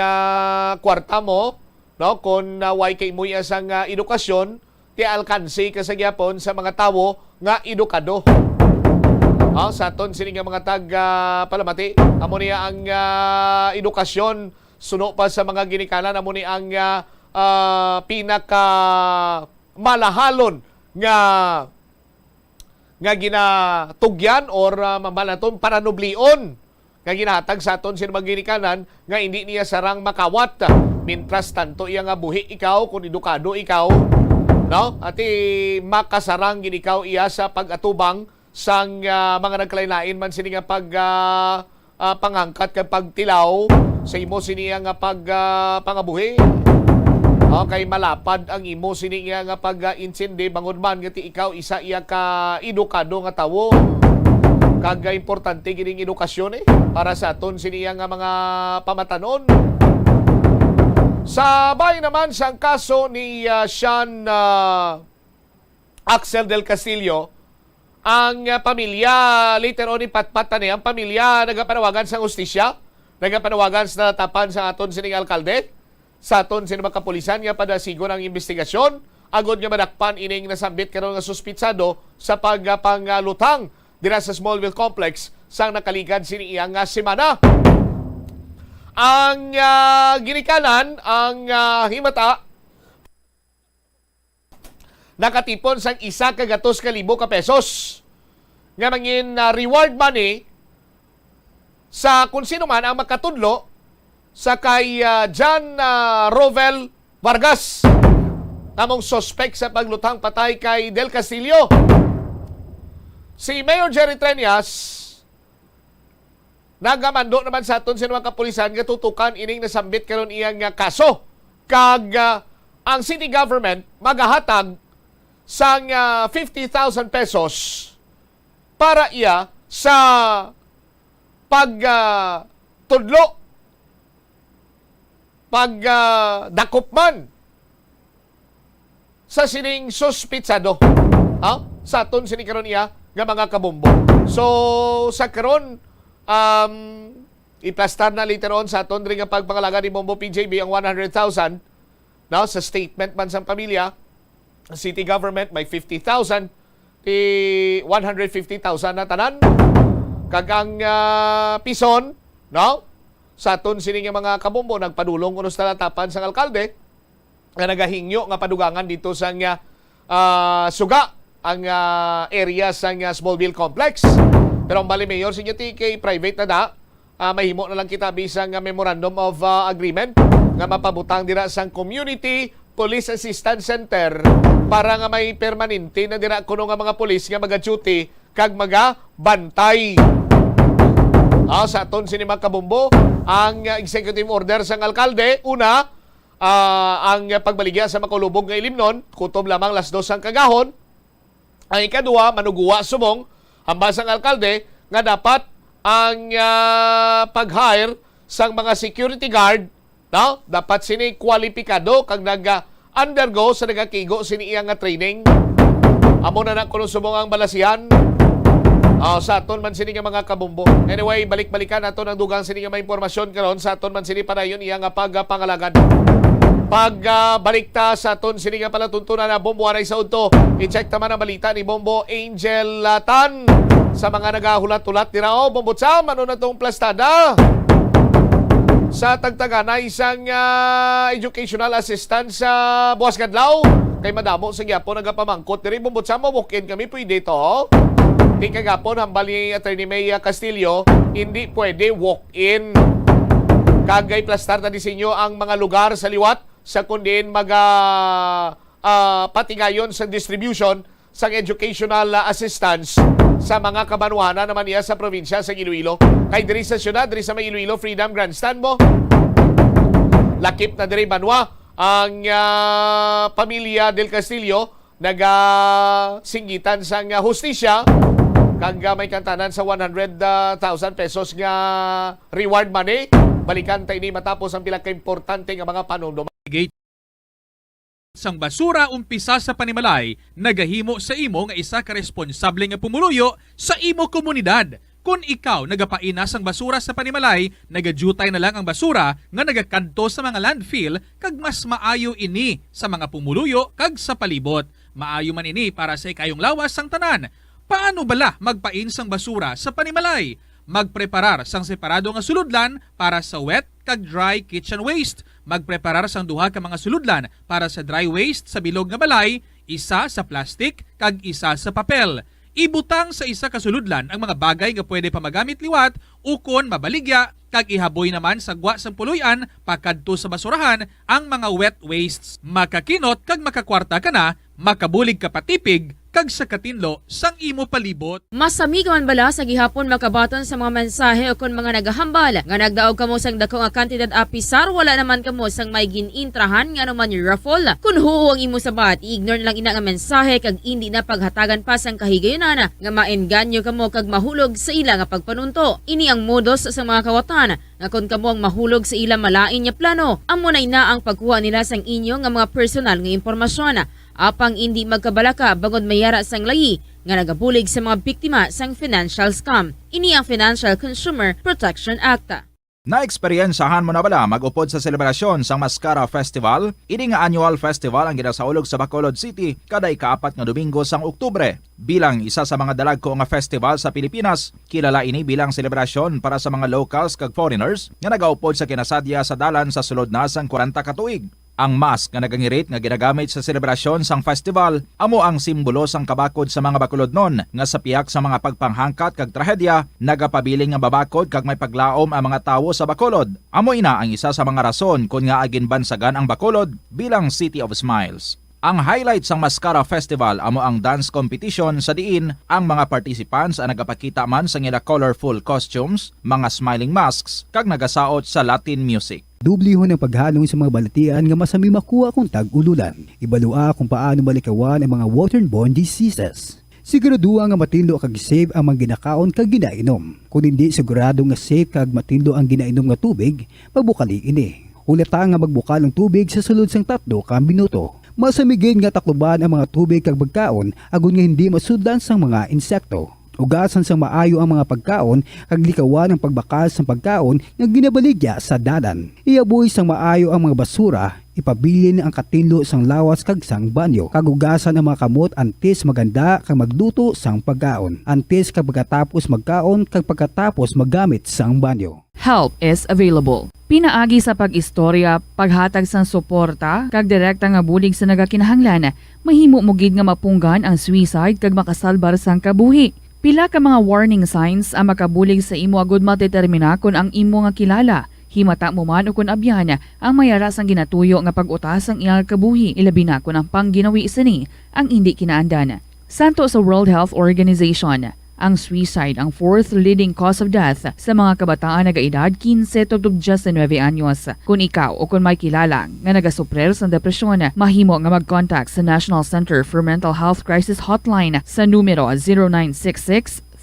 kwarta mo, no? Kung way kay mo sang edukasyon, ti alkansi ka sa gyapon sa mga tawo nga edukado. Sa aton sini nga mga palamati, amo niya ang edukasyon suno pa sa mga ginikanan, amo ni ang pinaka malahalon nga ginatugyan or mamalaton paranublion nga ginahatag sa aton sino magginikanan nga hindi niya sarang makawat mintras tanto iya nga buhi ikaw kung edukado ikaw, no? Ati makasarang gid ikaw iya sa pag-atubang sang mga nagkalain-lain man sini nga pangangkat kay pagtilaw sa imo sini nga pangabuhi. Kay malapad ang imo sini nga pag-insindi bangod man nga ti ikaw isa iya ka edukado nga tawo. Kaga importante gining edukasyon para sa aton siniya nga mga pamatanon. Sabay naman sang kaso ni Sean Axel del Castillo, ang pamilya later on ipatpatan ang pamilya nagapanawagan sa hustisya, nagapanawagan sa natapan sa aton sining alkalde, sa aton sining mga kapulisan nga padasigon ang investigasyon agod nga madakpan ining nasambit karon nga suspitsado sa pagpanglutang dira sa Smallville Complex sang nakaligad sini iyang semana. ang ginikanan, ang himata, nakatipon sang 1,200,000 ka pesos nga mangin reward money sa kung sino man ang makatudlo sa kay John Rovel Vargas, namong suspect sa paglutang patay kay Del Castillo. Si Mayor Jerry Treñas nagamando naman sa aton sa mga kapulisan nga tutukan ining nasambit karon iyang kaso, kag ang city government magahatag sang 50,000 pesos para iya sa pagtudlo, pagdakop man sa sining suspitsado sa aton sini karon iya nga mga kabombo. So sa karon iplastar na later on sa aton ring nga pagpangalaga ni Bombo PJB ang 100,000 sa statement man sa pamilya. City government may 50,000, 150,000 na tanan. Kag ang pison, sa aton sini nga mga kabombo nagpadulong kuno sa talatapan sa alkalde nga nagahingyo nga padugangan dito sa suga ang area sa Smallville Complex. Pero ang bali mayor sa TK private na mahimo na lang kita bisang memorandum of agreement nga mapabutang dira sang Community Police Assistance Center para nga may permanente na dira kuno nga mga pulis nga maga-duty kag maga-bantay. Sa aton sini mga kabombo, ang executive order sang alkalde, una, ang pagbaligya sa makulubog nga ilimnon, kutob lamang las 2 ang kagahon. Ang ikaduha, manuguwa sumong ambasang alkalde nga dapat ang pag-hire sang mga security guard, dapat sini kwalipikado kag nag-undergo sa nagakigo sini iyang nga training. Amo na kuno subong ang balasihan sa aton man sini nga mga kabombo. Anyway, balik-balikan nato ang dugang sini nga mga impormasyon karon sa aton man sini padayon iyang nga pagpangalagan. Pagbalik ta sa aton sini nga palatuntunan na Bombo Aray sa Udto, i-check naman ang balita ni Bombo Angel Tan sa mga nagahulat-hulat dira. Bombo Sam, ano na itong plastada? Sa tagtaga na isang educational assistant sa Buwas Gadlaw. Kay madamo sa gyapon nagapamangkot diri. Bombo Sam, walk-in kami pwede to. Di kagapon hambal ni Attorney May Castillo, hindi pwede walk-in. Kagay plastar na disenyo ang mga lugar sa liwat sa kundin patigayon sa distribution sa educational assistance sa mga kabanwanan naman iya sa probinsya sa Iloilo. Kay diri sa syudad, diri sa may Iloilo Freedom Grandstand mo, lakip na diri banwa ang pamilya Del Castillo nagasinggitan sa hustisya kag may kantanan sa 100,000 pesos nga reward money. Balikan tayo ni matapos ang pila ka-importante nga mga panunod. Sang basura umpisa sa panimalay, nagahimo sa imo nga isa ka responsable nga pumuluyo sa imo komunidad. Kung ikaw nagapaina sang basura sa panimalay, nagadutay na lang ang basura nga nagakanto sa mga landfill kag mas maayo ini sa mga pumuluyo kag sa palibot. Maayo man ini para sa ikayong lawas sang tanan. Paano bala magpain sang basura sa panimalay? Magpreparar sang separado nga suludlan para sa wet kag dry kitchen waste. Magpreparar sang duha ka mga suludlan para sa dry waste sa bilog nga balay, isa sa plastic kag isa sa papel. Ibutang sa isa ka suludlan ang mga bagay nga pwede pa magamit liwat ukon mabaligya kag ihaboy naman sa gwa sang puluyan pakadto sa basurahan ang mga wet wastes. Makakinot kag makakwarta ka na, makabulig ka patipig kag sa katinlo sang imo palibot. Masami man bala sa gihapon makabaton sa mga mensahe o kon mga nagahambal nga nagdaog kamo sang dako nga kantidad apisar, wala naman kamo sang may ginintrahan nga naman yung raffle. Kun huo ang imo sabat, ignore na lang ina nga mensahe kag hindi na paghatagan pa sang kahigayonan nga maenganyo kamo kag mahulog sa ila nga pagpanunto. Ini ang modos sa mga kawatan nga kon kamo ang mahulog sa ila malain nya plano, amo na ang pagkuha nila sang inyo nga mga personal nga impormasyon. Apang hindi magkabalaka bangod mayara sang layi nga nagabulig sa mga biktima sang financial scam. Ini ang Financial Consumer Protection Act. Naeksperyensahan mo na bala mag-upod sa selebrasyon sang Mascara Festival? Ini nga annual festival ang ginasaulog sa Bacolod City kada ika-4 nga Domingo sang Oktubre. Bilang isa sa mga dalagko nga festival sa Pilipinas, kilala ini bilang selebrasyon para sa mga locals kag foreigners nga nagaupod sa kinasadya sa dalan sa sulod na sang 40 ka tuig. Ang mask nga nagangirit nga ginagamit sa selebrasyon sang festival amo ang simbolo sang kabakod sa mga Bacolodnon nga sa piyak sa mga pagpanghangkat kag trahedya nagapabiling nga babakod kag may paglaom ang mga tawo sa Bacolod. Amo ina ang isa sa mga rason kung nga agin bansagan ang Bacolod bilang City of Smiles. Ang highlight sang Mascara Festival amo ang dance competition sa diin ang mga participants ang nagapakita man sa ngila colorful costumes, mga smiling masks kag nagasaot sa Latin music. Dublihon ang paghalong sa mga balatian nga masami makuha kung tag-ululan. Ibalua kung paano malikawan ang mga waterborne diseases. Siguraduha nga matindog kag safe ang mga ginakaon kag ginainom. Kung hindi sigurado nga safe kag matindog ang ginainom nga tubig, pagbukali ini. Hulata nga magbukal ang tubig sa sulod sang 3 ka minuto. Masamigin nga takluban ang mga tubig kag pagkaon agon nga hindi masudlan sang mga insekto. Ugasan sang maayo ang mga pagkaon kag likawan ang pagbakal sang pagkaon nga ginabaligya sa dalan. Iaboy sang maayo ang mga basura, ipabilin ang katinlo sang lawas kag sang banyo. Kag ugasan ang mga kamot antes maganda kag magluto sang pagkaon. Antes kag pagkatapos magkaon kag pagkatapos maggamit sang banyo. Help is available. Pinaagi sa pag-istorya, paghatag sang suporta, kag direkta nga bulig sa nagakinahanglan, mahimo mo gid nga mapunggan ang suicide kag makasalbar sang kabuhi. Pila ka mga warning signs ang makabulig sa imo agud matetermina kung ang imo nga kilala. Himata mo man o kung abyan ang mayara sang ginatuyo nga pag-utas ang iyang kabuhi, ilabi na kung ang pangginawi sini ang hindi kinaandan. Santo sa World Health Organization, ang suicide ang 4th leading cause of death sa mga kabataan nagaedad 15 to 19 anyos. Kung ikaw o kung may kilala nga nagasuprer sa depresyon, mahimo nga mag-contact sa National Center for Mental Health Crisis Hotline sa numero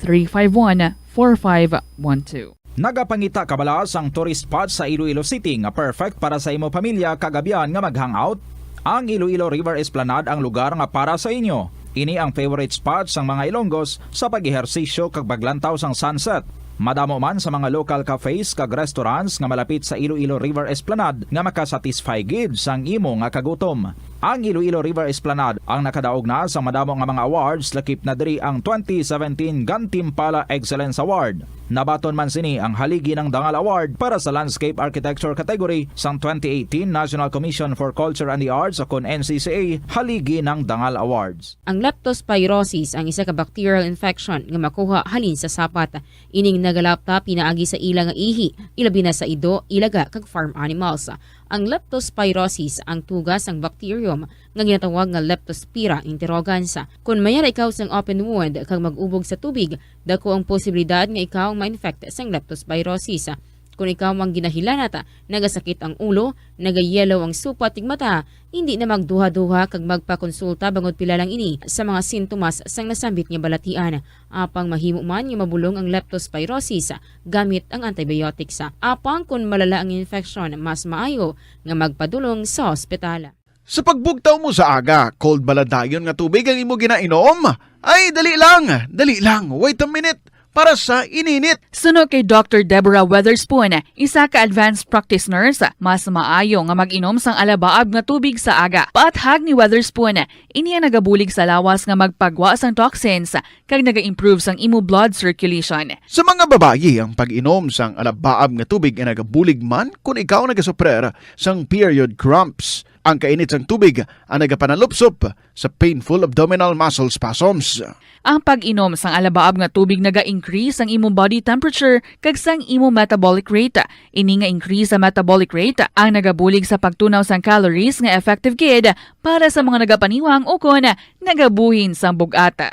0966-351-4512. Nagapangita kabalaas ang tourist spot sa Iloilo City nga perfect para sa imo pamilya kagabihan nga mag-hangout. Ang Iloilo River Esplanade ang lugar nga para sa inyo. Ini ang favorite spot sang mga Ilonggos sa pag-ehersisyo kag paglantaw sang sunset. Madamo man sa mga local cafes kag restaurants nga malapit sa Iloilo River Esplanade nga makasatisfy gid sang imo nga kagutom. Ang Iloilo River Esplanade ang nakadaog na sa madamo nga mga awards lakip na diri ang 2017 Gantimpala Excellence Award. Nabaton man sini ang haligi ng Dangal Award para sa Landscape Architecture category sang 2018 National Commission for Culture and the Arts o kon NCCA haligi ng Dangal Awards. Ang leptospirosis ang isa ka bacterial infection nga makuha halin sa sapat. Ining nagalapta pinaagi sa ilang nga ihi, ilabi na sa ido, ilaga kag farm animals. Ang leptospirosis ang tugas ng bacterium nga ginatawag nga Leptospira interrogans. Kung mayara ikaw sang open wound kag mag-ubog sa tubig, dako ang posibilidad nga ikaw ma-infect sang leptospirosis. Kung ikaw mang ginahilanata, nagasakit ang ulo, nagayelo ang supat tig mata, hindi na magduha-duha kag magpakonsulta bangod pila lang ini sa mga sintomas sang nasambit nga balatian. Apang mahimo man nga mabulong ang leptospirosis gamit ang antibiotics. Apang kung malala ang infection, mas maayo nga magpadulong sa ospital. Sa pagbugtaw mo sa aga, cold baladayon nga tubig ang imo ginainom? Ay, dali lang, wait a minute. Para sa ininit. Suno kay Dr. Deborah Weatherspoon, isa ka advanced practice nurse, mas maayo nga mag-inom sang alabaab nga tubig sa aga. Paathag ni Weatherspoon, iniya nagabulig sa lawas nga magpagwa sang toxins kag naga-improve sang imo blood circulation. Sa mga babayi, ang pag-inom sang alabaab nga tubig ay nagabulig man kung ikaw nagasuprer sang period cramps. Ang kainit sang tubig ang nagapanalupsop sa painful abdominal muscle spasms. Ang pag-inom sang alabaab nga tubig naga-increase ang imong body temperature kag sang imong metabolic rate. Ini nga increase sa metabolic rate ang nagabulig sa pagtunaw sang calories nga effective gid para sa mga nagapaniwang o kon nagabuhin sang bugata.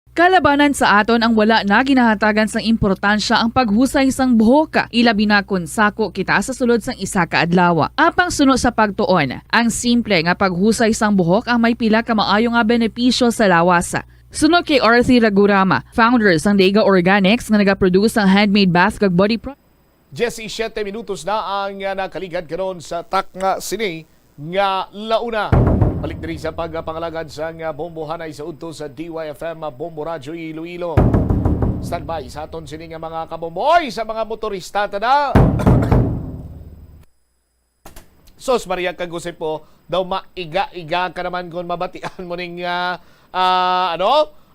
Kalabanan sa aton ang wala na ginahatagan sang importansya ang paghusay sang buhok, ilabi na kun sako kita sa sulod sang isa ka adlaw. Apang suno sa pagtuon, ang simple nga paghusay sang buhok ang may pila ka maayo nga benepisyo sa lawas. Suno kay Arthi Ragurama, founder sang Dega Organics nga nagaproduce sang handmade bath kag body product. 17 minutos na ang nakaligad karon sa takna sini nga launa. Balik diri sa pagpangalagad sa Bombo Hanay sa udto sa DYFM Bombo Radyo Iloilo. Standby sa aton sini nga mga kabomboy sa mga motorista tada. Sos Maria Kagusepo daw maiga-iga ka naman kung mabatian mo ning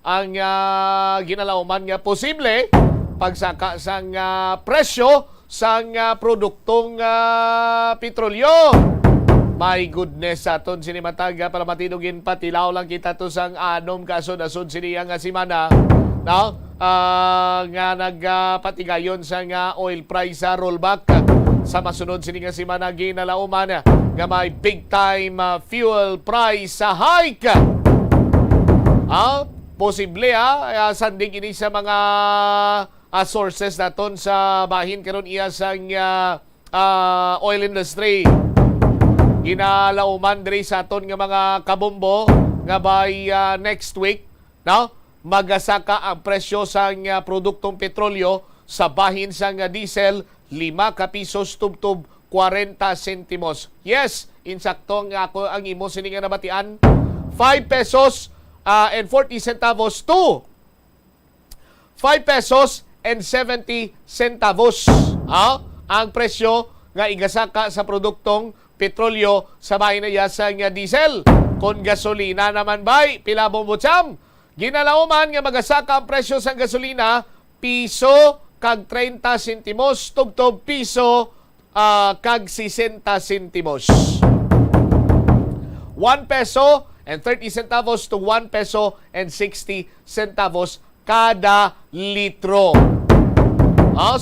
ang ginalauman nga posible pagsaka sang presyo sang produktong petrolyo. My goodness, aton sinimatag palamatidugin patilaw lang kita to sang anom kasod-asod siniya nga simana, no? Nga nagpatigayon sa oil price sa rollback sa masunod sini nga simana ginalauman nga may big time fuel price hike. Posible sanding ini sa mga sources naton sa bahin karon iya sang oil industry. Ginalauman diri sa aton nga mga kabombo nga by next week, no? Magasaka ang presyo sa produktong petrolyo sa bahin sa diesel 5 ka pisos tubtob 40 sentimos. Yes, insakto nga ako ang imo sini nga nabatian. 5 pesos and 40 centavos to 5 pesos and 70 centavos. Ang presyo nga igasaka sa produktong petrolyo sa bahin na yasa nga diesel. Kung gasolina naman bay, pila bombotsam. Ginalauman nga magasaka ang presyo sa gasolina, piso kag 30 sentimos, tubtob piso kag 60 sentimos. 1 peso and 30 centavos to 1 peso and 60 centavos kada litro.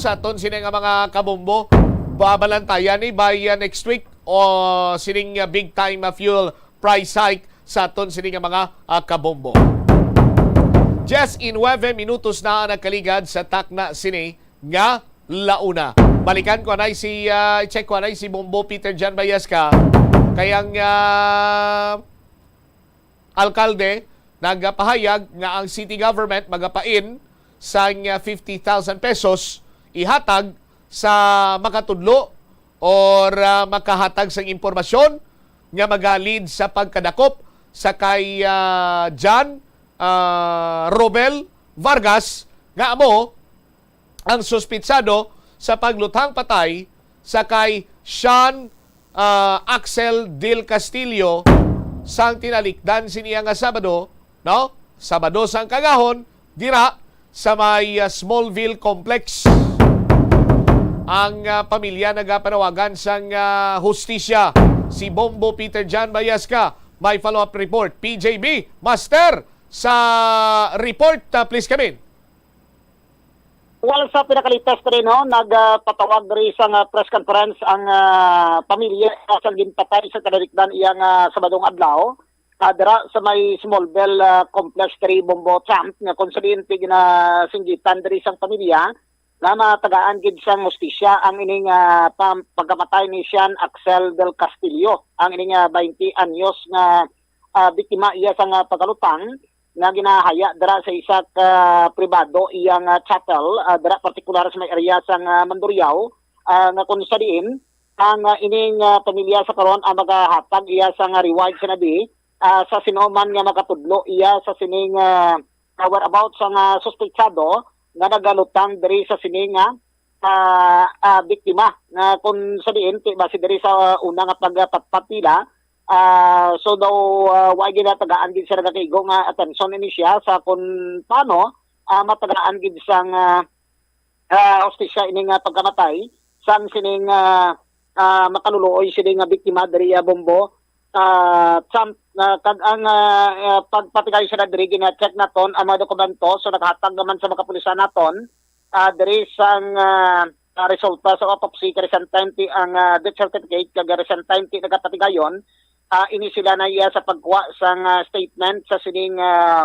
Sa aton sini nga mga kabombo, babalantayan ni by next week o sining big time fuel price hike sa aton sini nga mga kabombo. Just in 9 minutos na nagkaligad sa takna sini nga launa. Balikan ko anay check ko anay si Bombo Peter Jan Bayaska kayang alkalde nagpahayag nga ang city government magapain sa 50,000 pesos ihatag sa makatudlo or makahatag sa impormasyon nga magalid sa pagkadakop sa kay John Robel Vargas nga amo ang suspitsado sa paglutang patay sa kay Sean Axel Del Castillo sang tinalikdan siniya nga Sabado, no? Sabado sang kagahon dira sa may Smallville Complex. Ang pamilya nagapanawagan sang hustisya. Si Bombo Peter Jan Bayaska may follow-up report. PJB Master sa report, please come in. Well, sa pinakalitas rin, nagpatawag rin sa press conference ang pamilya sa ginpatay sa kanalikdan iyang Sabadong adlaw. Dira sa may Smallville Complex 3 Bombo Champ nga konsulente na singgitan diri sang pamilya na matagaan gid sang hustisya ang ining pagkamatay ni Sean Axel Del Castillo, ang ining 20 anyos nga biktima iya sang pagkalutang nga ginahaya dira sa isa ka pribado iyang chapel dira partikular sa may area sang Mandurriao nga kung sa diin ang ining pamilya sa karon ang magahatag iya sang reward sa nabi sa sinuman nga makatudlo iya sa sining whereabouts sang suspetsado nga nagalutang diri sa sining biktima nga kung sa diin base diri sa una nga pagpatpatila. So daw wag ginatagaan gid sa nagakaigo nga atensyon ni siya sa kung paano matagaan gid sang hostisya ining pagkamatay sang sining makaluloy sining biktima diri Bombo kag ang pagpatigay sa diri gina-check naton ang mga dokumento so nakahatag naman sa mga kapulisan naton diri sang resulta sa autopsy kay recently ang death certificate kag recently nagapatigayon. Ini sila na iya sa pagkuha sang statement sa sining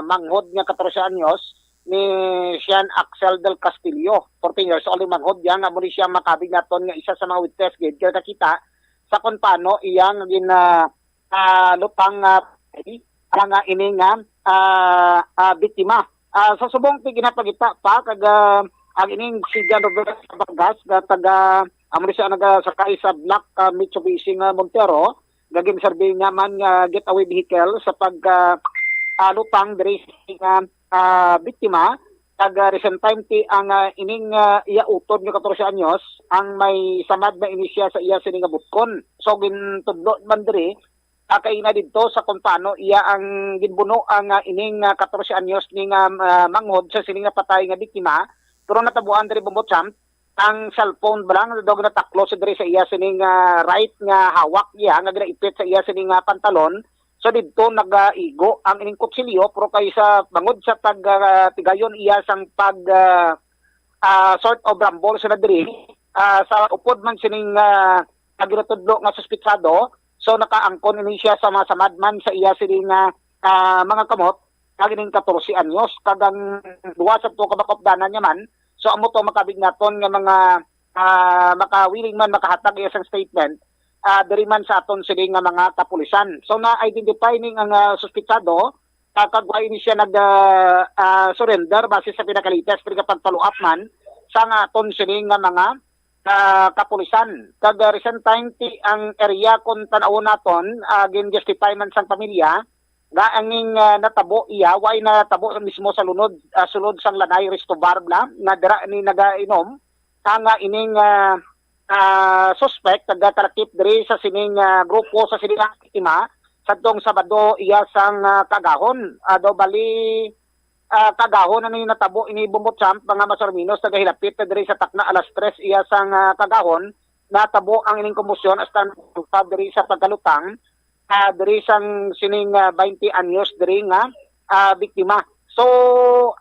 manghod nga 14 anyos ni Sean Axel Del Castillo, 14 years old manghod yang nga muli siya makabig naton nga isa sa mga witness gid kaya nakita sa kung paano iyang lupang ang ini nga biktima. Sa subong ginapagita pa kag ang ining si John Robert Vargas nga taga amo siya nagasakay sa black Mitsubishi Montero gaging survey nga man nga getaway vehicle sa pag lutang diri nga biktima kag recent time ti ang ining iya utod nga 14 anyos ang may samad na inisya sa iya sining nga butkon. So gintudlo man diri kaina didto sa kung paano iya ang ginbuno ang ining 14 anyos ning manghod sa sining nga patay nga biktima. Pero natabuan diri Bombotsam ang cellphone balang dog na taklo sa diri sa iya sining right nga hawak iya nga ginaipit sa iya sining pantalon. So dito nag-igo ang ining kutsilyo pero kaysa bangod sa tigayon iya sang pag sort of rumble sa diri sa upod man sining naginatudlo nga suspitsado. So nakaangkon ini siya sa masamad man sa iya sining mga kamot kagining 14 anyos kagang duwa sa to kabakopdanan niya man. So amo to makabignaton nga mga makawiling man makahatag iya sang statement diri man sa aton sining nga mga kapulisan. So na-identify ning ang suspitsado kakagway ni siya surrender base sa pinakalites pero pagpaluap man sa nga aton sining nga mga kapulisan. Kag recent time ti ang area kung tanaw naton gin-justify man sang pamilya nga anging natabo iya way natabo mismo sa sulod sang Lanay Restobar bla na dira ni nagainom nga ining suspect nagtarakip diri sa sining grupo sa sining biktima sadtong Sabado iya sang kagahon do bali kagahon ano yung natabo ini Bombotsam mga Masarminos nagahilapit diri sa takna alas 3 iya sang kagahon natabo ang ining kombusyon hasta diri sa pagkalutang diri sang sining 20 anyos diri nga biktima. So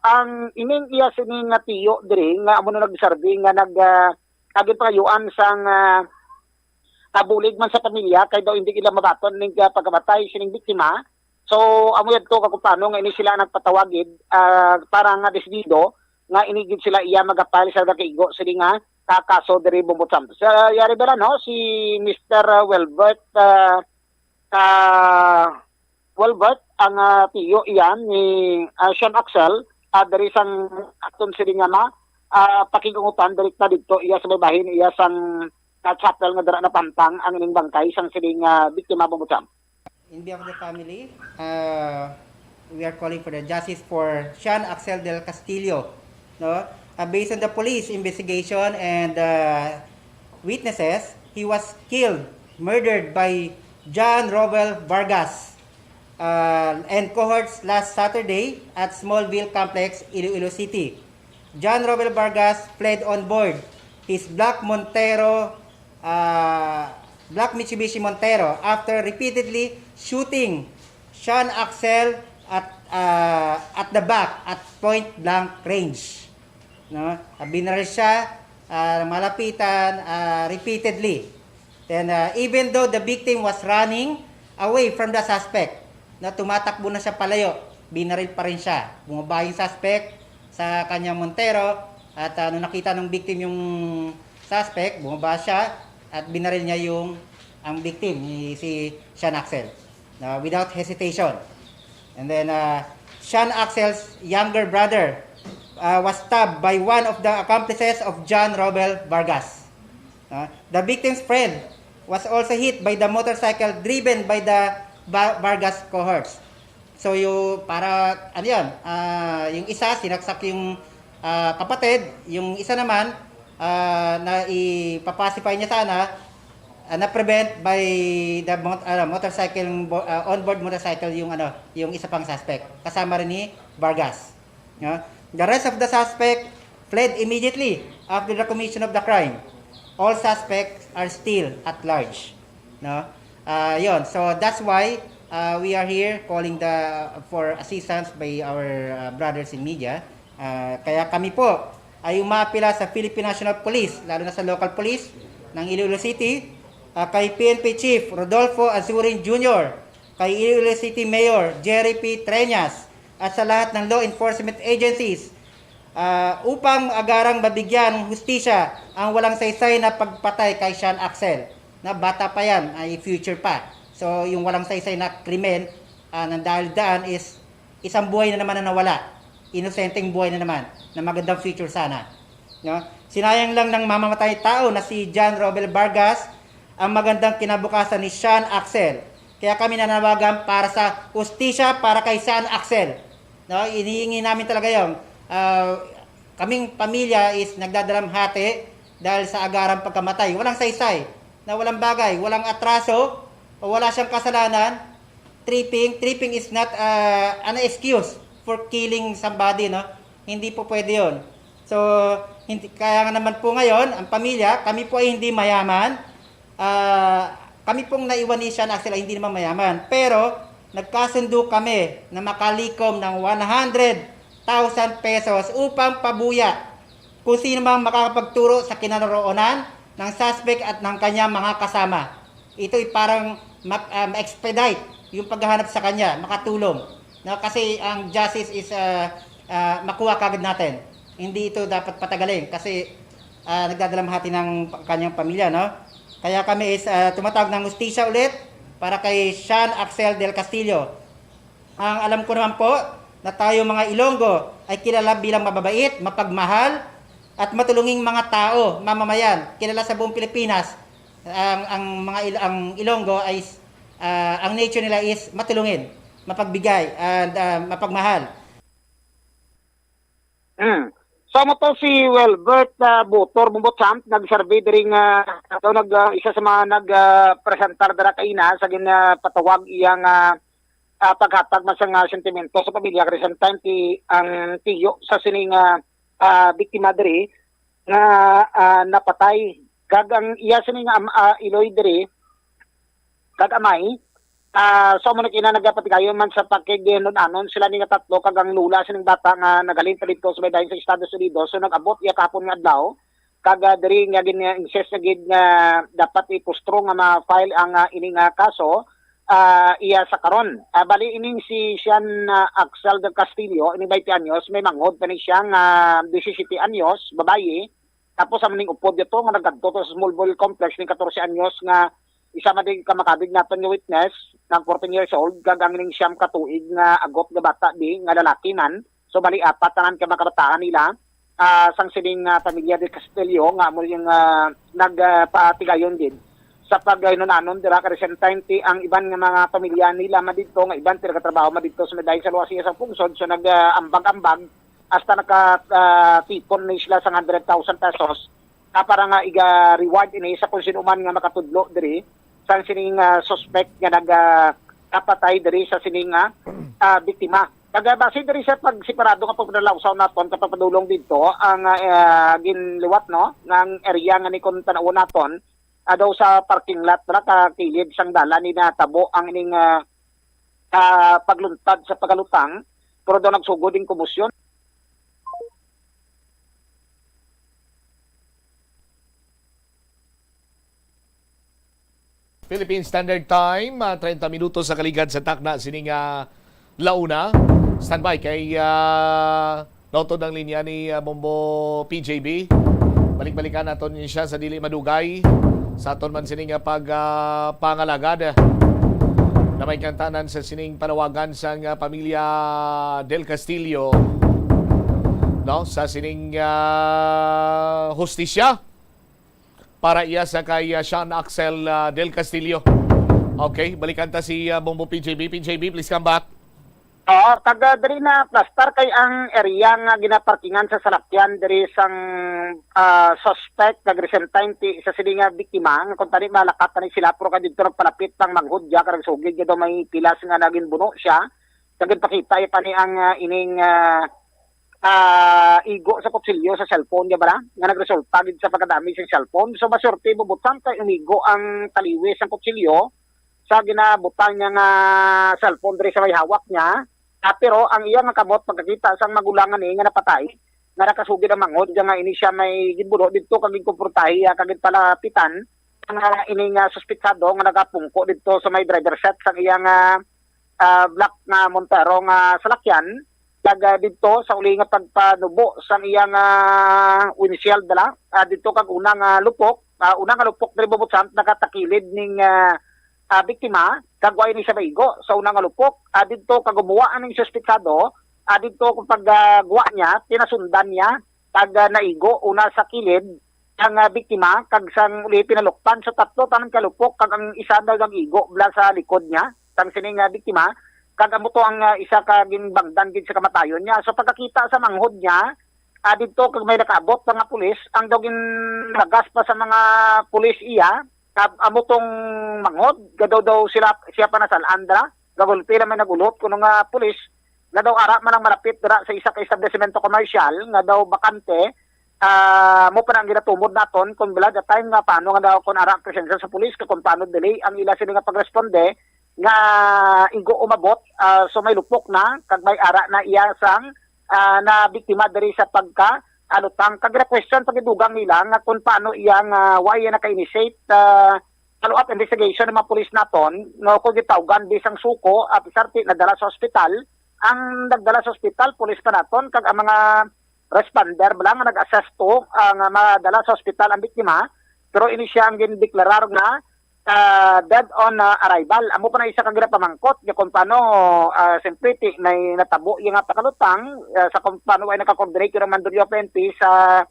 ang ining iya sining tiyo diri nga amo na nagserve nga agipayuan sang kabulig man sa pamilya kay daw hindi ila mabaton ning pagkamatay sining biktima. So amo yadto kakupano nga ini sila nagpatawagid para nga desdido nga inigid sila iya magapal sa kaigo sila nga kaso diri Bombotsam. Sa yari bala no si Mr. Welbert ang tiyo iyan ni Sean Axel diri sang aton sila nga pakigungutan direkta dito iya sa babahin iya sang chapel nga dara na pantang ang ining bangkay sang sining biktima Bombotsam. In behalf of the family, we are calling for the justice for Sean Axel del Castillo. No, based on the police investigation and witnesses, he was killed, murdered by John Robel Vargas and cohorts last Saturday at Smallville Complex, Iloilo City. John Robel Vargas fled on board his black Mitsubishi Montero after repeatedly shooting Sean Axel at the back at point blank range. No, binaril siya malapitan repeatedly. Then even though the victim was running away from the suspect, na tumatakbo na siya palayo, binaril pa rin siya. Bumaba yung suspect sa kanyang Montero at nung nakita ng victim yung suspect, bumaba siya at binaril niya ang victim, si Sean Axel, without hesitation. And then Sean Axel's younger brother was stabbed by one of the accomplices of John Robel Vargas. The victim's friend was also hit by the motorcycle driven by the Vargas cohorts. So yung yung isa sinaksak yung kapatid, yung isa naman na ipapacify niya sana na-prevent by the motorcycle onboard motorcycle yung isa pang suspect kasama rin ni Vargas. The rest of the suspect fled immediately after the commission of the crime. All suspects are still at large. So that's why we are here calling for assistance by our brothers in media. Kaya kami po ay umapila sa Philippine National Police, lalo na sa local police ng Iloilo City, kay PNP Chief Rodolfo Azurin Jr., kay Iloilo City Mayor Jerry P. Treñas, at sa lahat ng law enforcement agencies upang agarang mabigyan ng hustisya ang walang saysay na pagpatay kay Sean Axel. Na bata pa yan, ay future pa. So yung walang saysay na krimen ng dahil daan is isang buhay na naman na nawala. Inosenteng buhay na naman, na magandang future sana. Sinayang lang ng mamamatay tao na si John Robel Vargas ang magandang kinabukasan ni Sean Axel. Kaya kami nanawagan para sa hustisya para kay Sean Axel. Inihingi namin talaga yung kaming pamilya is nagdadalamhati dahil sa agarang pagkamatay. Walang saysay, na walang bagay, walang atraso, o wala siyang kasalanan. Tripping is not an excuse for killing somebody, no? Hindi po pwede yun. So, kaya nga naman po ngayon, ang pamilya, kami po ay hindi mayaman. Kami pong naiwan ni Sean Axel ay hindi naman mayaman. Pero, nagkasundo kami na makalikom ng 100,000 pesos upang pabuya kung sino mang makakapagturo sa kinaroroonan ng suspect at ng kanyang mga kasama. Ito ay parang ma-expedite yung paghahanap sa kanya, makatulong. Na kasi ang justice is makuha kagad natin. Hindi ito dapat patagalin kasi nagdadalamhati ng kanyang pamilya, no? Kaya kami is tumatawag ng hustisya ulit para kay Sean Axel del Castillo. Ang alam ko naman po na tayo mga Ilonggo ay kilala bilang mababait, mapagmahal at matulunging mga tao, mamamayan. Kilala sa buong Pilipinas. Ang Ilonggo ay ang nature nila is matulungin, mapagbigay at mapagmahal. So mo to si Welbert Butor Bumbotsamp nag-survey diri nga isa sa mga nag-presentar dara kaina sa patawag iyang paghatag man sa sentimento sa pamilya recent time ang tiyo sa sining biktima diri nga napatay kag ang iya sining Iloy diri kag amay. So mo nakina nagapatigayon man sa pagkigenoon sila ni nga tatlo kag ang lula sining bata nga nagaling dito sa Medellin sa Estados Unidos. So nag-abot iya kapon nga adlaw kag diri nga insist na gid nga dapat ipustro nga ma-file ang ining kaso iya sa karon. Bali ining si Sean Axel del Castillo ining 20 anyos may mangod pa ni siya nga 17 anyos babaye. Tapos sa maning upod dito nga nagkadto sa Smallville Complex ning 14 anyos nga isa man din kamakabig natin nga witness ng 14 years old gagang ning siyam katuig nga agot nga bata di nga lalaki man. So bali apat tanan ka makabataan nila sang sining pamilya del Castillo nga mo yung nagpatigayon din sa pagaynonanon dira ka recent time ang iban nga mga pamilya nila madito nga iban tira trabaho madito sa Medellin sa Luasia sa Pungsod so nag-ambag-ambag hasta nakatipon ni sila sa 100,000 pesos para nga iga-reward ini sa kung sino man nga makatudlo diri sa sining suspect nga nagkapatay diri sa sining biktima. Base diri sa pagseparado nga pagdalawsaw naton kapag padulong dito ang ginliwat no ng area nga ni kon tan-aw naton daw sa parking lot ra ka kilid sang dalan ni natabo ang ining pagluntad sa pagalutang pero daw nagsugod ding komusyon. Philippine Standard Time, 30 minutos sa kaligad sa takna sining launa. Standby kay nautod ang linya ni Bombo PJB. Balik-balikan naton siya sa dili madugay sa aton man sining pangalagad na may kantanan sa sining panawagan sa pamilya del Castillo no sa sining hustisya para iya sa kay Sean Axel del Castillo. Okay, balikan ta si Bombo PJB. PJB, please come back. Taga diri na plastar kay ang area nga ginaparkingan sa salakyan diri sang suspect nag recent time sa sining biktima nga kun tani malakat ni sila pero kadto palapit pang manghudya karag sugid daw may pilas nga naging buno siya. Kag pakita pa ni ang ining igo sa kutsilyo sa cellphone niya ba nga nagresulta gid sa pagkadami sa cellphone. So masorte bubutang kay umigo ang taliwis ang kutsilyo sa ginabutang niya nga cellphone diri sa may hawak niya. Pero ang iya nga kamot pagkakita sang magulangan ni nga napatay nga nakasugid ang mangod nga ini siya may gidbulo didto kag gikuportahi kag palapitan ang ini nga suspetsado nga nagapungko didto sa may driver set sang iya nga black nga Montero nga salakyan kag didto sa uli nga pagpanubo sang iya nga windshield dala didto kag unang lupok diri bubutsan nakatakilid ning biktima kagway ni siya maigo sa unang lupok didto kag gumuwaan ning suspetsado didto kung pagguwa niya pinasundan niya kag naigo una sa kilid ang biktima kag sang uli pinalukpan sa tatlo tanan kalupok kag ang isa daw ang igo bla sa likod niya sang sining biktima kagamo to ang isa ka ginbangdan gid sa kamatayon niya. So pagkakita sa manghod niya, dito kag may nakaabot mga pulis, ang daw ginagas pa sa mga pulis iya, amo tong manghod, gadaw siya pa nasal Andra, gagulpi na may nagulot kuno nga pulis, nga daw ara man ang malapit dira sa isa ka establishmento komersyal, nga daw bakante, mo pa nang ginatumod naton kung bila that time nga paano nga daw kung ara ang presensya sa pulis, kung paano delay ang ila sila nga pagresponde, nga igo umabot, so may lupok na kag may ara na iya sang na biktima diri sa pagka alutang kag question pagidugang nila nga kung paano iyang why naka-initiate follow-up investigation ng mga pulis naton no kung gitawgan bisang suko at isarti nadala sa ospital. Ang nagdala sa ospital pulis pa naton kag ang mga responder lang nga nag-assess to ang madala sa ospital ang biktima, pero ini siya ang gindeklarar nga dead on arrival. Amo pa na isa kang pamangkot kung paano simplity may natabo yung pakalutang sa kung paano ay nakakoordinate yung Mandaluyong PNP sa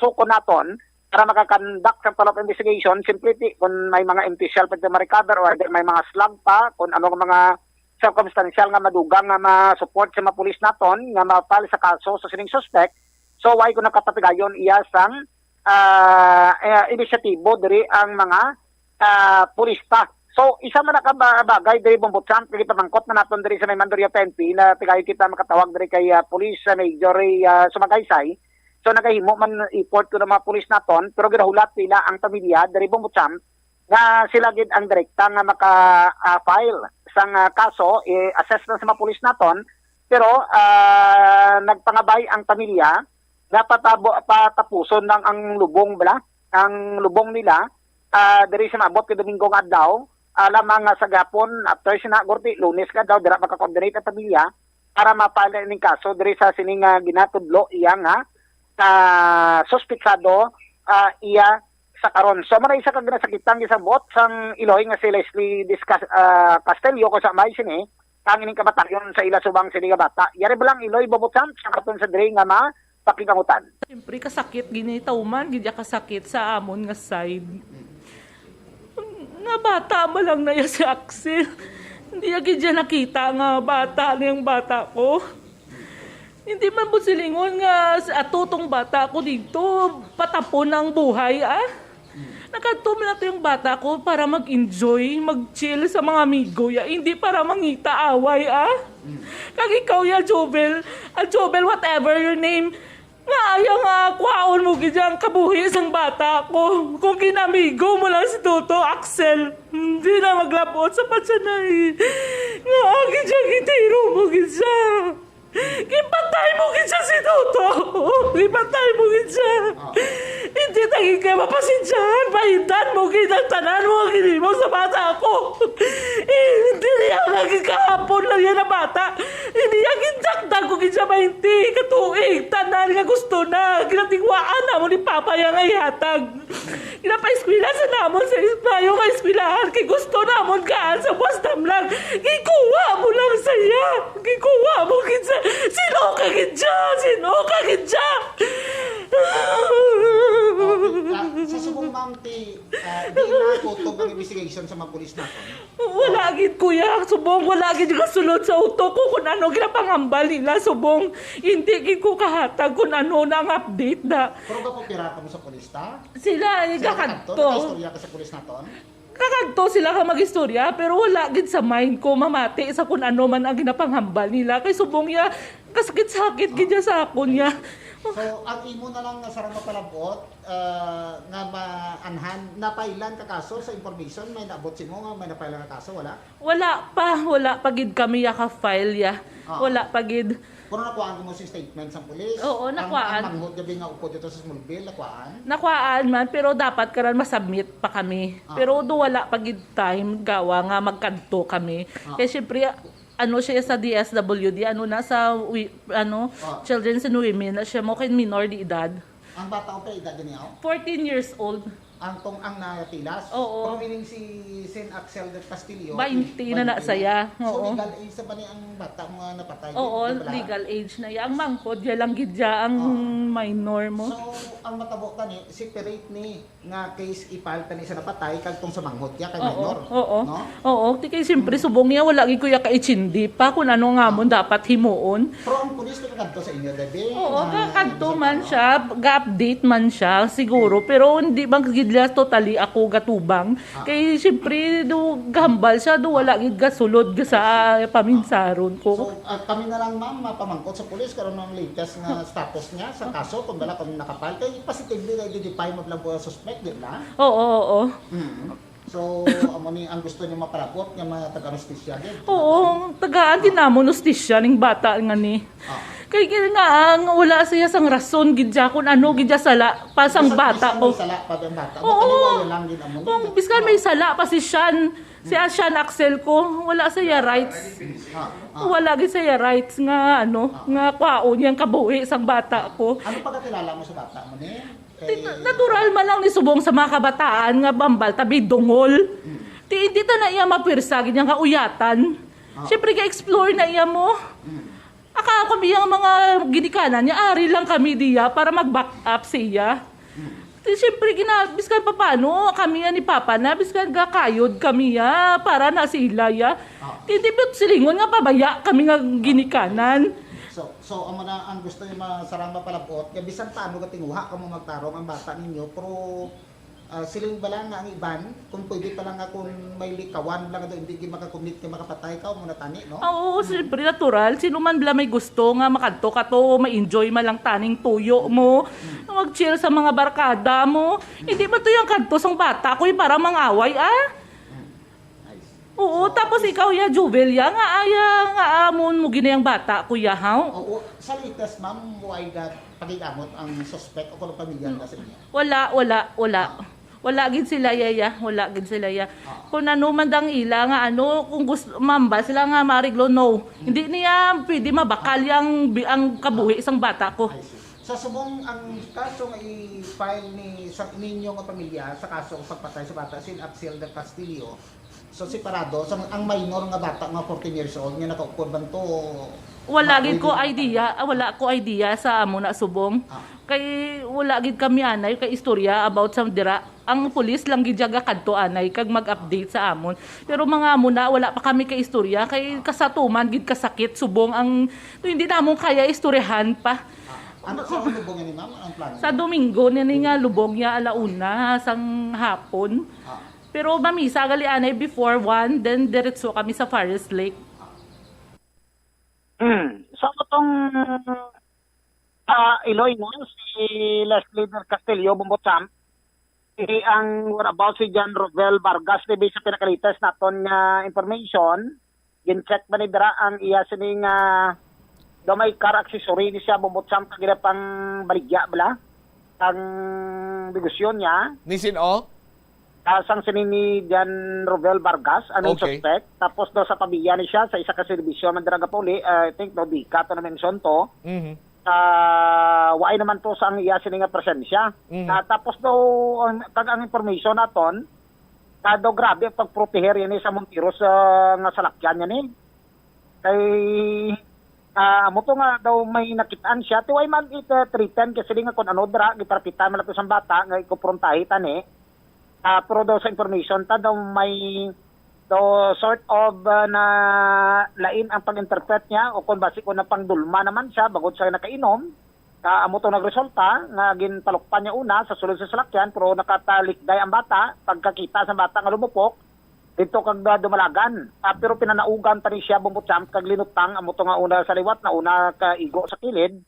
suko naton para makakandak sa follow-up investigation. Simplity kung may mga empty shell pa na ma-recover or may mga slug pa, kung ano mga circumstantial nga madugang nga ma-support sa mga pulis naton nga ma-file sa kaso sa sining suspect. So why kung nakapatigayon iya sang inisyatibo diri ang mga pulista. So, isa man nakabagay diri Bombotsang, kaya pamangkot na naton diri sa may Mandaluyong PNP na tigayon kita makatawag diri kay Police Major Sumagaysay. So, nagahimo man report ko ng mga pulis naton, pero ginahulat nila ang pamilya diri Bombotsang nga sila gid ang direkta nga maka-file sang kaso, assess na sa mga pulis naton, pero nagpangabay ang pamilya na patapuson lang ang lubong nila. Diri sa maabot kay Domingo nga adlaw, lamang sa gapon after sinagurti Lunes ka daw dira maka-coordinate ang pamilya para mapala ning kaso diri sa sining ginatudlo iya nga suspitsado iya sa karon. So man isa ka ginasakitang gisabot sang Iloy nga si Leslie Castelio ko sa may sini tanging kabatalyon sa ila subang sini nga bata. Yari balang Iloy Bobotsang sa katon sa diri nga pakikangutan. Siyempre kasakit ginitaw man gidya kasakit sa amon nga side. Nga bata mo lang na si Axel. Hindi agad dyan nakita nga bata na yung bata ko. Hindi man po silingon nga atutong bata ko dito. Patapon ang buhay, Nakatum na yung bata ko para mag-enjoy, mag-chill sa mga amigo ya. Hindi para mangita away, Kag ikaw ya, Jobel. Jobel, whatever your name. Nga ayaw nga kwaon mo gidyang kabuhi isang bata ko. Kung kinamigo mo lang si Toto, Axel, hindi na maglapot sa patsanay. Nga gidyang itiro mo gidya. Ipatay mo gidya si Toto. Ipatay mo gidya. Hindi taging kayo mapasidyahan. Pahindan mo gidyang tanan mo mo sa bata ko. Hindi niya lagi kahapon lang yan na bata. Hindi niya gindagdag ko gidya 20 katuig. Tanan nga gusto na. Ginatigwaan na mo ni Papa yang ayatag. Ginapaeskwila sa namon sa ispayo ka eskwilahan. Kay gusto namon kaan sa wasdam lang. Gikuha mo lang saya. Gikuha mo gidya. Sino ka gidya? Sino ka gidya? Sa subong ma'am, di na tutog ang investigation sa mga pulis natin? Wala gid kuya, subong wala gid kasulod sa utok ko kung ano ginapangambal nila, subong hindi gid ko kahatag kung ano na ang update na. Pero ba pirata mo sa pulis ta? Sila kakadto. Naka-istorya ka sa pulis natin? Kakadto sila ka mag-istorya, pero wala gid sa mind ko mamati sa kung ano man ang ginapanghambal nila. Kay subong ya, kasakit-sakit gid sa akon ya. So, ang imo na lang sa rama palabot, nga maanhan, napailan ka kaso sa information, may naabot si mo nga may napailan ka kaso, wala? Wala pa gid kami ka-file ya. Wala pa gid. Pero nakuhaan mo si statement sa pulis? Oo, nakuhaan. Ang manghod gabi nga upo dito sa Smallville, nakuhaan? Nakuhaan man, pero dapat karan masubmit pa kami. Pero do wala pa gid time gawa nga magkanto kami. Kaya syempre, ano siya sa DSWD, sa Children's and Women, siya mo kay minor di edad. Ang bata ko pa edad niya? 14 years old. ang natilas. Oo. Kung ining si Sen Axel de Castillo. 20 na saya. So Oo. legal age sa ba ni ang bata mo nga napatay? Oo, Di ba? legal age na ya. Ang mangkod, ya lang gidya ang minor mo. So ang matabo tani separate ni nga case ipal tani sa napatay kag tong sa manghot ya kay minor. Oo. No? Oo, ti kay siyempre subong niya wala gid kuya ka ichindi pa kung ano nga mo dapat himuon. Pero ang pulis na kadto sa inyo dabi. Oo, kakadto man siya, ga-update man siya siguro, pero hindi bang gidla totally ako gatubang. Kay siyempre do gambal siya, do wala gid gasulod sa paminsaron ko. So kami na lang ma'am mapamangkot sa pulis karon ang latest nga status niya sa kaso kung bala kung nakapal kay positively na i-define mo lang po ang suspect di ba? Oo. So amo ni ang gusto niyo mapalabot nga mga taga-hustisya din. Oo, tagaan din namon hustisya ning bata nga ni. Kay nga ang wala siya sang rason gidya kun ano gidya sala pa sang bata ko. Sala pa ang bata. Oo. Lang din amo. Kung biskan may sala pa si Sean Axel ko, wala siya rights. Wala gid siya rights nga ano, nga kwaon yang kabuhi sang bata ko. Ano pagkakilala mo sa bata mo ni? Natural man lang ni subong sa mga kabataan nga bambal tabi dungol. Di ta na iya mapirsa gid nga uyatan. Syempre ka explore na iya mo. Aka kami ang mga ginikanan niya, ari lang kami diya para mag-back up siya. Siyempre, biskan pa paano, kami nga ni Papa na, biskan gakayod kami ya, para na sila ya. Hindi ba silingon nga pabaya kami nga ginikanan. So amo na ang gusto niyo masarang mapalabot, kaya bisan paano ka tinguha ka mo magtarong ang bata ninyo, pero siling ba lang nga ang iban, kung pwede pa lang nga kung may likawan lang hindi makakumit ka makapatay ka, muna tani, no? Oo, siyempre natural. Sino man bala may gusto nga makadto ka to, ma-enjoy man lang taning tuyo mo, mag-chill sa mga barkada mo. Hindi ba to yung kadto sang bata ko para mangaway, Oo, tapos ikaw ya, Juvel, ya, nga amon mo ginayang bata, kuya, haw? Oo, sa latest, ma'am, why that pagigamot ang suspect o kung pamilya na sa inyo? Wala. Wala gid sila ya. Kung ano man dang ila nga ano, kung gusto mamba sila nga mariglo no. Hindi niya pwede mabakal ang kabuhi isang bata ko. Sa subong ang kaso nga i-file ni sa ninyong pamilya sa kaso ng pagpatay sa bata si Axel de Castillo. So separado sa ang minor nga bata nga 14 years old nga nakaupo ban to. Wala ko idea sa amo na subong. Kay wala gid kami anay kay istorya about sa dira. Ang pulis lang gid jaga kadto anay kag mag-update sa amon. Pero mga amo na wala pa kami kay istorya kay kasatuman gid kasakit subong ang hindi namon kaya istoryahan pa. Ano sa lubong ni ma'am ang plano? Sa Domingo ni nga lubong ya alauna sang hapon. Pero mamisa gali anay before 1 then diretso kami sa Forest Lake. So itong Iloy mo, si Leslie del Castillo, Bumbotsam, ang whereabouts si John Rovel Vargas, di sa pinakalitas naton nga information, gin-check ba ni Dara ang iya sining daw may car accessory ni siya Bumbotsam kagina pang baligya bala, ang negosyon niya. Nisin o? Sang sining ni John Rovel Vargas, anong suspect. Tapos daw sa pabiya ni siya sa isa ka servisyo man dira puli, I think daw di ka to na mention to. Why naman to sa ang iya sini nga presensya. Tapos daw ang information naton daw grabe ang pagproteher yan sa Montiros nga salakyan yan kay mo to nga daw may nakitaan siya tiway man treaten kasi nga kung ano dra giparpitan man to sa bata nga ikumprontahi tani. Pero daw sa information ta daw may daw sort of na lain ang pag-interpret niya o kung basi ko na pangdulma naman siya bagod siya nakainom. Amo to nagresulta nga gintalokpan niya una sa sulod sa salakyan pero nakatalikday ang bata pagkakita sa bata nga lumupok dito kag dumalagan. Pero pinanaugan pa ni siya Bumbotsam kag linutang amo to nga una sa liwat na una ka igo sa kilid.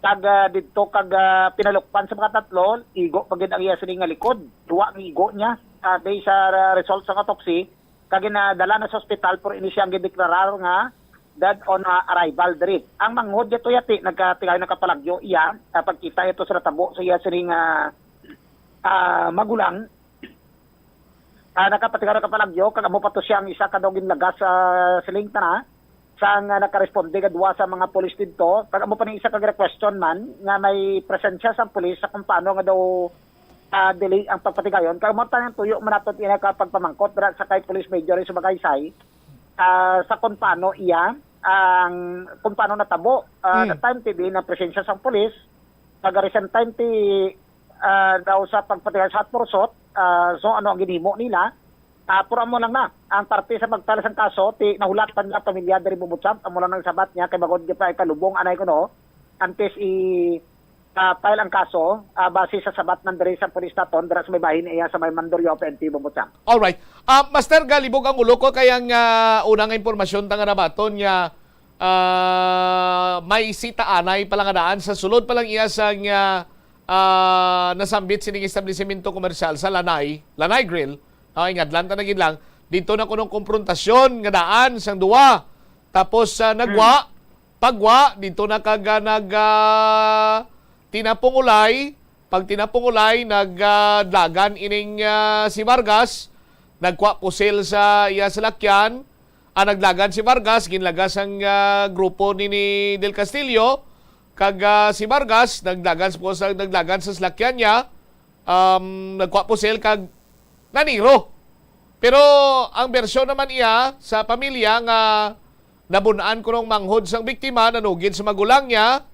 Kag dito kag pinalukpan sa mga tatlo, igo pagid ang iya sining nga likod. Duwa ang igo niya. Based sa result sa autopsy, kag ginadala na sa ospital pero ini siyang gideklarar nga dead on arrival diri. Ang manghod dito yati nagkatingay nakapalagyo iya pagkita ito sa tabo sa iya sining magulang. Nakapatingay nakapalagyo kag amo pa to siyang isa ka daw ginlagas sa siling tana. Sang nakaresponde kadwa sa mga pulis dito, kag amo pa ni isa ka question man nga may presensya sa pulis sa kung paano nga daw delay ang pagpatigayon. Kaya mo tanong tuyo manatot ina kapag pamangkot dira sa kay Police Major sa Magaysay sa kung paano iya ang kung paano natabo the time TV na presensya sa pulis pag-recent time ti daw sa pagpatigayon sa Hotporsot so ano ang ginhimo nila pura mo lang na ang parte sa pagtalas ng kaso ti nahulatan na pamilya dari Bubutsamp amo lang ng sabat niya kay bagod pa ikalubong anay ko no antes file ang kaso base sa sabat ng diri sa pulis naton dira sa may bahin iya sa may Mandurrio PNP Bubutsamp. All right. Master galibog ang ulo ko kayang unang impormasyon tanga nabaton nga may sitaanay palangadaan sa sulod pa lang iya sang nasambit sining establishmento komersyal sa Lanay Grill. Ay nga Atlanta na gid lang dito na kunong konfrontasyon nga daan sang duwa. Tapos pagwa dito na kaga tinapungulay, pag tinapungulay nagdagan ining si Vargas, nagkwa pusil sa iya salakyan, nagdagan si Vargas, ginlagas ang grupo ni Del Castillo, kag si Vargas nagdagan sa salakyan niya, nagkwa pusil kag naniro. Pero ang bersyon naman iya sa pamilya nga nabunaan ko ng manghod sang biktima, nanugid sa magulang niya,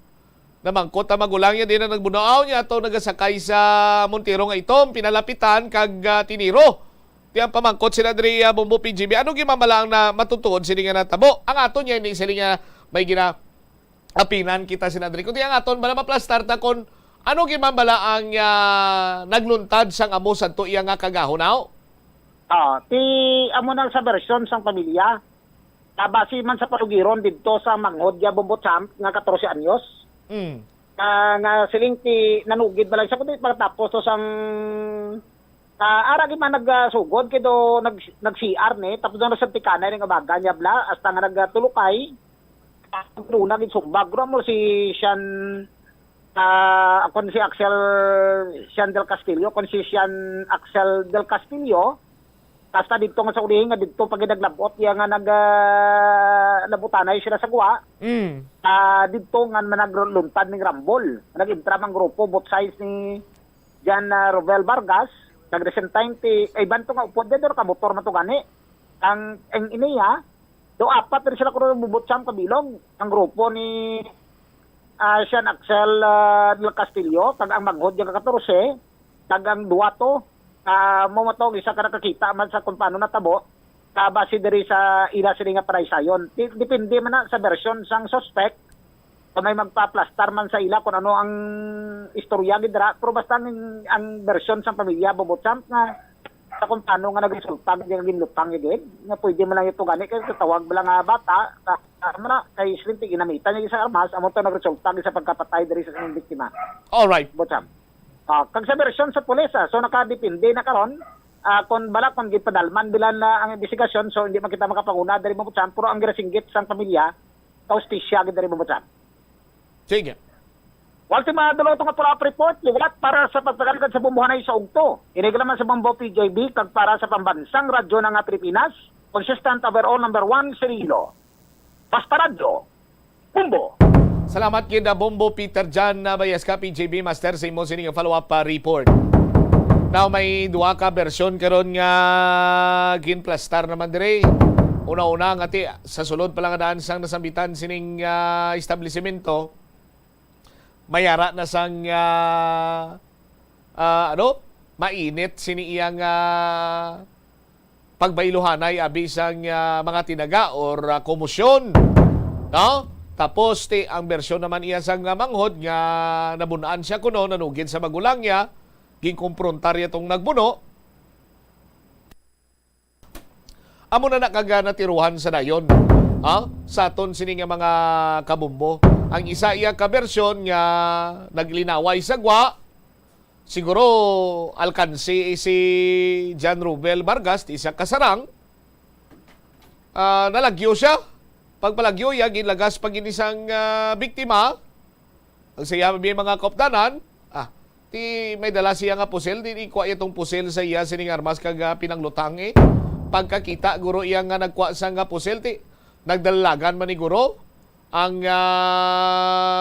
namangkot ang magulang niya din na nagbunaaw niya ato nagasakay sa Montero nga itom pinalapitan kag tiniro di ang pamangkot sila diri Bombo PGB ano gimamalang na matutuod sila nga natabo ang aton niya ni sila nga may apinan kita sila diri kundi ang aton bala maplastar ta kon ano gimamala ang nagluntad sang amo sadto iya nga kagahonaw ti amo nang sa bersyon sang pamilya base man sa palugiron didto sa manghod ya Bubutsamp nga 14 anyos. Nga siling ti nanugid balay sa kundi pagtapos to sang ara gi man nagsugod kido nag-CR ni tapos na sa tikana ni nga baga niya bla hasta nga nagtulukay una gid sumbag mo si Sean kon si Sean Del Castillo kon si Sean Axel Del Castillo hasta dito nga sa ulihin nga dito pag naglabot ya nga nabutanay sila sa guwa dito nga managluluntad ng Rambol nag-intram ang grupo both sides ni Jan Rovel Vargas nag-recent time ti banto nga upod dito kamotor na to gani ang iniya do apat rin sila kung Bubutsamp kabilog ang grupo ni Sean Axel Del Castillo kag ang manghod yung 14 kag ang duwato mamatog isa ka nakakita man sa kung paano natabo base diri sa ila sila nga paraysayon. Depende man na sa version sang suspect kung may magpa-plastar man sa ila kung ano ang istorya gidra pero basta ang version sang pamilya Bubutsamp nga sa kung paano nga nagresulta nga ginlutang gid nga pwede man lang ito gani kay tawag ba lang nga bata na kay slim ti ginamitan niya sa armas amo to nagresulta sa pagkapatay diri sa inyong biktima. All right. Butsamp. Kag sa version sa pulis so nakadepende na karon kung gipadalman bilan na ang investigasyon so hindi man kita makapanguna dari Bubutsamp pero ang girasinggit sang pamilya kaustisya gid dari Bubutsamp. Sige. Ultima dalo nga pula report liwat para sa pagpagalagad sa bumbuhanay sa ugto. Ireglaman sa Bombo PJB kag para sa pambansang radyo ng Pilipinas, consistent overall number 1 Cirilo. Basta radyo. Bombo. Salamat kid Bombo Peter Jan na Bayaska PJB Master sa imo sining follow-up report. Now may duha ka bersyon karon nga ginplastar naman dire. Una-una nga ti sa sulod pa lang daan sang nasambitan sining establishmento mayara na sang mainit sini iyang pagbailuhanay abi sang mga tinaga or komosyon. No? Tapos ang bersyon naman iya sang manghod nga nabunaan siya kuno nanugid sa magulang niya ginkumprontar niya tong nagbuno. Amo na natiruhan sa dayon. Sa aton sini nga mga kabumbo. Ang isa iya ka bersyon nga naglinaway sa gwa siguro alkansi si Jan Rubel Vargas isa kasarang nalagyo siya. Pagpalagyo ya ginlagas pag inisang biktima ang siya mga kopdanan ti may dala siya nga pusil di ikuha itong pusil sa iya sining armas kag pinanglutang pagkakita guro iya nga nagkuha sa nga pusil ti nagdalagan man ni guro ang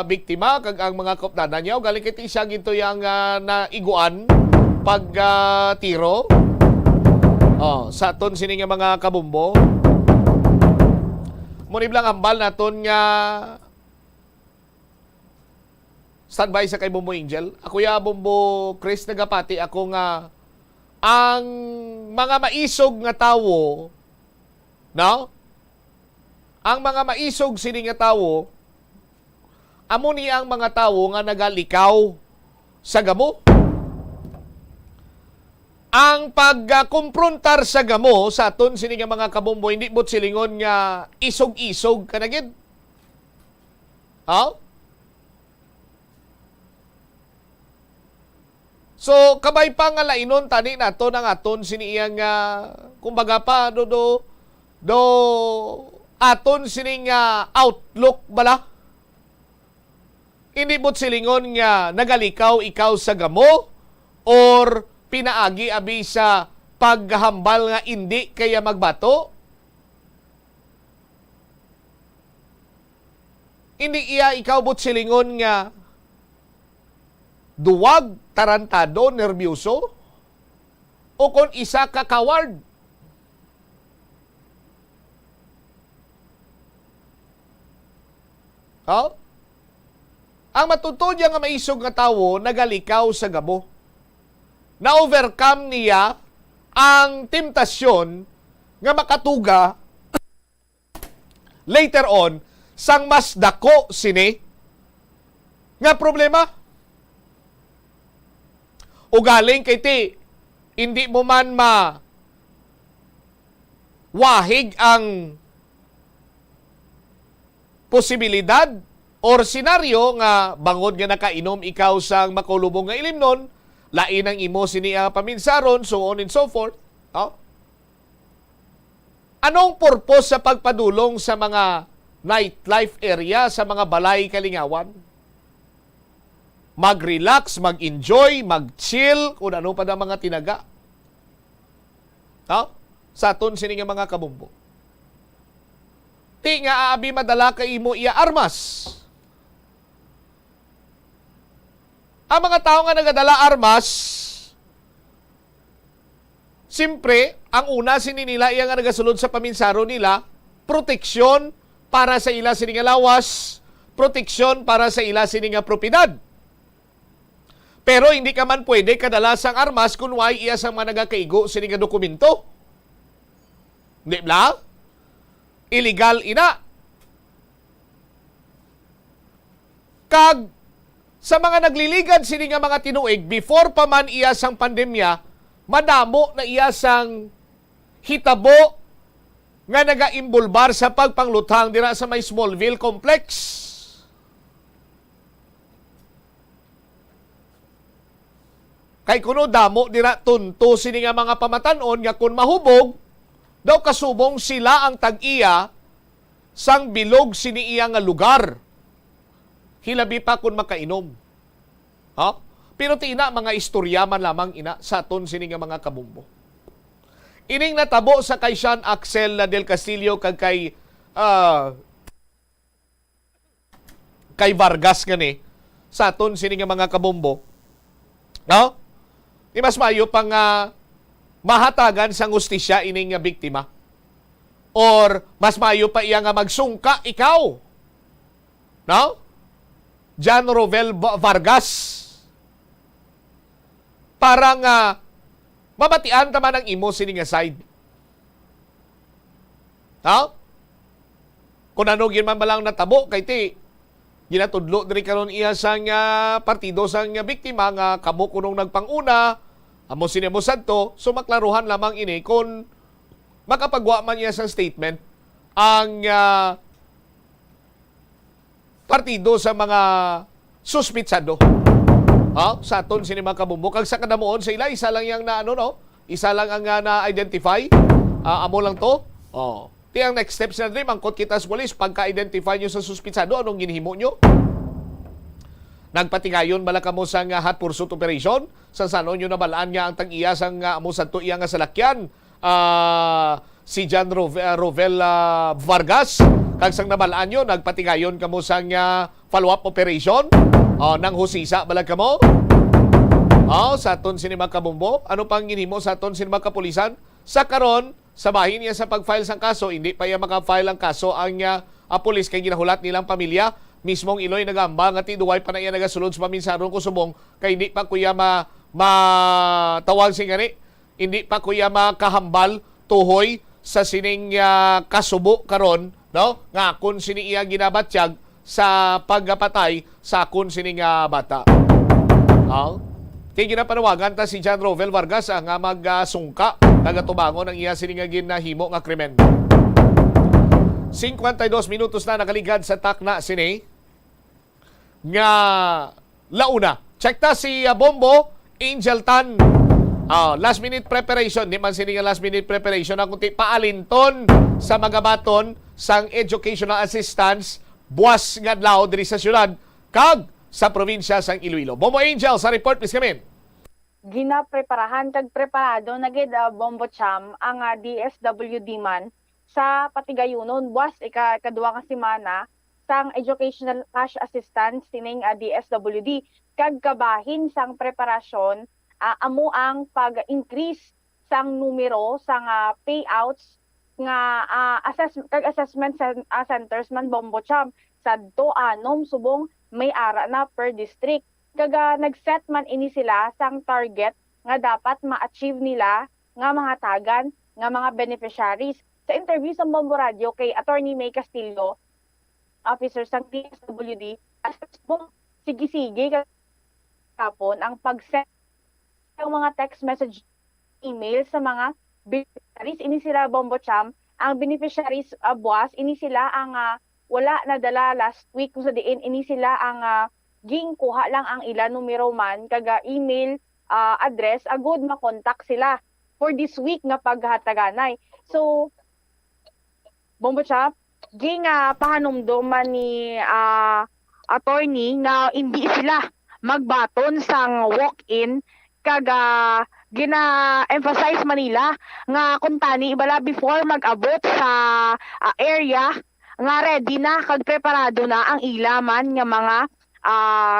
biktima kag ang mga kopdanan niya galing kay siya ginto yang naiguan pagtiro sa aton sini nga mga kabumbo. Muni lang hambal naton nga standby sa kay Bumbo Angel. Ako ya Bumbo Chris nagapati ako nga ang mga maisog nga tawo, no? Ang mga maisog sini nga tawo, amo ni ang mga tawo nga nagalikaw sa gamo. Ang pagkumprontar sa gamo sa aton sini nga mga kabumbo, hindi bot silingon nga isog-isog kanagid. So kabay pa nga lainon tani nato ng aton sini iyang kumbaga pa do aton sini nga outlook bala. Hindi bot silingon nga nagalikaw ikaw sa gamo or pinaagi abi sa paghambal nga hindi kaya magbato. Hindi iya ikaw bot silingon nga duwag, tarantado, nervyoso o kon isa ka coward. Ang matutod nga maisog nga tawo nagalikaw sa gabo. Na-overcome niya ang temptasyon nga makatuga later on sang mas dako sini nga problema. O galing kay ti, hindi mo man wahig ang posibilidad or senaryo nga bangod nga nakainom ikaw sang makulubong nga ilimnon, lain ang imo siniya paminsaron, so on and so forth. Anong purpose sa pagpadulong sa mga nightlife area, sa mga balay kalingawan? Mag-relax, mag-enjoy, mag-chill, kung ano pa na mga tinaga. Sa aton sini nga mga kabumbo. Ti nga aabi madala kay imo iya armas. Ang mga tao nga nagadala armas, simpre, ang una sini nila iya nga nagasulod sa paminsaro nila, proteksyon para sa ila sini nga lawas, proteksyon para sa ila sini nga propiedad. Pero hindi ka man pwede kadalasang armas kung why iya sa mga nagakaigo sini nga dokumento. Di ba? Illegal ina. Kag sa mga nagliligad sini nga mga tinuig, before pa man iya sang pandemya, madamo na iya sang hitabo nga nagaimbulbar sa pagpangluthang dira sa may Smallville Complex. Kay kuno damo dira tunto sini nga mga pamatanon nga kun mahubog, daw kasubong sila ang tag-iya sang bilog sini iya nga lugar. Hilabi pa kung makainom. Pero tina, mga istorya man lamang ina sa aton sini nga mga kabumbo. Ining natabo sa kay Sean Axel del Castillo kag kay Vargas gani sa aton sini nga mga kabumbo. Di mas mayo pang mahatagan sang hustisya ining nga biktima. Or mas mayo pa iya nga magsungka ikaw. John Rovel Vargas. Parang mabatian taman ang imo sini nga side. Kung ano man balang natabo kay ti ginatudlo diri karon iya sang partido sang biktima nga kamo kunong nagpanguna, amo sini mo sadto, so maklaruhan lamang ini kung makapagwa man niya sa statement ang partido sa mga suspitsado. Sa aton sini mga kabumbo, kag sa kadamuon sa ila isa lang yang isa lang ang na-identify. Amo lang to. Ti ang next steps na rin, mangkot kita sa polis, pagka-identify nyo sa suspitsado, anong ginhimo nyo? Nagpatingayon bala kamo sa hot pursuit operation, sa sano nyo nabalaan nga ang tag-iya sang amo sadto iya nga salakyan, si John Rovel Vargas. Kag sang nabalaan nyo, nagpatingayon kamo sa follow-up operation, nang husisa bala kamo. Sa aton sinima kabumbo, ano pang ginhimo sa aton sinima kapulisan? Sa karon, sa bahin niya sa pag-file sang kaso, hindi pa niya maka-file ang kaso ang pulis kay ginahulat nilang pamilya. Mismong Iloy nagamba nga tiduway pa na iya nagasulod sa paminsaron ko subong kay hindi pa kuya matawag si ngani. Hindi pa kuya makahambal tuhoy sa sining kasubo karon, no? Nga kun sini iya ginabatyag sa pagpatay sa kun sining bata. Kaya ginapanawagan ta si John Rovel Vargas ang magsungka nagatubangon ang iya sining ginahimo nga krimen. 52 minutos na nakaligad sa takna sini nga launa. Check ta si Bombo Angel Tan. Last minute preparation, di man sini nga last minute preparation ang kunti paalinton sa mga baton sang educational assistance buwas nga adlaw diri sa syudad kag sa probinsya sang Iloilo. Bombo Angel sa report, please come in. Ginapreparahan kag preparado na gid Bombo Cham ang DSWD man sa Patigayunon buwas ikaduha nga semana sang educational cash assistance sining DSWD kag kabahin sang preparasyon amo ang pag-increase sang numero sang payouts nga assessment centers man Bombo Cham sadto anom subong may ara na per district. Kaga nag-set man ini sila sang target nga dapat ma-achieve nila nga mga tagan nga mga beneficiaries. Sa interview sa Bombo Radio kay Attorney May Castillo, officer sang DSWD, sige-sige kapon ang pag-set ng mga text message email sa mga beneficiaries. Ini sila Bombo Cham, ang beneficiaries buwas, ini sila ang wala na dala last week kung sa diin, ini sila ang ging kuha lang ang ila numero man kaga email address agud makontak sila for this week nga paghataganay. So Bombo Cham, ging pahanumduman ni attorney nga hindi sila magbaton sang walk-in kaga gina-emphasize Manila nga kuntani ibala before mag-abot sa area nga ready na kag preparado na ang ilaman nga mga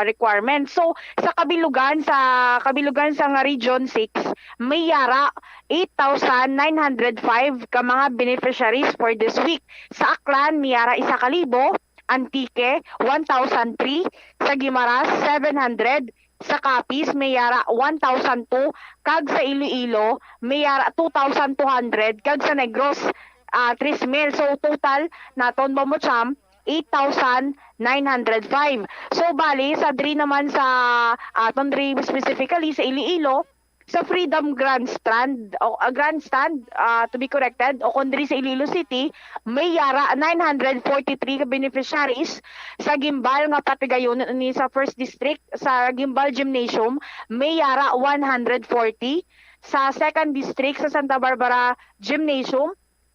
requirements. So sa kabilugan sa nga Region 6 may yara 8,905 ka mga beneficiaries for this week. Sa Aklan may yara 1,000, Antique 1,003, sa Guimaras 700, sa Capiz may yara 1,002, kag sa Iloilo may yara 2,200, kag sa Negros 3,000. So total naton Bombo Cham 8,905. So bali sa diri naman sa aton diri specifically sa Iloilo sa Freedom Grandstand to be corrected o kung diri sa Iloilo City may yara 943 ka beneficiaries. Sa Gimbal nga Patigayon ni sa First District sa Gimbal Gymnasium may yara 140. Sa Second District sa Santa Barbara Gymnasium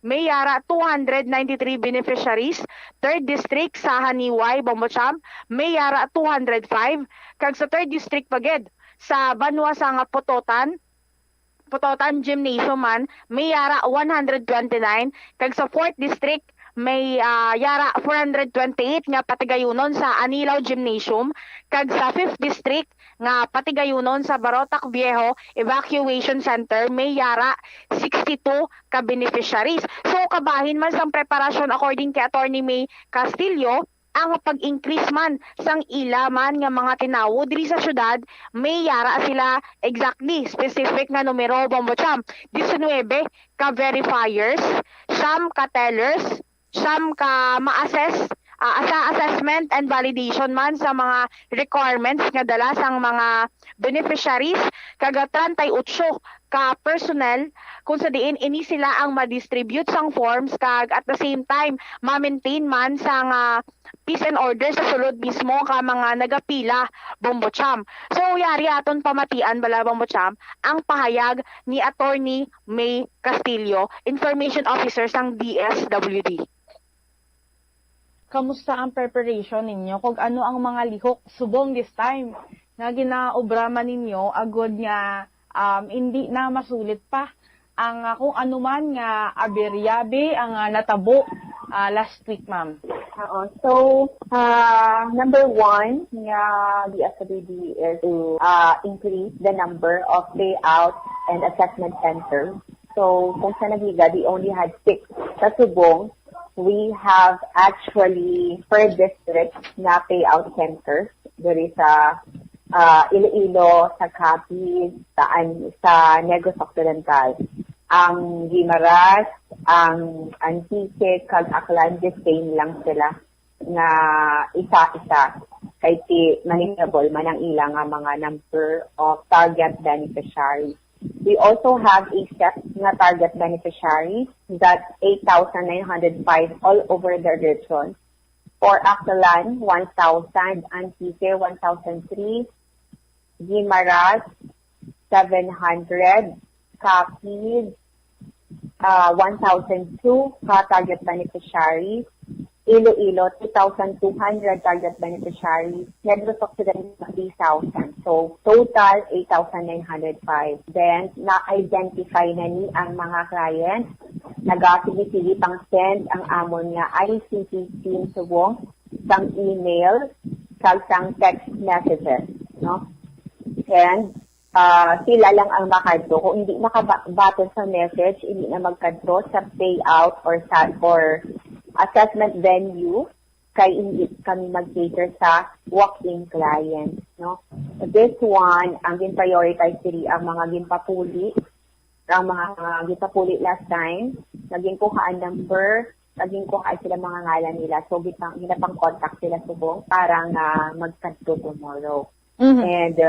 may yara 293 beneficiaries. Third District sa Haniway, Bombo Cham, may yara 205. Kag sa Third District pagid sa Banwa sa nga Pototan Gymnasium man, may yara 129. Kag sa Fourth District may yara 428 nga Patigayunon sa Anilaw Gymnasium. Kag sa 5th District nga Patigayunon sa Barotac Viejo Evacuation Center may yara 62 ka beneficiaries. So kabahin man sang preparasyon according kay Attorney May Castillo, ang pag-increase man sang ilaman nga mga tinawo diri sa syudad may yara sila exactly specific nga numero Bombo Cham 19 ka verifiers, siyam ka tellers, siyam ka ma-assess sa assessment and validation man sa mga requirements nga dala sang mga beneficiaries, kaga 38 ka personnel kung sa diin ini sila ang ma-distribute sang forms kag at the same time ma-maintain man sang peace and order sa sulod mismo ka mga nagapila Bombo Cham. So yari aton pamatian bala Bombo Cham ang pahayag ni Attorney May Castillo, Information Officer sang DSWD. Kamusta ang preparation ninyo? Kung ano ang mga lihok subong this time nga ginaobraman ninyo agod nga hindi na masulit pa ang kung ano man nga aberyabe ang natabo last week, ma'am. So, number one, the SWD is to increase the number of payout and assessment centers. So, kung sa Naviga, we only had 6. Sa Subong, we have actually per district na payout centers. There is Iloilo, sa Capiz, sa Negros Occidental. Ang Guimaras, ang Antique, kag Aklan, the same lang sila na isa-isa. Kay manageable man ang ilang mga number of target beneficiaries. We also have a set na target beneficiaries, that's 8,905 all over the region. For Aklan, 1,000, Antique, 1,003, Guimaras, 700, Capiz, 1,002 target beneficiaries, Iloilo, 2,200 target beneficiaries, Negros Occidental, 3,000. So, total, 8,905. Then, na-identify na ni ang mga clients. Nag-sige pang send ang amon nga ICT team subong sang email, sang text messages. No? And, sila lang ang makadto. Kung hindi nakabaton sa message, hindi na magkadto sa payout or assessment venue, kay hindi kami mag-cater sa walk-in clients. No? This one, ang gin-prioritize diri ang mga ginpapuli, ang mga ginpapuli last time, naging kuhaan number, naging kuhaan sila mga ngalan nila. So, ginapang contact sila subong para nga magkadto tomorrow. And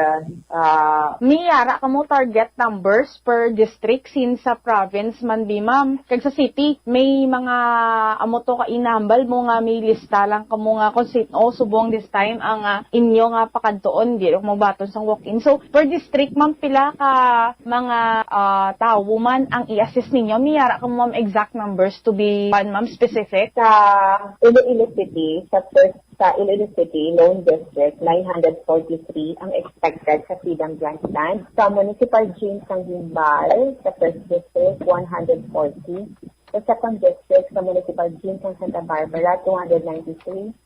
miyara ka mo target numbers per district since sa province man di ma'am. Kag sa city, may mga amo to ka inambal mo nga may lista lang kamo nga kung subong this time ang inyo nga pakadtoon di mo baton sang walk-in. So per district ma'am pila ka mga tao man ang i-assist ninyo. Miyara ka mo ma'am exact numbers to be ma'am specific. Sa Iloilo City, sa Iloilo City, Lone District, 943 ang expected sa Freedom Grandstand. Sa Municipal Gym ng Gimbal, sa First District, 140. Sa Second District, sa Municipal Gym ng Santa Barbara, 293.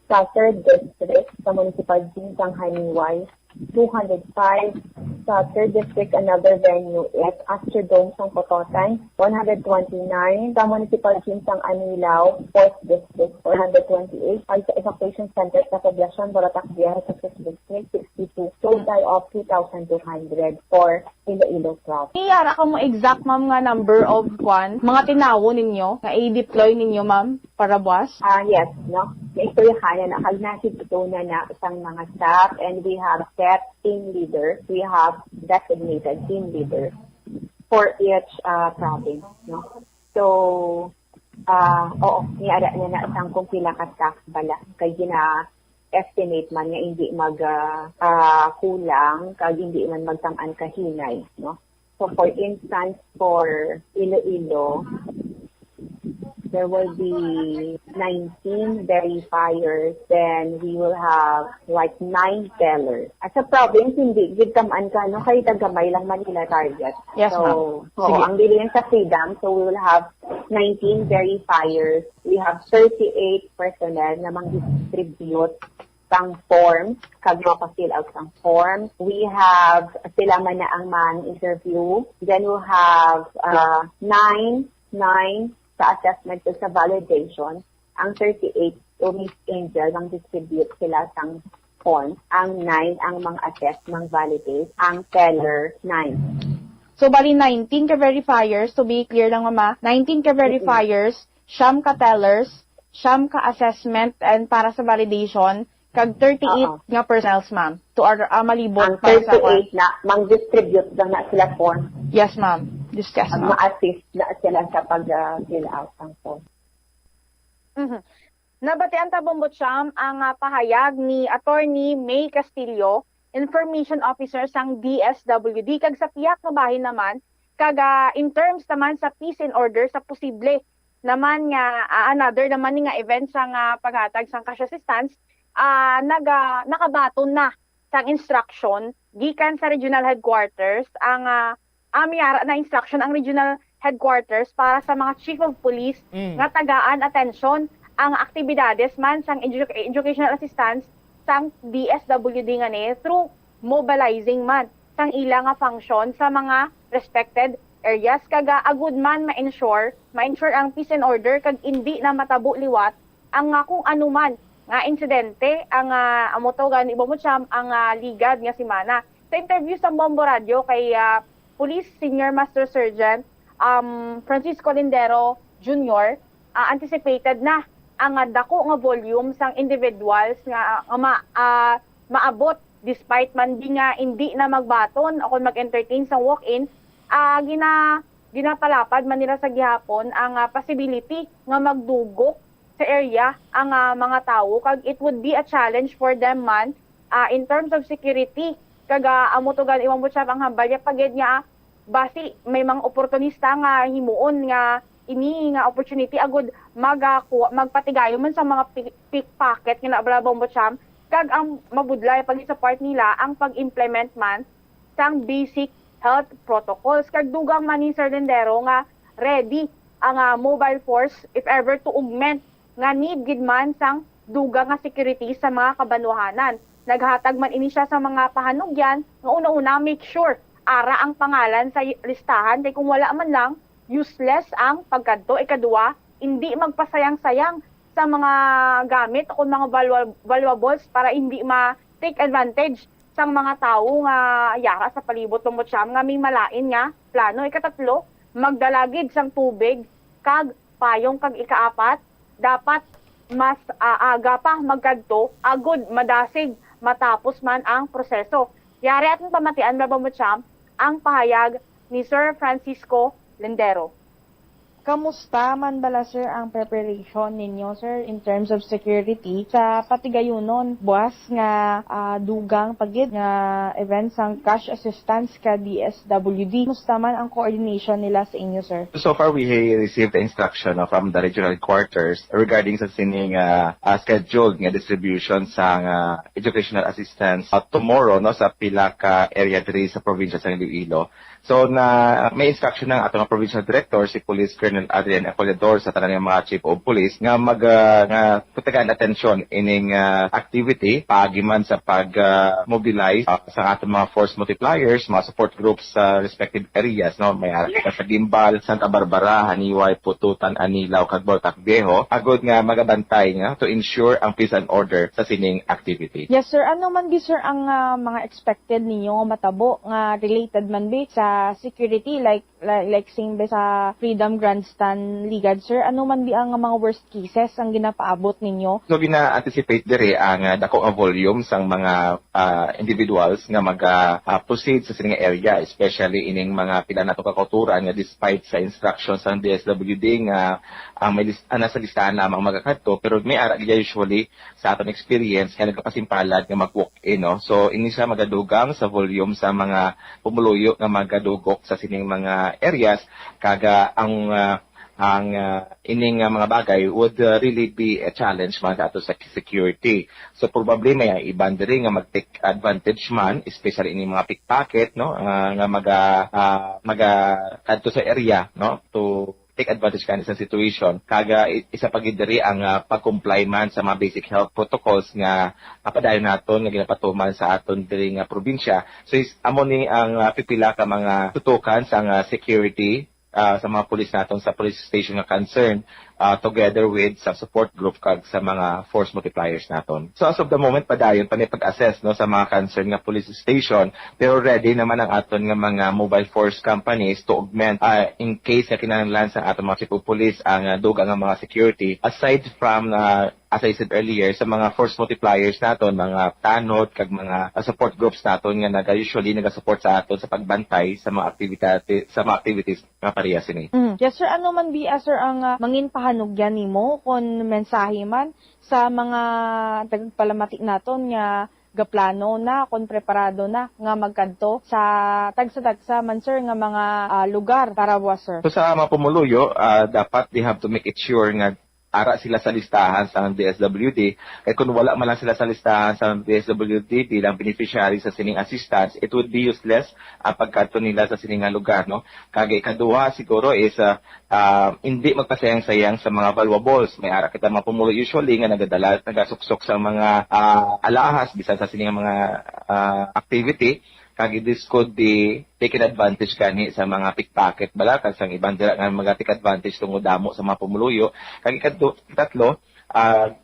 Sa Third District, sa Municipal Gym ng Haniway, 205. Sa Third District, another venue is Astrodome ng Cototan, 129. Sa Municipal Gym ng Anilao, 4th District, 428. Ay sa Evacuation Center sa Poblacion, Borotac, Vieja, sa 5th District, 62. Total of 2,200 for Iloilo Province. Iyara ka mo exact ma'am nga number of mga tinawo ninyo nga i-deploy ninyo ma'am para buwas? Yes, no. Naistoryahan na nakagnasid ito na isang mga staff and we have set team leader. We have designated team leader for each province, no. So, niara na isang kung pila ka staff bala kay estimate man nga hindi kulang kag hindi man magtang-an kahinay, no. So for instance, for Iloilo, there will be 19 verifiers, then we will have like 9 tellers. As a province, hindi gid kaman ka no kay tagamay lang man nila target. Yes, so, ma'am. ang bilin sa Freedom, so we will have 19 verifiers. We have 38 personnel na mang-distribute pang forms, kag mapa-fill out ng form. We have sila man na ang man-interview. Then we'll have 9 sa assessment sa validation. Ang 38 to Miss Angel mang-distribute sila sang forms. Ang 9 ang mang-assess, mang-validate. Ang teller, 9. So, bali 19 ka verifiers. To be clear lang, mama, 19 ka verifiers, siyam ka tellers, siyam ka assessment, and para sa validation, kag 38 nga personnel, ma'am, to malibot ang para sa 38 na, mang-distribute lang na sila form. Yes, ma'am. Discuss, ma'am. Ma-assist na sila sa pag-fill out ng form. Nabatian tabombot siyam ang pahayag ni Attorney May Castillo, Information Officer sang DSWD, kag sa piyak nga bahin naman, kag in terms naman sa peace and order, sa posible naman nga another naman nga event sang paghatag sang cash assistance, nakabaton na sang instruction gikan sa regional headquarters ang amiyara na instruction ang regional headquarters para sa mga chief of police nga tagaan atensyon ang aktibidades man sang educational assistance sang DSWD nga ni through mobilizing man sang ila nga function sa mga respected areas kaga agud man ma-ensure ang peace and order kag hindi na matabo liwat ang kung anuman nga insidente ang amotogan ibomutsyam ang ligad nga si Mana. Sa interview sa Bombo Radio kay Police Senior Master Sergeant Francisco Lindero Jr. Anticipated na ang dako nga volume sang individuals nga maabot despite man di nga hindi na magbaton o kung mag-entertain sa walk-in ginapalapad man nila sa gihapon ang possibility nga magdugok sa area ang mga tao kag it would be a challenge for them man in terms of security kaga amotogan imong butsa ang hambalya pagid nga basi may mga oportunista nga himuon nga ini nga opportunity agud magpatigayo man sa mga pickpocket nga nabalabong butsyam kag ang mabudlay pag sa part nila ang pag-implement man sang basic health protocols kag dugang man ni Sir Lindero nga ready ang mobile force if ever to augment nga need gid man sang dugang nga security sa mga kabanwahanan. Naghatag man ini siya sa mga pahanugyan nga una-una make sure ara ang pangalan sa listahan kay kung wala man lang useless ang pagkadto. Ikadua, hindi magpasayang-sayang sa mga gamit o mga valuables para hindi ma-take advantage sa mga tao nga yara sa palibot ng butsyam nga may malain nga plano. Ikatatlo, magdalagid sang tubig kag payong kag ikaapat, dapat mas aga pa magkadto agud madasig matapos man ang proseso. Yari atong pamatian ba butsyam ang pahayag ni Sir Francisco Lindero. Kamusta man bala sir ang preparation ninyo sir in terms of security sa patigayunon buwas nga dugang pagid nga events ang cash assistance ka DSWD. Kamusta man ang coordination nila sa inyo sir? So far we received the instruction from the regional quarters regarding sa sining scheduled nga distribution sa educational assistance tomorrow no sa pila ka area diri sa probinsya sa Iloilo. So na may instruction ng atong provincial director si Police Colonel Adrian Apolador sa tanan mga chief of police nga putagan atensyon ining activity paagi man sa pag-mobilize sa atong mga force multipliers, mga support groups sa respective areas no may sa Gimbal, Santa Barbara, Haniway, Pututan, Anilaw, kag Baltac Viejo agud nga magabantay nga to ensure ang peace and order sa sining activity. Yes sir, ano man di sir ang mga expected ninyo matabo nga related man bi sa security like same sa Freedom Grandstand Ligad sir, ano man di ang mga worst cases ang ginapaabot ninyo? So gina-anticipate dire ang dako nga volume sang mga individuals nga mag-proceed sa sining area, especially ining mga pila nato ka kauturan nga despite sa instructions sang DSWD nga ang may nasa listahan lamang magakadto pero may ara usually sa aton experience nga nagkapasimpalad nga mag-walk-in no. So ini siya magadugang sa volume sa mga pumuluyo nga magadugok sa sining mga areas kaga ang ining mga bagay would really be a challenge man ato sa security. So probably may iban diri nga mag-take advantage man, especially ining mga pickpocket no nga maga sa area no to take advantage kan sa situation. Kaga isa pagid diri ang pag-comply man sa mga basic health protocols nga padayon naton nga ginapatuman sa aton diri nga probinsya. So amo ni ang pipila ka mga tutukan sa security sa mga pulis naton sa police station nga concern together with sa support group kag sa mga force multipliers naton. So as of the moment padayon pa ni pag-assess no sa mga concern nga police station pero ready naman ang aton nga mga mobile force companies to augment in case na kinahanglan sa aton mga chief of police ang dugang nga mga security aside from as I said earlier sa mga force multipliers naton, mga tanod kag mga support groups naton nga usually naga-support sa aton sa pagbantay sa mga activities nga pareha sini. Yes sir, ano man bi sir ang mangin pahanugyan nimo kon mensahe man sa mga tagapalamatik naton nga gaplano na kon preparado na nga magkadto sa tagsa man sir nga mga lugar para buwas sir. So sa mga pumuluyo dapat they have to make it sure nga ara sila sa listahan sa DSWD. Kaya kung wala man lang sila sa listahan sa DSWD bilang beneficiary sa sining assistance, it would be useless ang pagkanto nila sa sining lugar, no? Kaya ikaduha siguro is hindi magpasayang-sayang sa mga valuables. May ara kita mga pumulo usually nga nagasuksok sa mga alahas bisan sa sining mga activity. Kagi this could be taken advantage kani sa mga pickpocket balakag sang ibang dira nga mga take advantage tungod damo sa mga pumuluyo. Kagi tatlo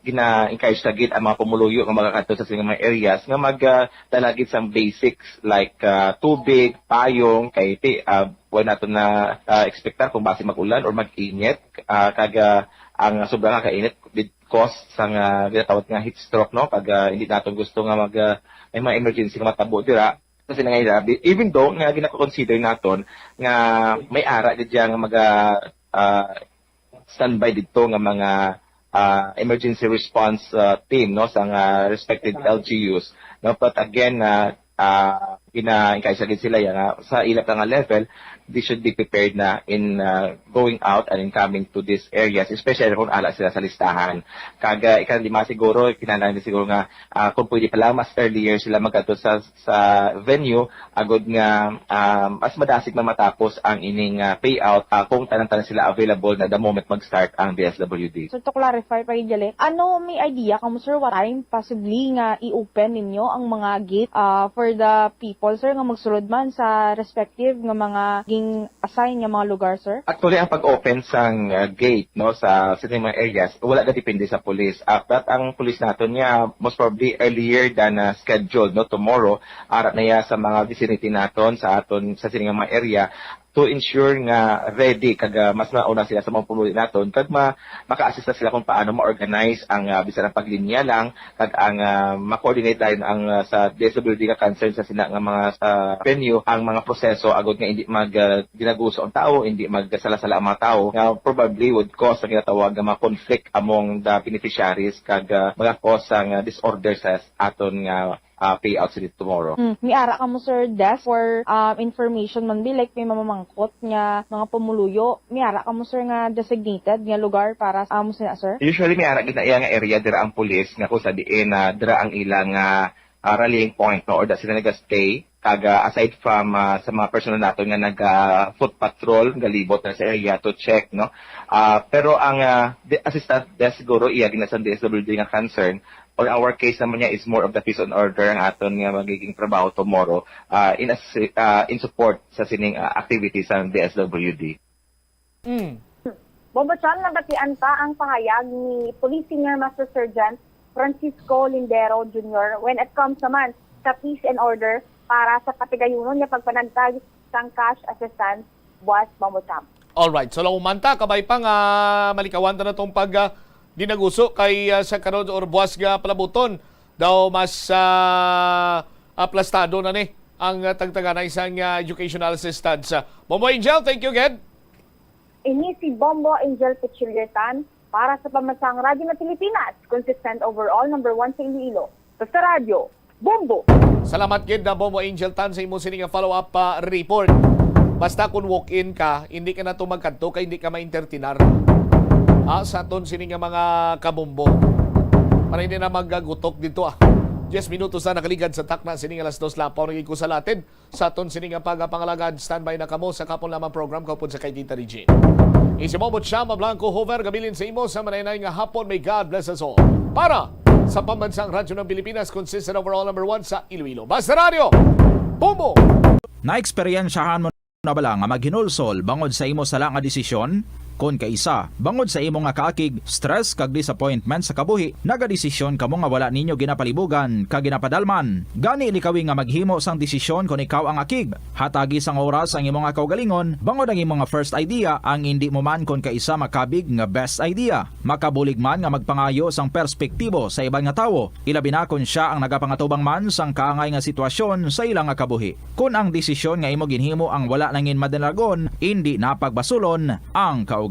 gina-encourage na gid ang mga pumuluyo nga magakadto sa sining mga areas nga magdalagid sang basics like tubig, payong kay wala nato na expectar kung base mag-ulan or mag-init kaga ang sobrang kainit with cause sang ginatawag nga heat stroke, no? Pag hindi nato gusto nga may mga emergency nga matabo dira. Kasi nangyayari, even though nga ginako-consider naton nga may ara diyan nga standby dito nga mga emergency response team, no, sa respected LGUs, no, but again ina-encourage sila nga sa ilap nga level, they should be prepared na in going out and in coming to these areas, especially kung ala sila sa listahan. Kaga ikandima siguro, kinahanglan siguro nga kung pwede pala mas earlier sila magkadto sa venue, agod nga mas madasig na matapos ang ining payout kung tanan-tanan sila available na the moment mag-start ang DSWD. So to clarify pa Jale, may idea kamo sir what time possibly nga i-open ninyo ang mga gate for the people sir nga magsulod man sa respective nga mga ging assign nga mga lugar sir? Actually ang pag-open sang gate, no, sa mga areas wala na depende sa police. But ang police naton niya most probably earlier than scheduled, no, tomorrow ara na ya sa mga vicinity naton sa sining mga area to ensure nga ready kag mas mauna sila sa mga pumuli naton kag maka-assist sila kung paano ma-organize ang bisan ang paglinya lang kag ang ma-coordinate tayo ang sa DSWD nga concern sa sina nga mga venue ang mga proseso agad nga hindi ginaguso ang tao, hindi magsalasala ang mga tao nga probably would cause ang ginatawag nga mga conflict among the beneficiaries kag mga-cause ang disorder sa aton nga payouts tomorrow. May ara ka mo sir desk for information man be like may mamamangkot nga mga pumuluyo. May ara ka mo sir nga designated nga lugar para sa amo sila sir? Usually may ara ginaya nga area dira ang police nga kung sa diin dira ang ilang rallying point, no, or da sila nag-stay kaga aside from sa mga personal nato nga nag foot patrol galibot na sa area to check, no, pero ang assistant desk siguro iya ginasan DSWD nga concern. Or our case naman niya is more of the peace and order ang aton nga magiging trabaho tomorrow in support sa sining activities ng DSWD. Bombo Chan, nabatian pa ang pahayag ni Police Senior Master Sergeant Francisco Lindero Jr. when it comes naman sa peace and order para sa katigayunon niya pagpanantag sang cash assistance buwas Bombo Chan. Alright, so umanta kabay pang malikawan na itong dinaguso kay sa karon or buwas nga palabuton daw mas aplastado na ni ang tagtagan isang educational assistance. Bombo Angel, thank you again. Ini si Bombo Angel Pichiliertan para sa Pamansang Radyo na Pilipinas, consistent overall number 1 sa Iloilo. Sa radyo, Bombo! Salamat gid na Bombo Angel Tan sa imo sining follow-up report. Basta kung walk-in ka, hindi ka na tumagkanto kay hindi ka ma-entertainar. Sa aton sining mga kabombo. Para hindi na magagutok dito 10 minutos na nakaligad sa takna sining alas 2 lapaw naging kusalatin sa aton sining pagpangalagad. Standby na kamo sa kapon lamang program kapon sa kay Tita Regine. Isimobot siya Blanco Hover gabilin sa imo sa manay nga hapon. May God bless us all. Para sa Pambansang Radyo ng Pilipinas, consistent overall number 1 sa Iloilo. Basta Radio, Bombo! Na-eksperyensyahan mo na bala nga maghinulsol bangod sa imo sala nga desisyon? Kon kaisa, bangod sa imo nga kaakig, stress kag disappointment sa kabuhi, nagadesisyon kamo nga wala ninyo ginapalibugan kag ginapadalman. Gani likawi nga maghimo sang desisyon kon ikaw ang akig. Hatagi sang oras ang imo nga kaugalingon, bangod ang imo nga first idea ang hindi mo man kon kaisa makabig nga best idea. Makabulig man nga magpangayo sang perspektibo sa ibang nga tawo, ilabi na kon siya ang nagapangatubang man sang kaangay nga sitwasyon sa ilang nga kabuhi. Kun ang desisyon nga imo ginhimo ang wala nangin madalagon, hindi napagbasulon ang kaugalingon.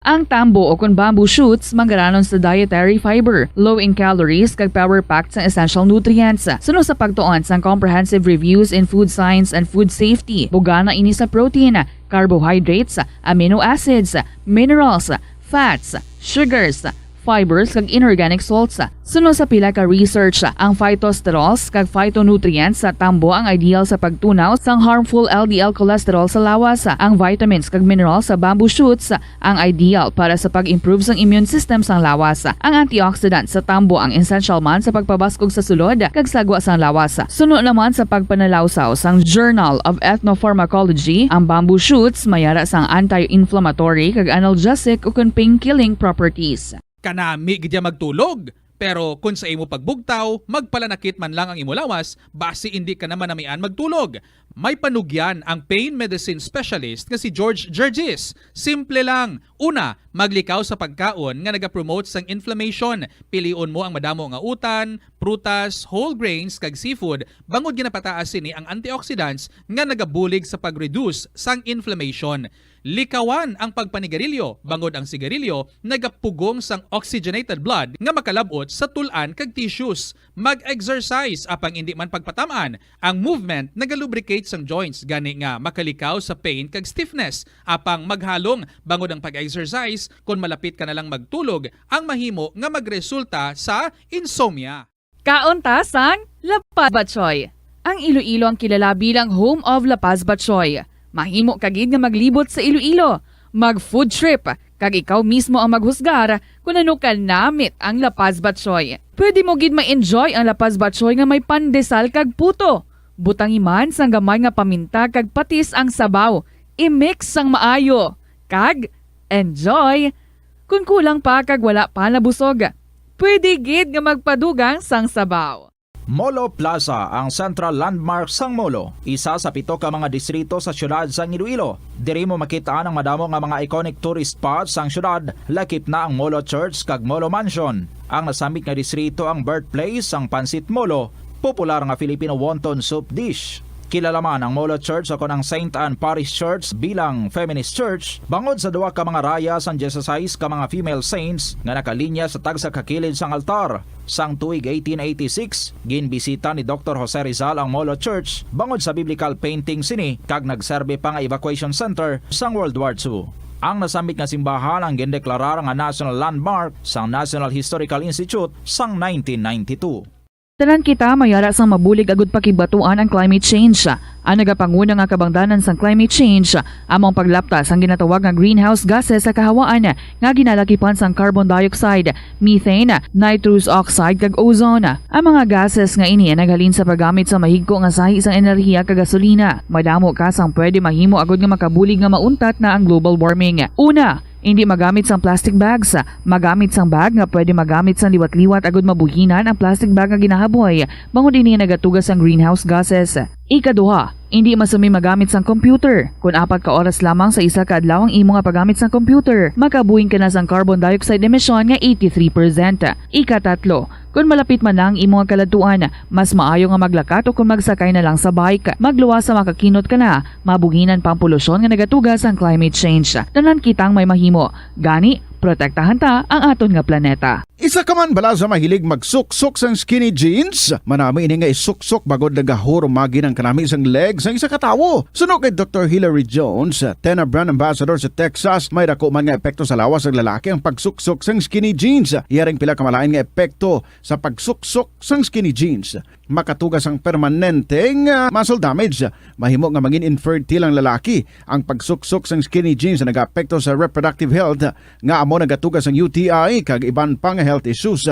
Ang tambo o kung bamboo shoots manggaranon sa dietary fiber, low in calories kag power-packed sa essential nutrients. Suno sa pagtuon sa comprehensive reviews in food science and food safety, bugana ini sa protein, carbohydrates, amino acids, minerals, fats, sugars, fibers kag inorganic salts. Sunod sa pila ka research, ang phytosterols kag phytonutrients sa tambo ang ideal sa pagtunaw sang harmful LDL cholesterol sa lawas. Ang vitamins kag minerals sa bamboo shoots ang ideal para sa pag-improve sang immune system sang lawas. Ang antioxidants sa tambo ang essential man sa pagpabaskog sa sulod kag sagwa sang lawas. Sunod naman sa pagpanalawsaw sang Journal of Ethnopharmacology, ang bamboo shoots mayara sang anti-inflammatory kag analgesic ug pain-killing properties. Kanami gidya magtulog. Pero kung sa imo pagbugtaw, magpalanakit man lang ang imo lawas, base hindi ka naman namian magtulog. May panugyan ang pain medicine specialist nga si George Gergis. Simple lang. Una, maglikaw sa pagkaon nga nagapromote sang inflammation. Pilion mo ang madamo nga utan, prutas, whole grains kag seafood. Bangod ginapataas sini ang antioxidants nga nagabulig sa pag-reduce sang inflammation. Likawan ang pagpanigarilyo, bangod ang sigarilyo, nagapugong sang oxygenated blood nga makalabot sa tulan kag tissues. Mag-exercise apang hindi man pagpatamaan. Ang movement nagalubricate sang joints gani nga makalikaw sa pain kag stiffness. Apang maghalong bangod ang pag-exercise kung malapit ka na lang magtulog, ang mahimo nga magresulta sa insomnia. Kaunta sang La Paz Batchoy. Ang Iloilo ang kilala bilang home of La Paz Batchoy. Mahimo kagid nga maglibot sa Iloilo, mag-food trip, kag ikaw mismo ang maghusgar kung ano ka namit ang La Paz Batchoy. Pwede mo gid ma-enjoy ang La Paz Batchoy nga may pandesal kag puto. Butang iman sang gamay nga paminta kag patis ang sabaw. I-mix sang maayo. Kag enjoy. Kung kulang pa kag wala pa nabusog, pwede gid nga magpadugang sang sabaw. Molo Plaza ang central landmark sang Molo, isa sa 7 ka mga distrito sa syudad sang Iloilo. Diri mo makita ang madamo nga mga iconic tourist spots sang syudad, lakip na ang Molo Church kag Molo Mansion. Ang nasamit nga distrito ang birthplace sang Pansit Molo, popular nga Filipino wonton soup dish. Kilala man ang Molo Church o ang St. Anne Parish Church bilang feminist church, bangod sa duwa ka mga raya sang 16 ka mga female saints nga nakalinya sa tagsa kakilid sang altar. Sang tuig 1886, ginbisita ni Dr. Jose Rizal ang Molo Church bangod sa biblical painting sini kag nagserbe pa nga evacuation center sang World War II. Ang nasamit nga simbahan ang gindeklarar nga national landmark sang National Historical Institute sang 1992. Tanan kita mayara sang mabulig agud pakibatuan ang climate change. Ang nagapanguna nga kabangdanan sang climate change among paglaptas ang ginatawag nga greenhouse gases sa kahawaan nga ginalakipan sang carbon dioxide, methane, nitrous oxide kag ozone. Ang mga gases nga ini naghalin sa paggamit sa mahigko nga sahi sang enerhiya kag gasolina. Madamo ka sang pwede mahimo agud nga makabulig nga mauntat na ang global warming. Una, hindi magamit sang plastic bags. Magamit sang bag nga pwede magamit sang liwat-liwat agud mabuhinan ang plastic bag nga ginahaboy. Bangod ini nagatugas sang greenhouse gases. Ikaduha, hindi masumi magamit sang computer. Kung 4 ka oras lamang sa isa ka adlaw ang imo nga paggamit sang computer, makabuhing ka na sang carbon dioxide emission nga 83%. Ikatatlo, kung malapit man lang imo nga kaladuan, mas maayo nga maglakat o kung magsakay na lang sa bike. Magluwas sa makakinot ka na, mabuhinan pang polusyon nga nagatugas ang climate change. Tanan kitang may mahimo. Gani, protektahan ta ang aton nga planeta. Isa ka man bala sa mahilig magsuksok sang skinny jeans? Manami ini nga isuksok bagod nagahurumagi ng kanami sang legs ang isa ka tawo. Sunog kay Dr. Hilary Jones, Tena brand ambassador sa Texas, may dako man nga epekto sa lawas ng lalaki ang pagsuksok sang skinny jeans. Iyaring pila kamalain nga epekto sa pagsuksok sang skinny jeans. Makatugas ang permanenteng muscle damage. Mahimo nga mangin infertile ang lalaki. Ang pagsuksok sang skinny jeans na nag-apekto sa reproductive health nga amo nagatugas ang UTI kag iban pang health issues.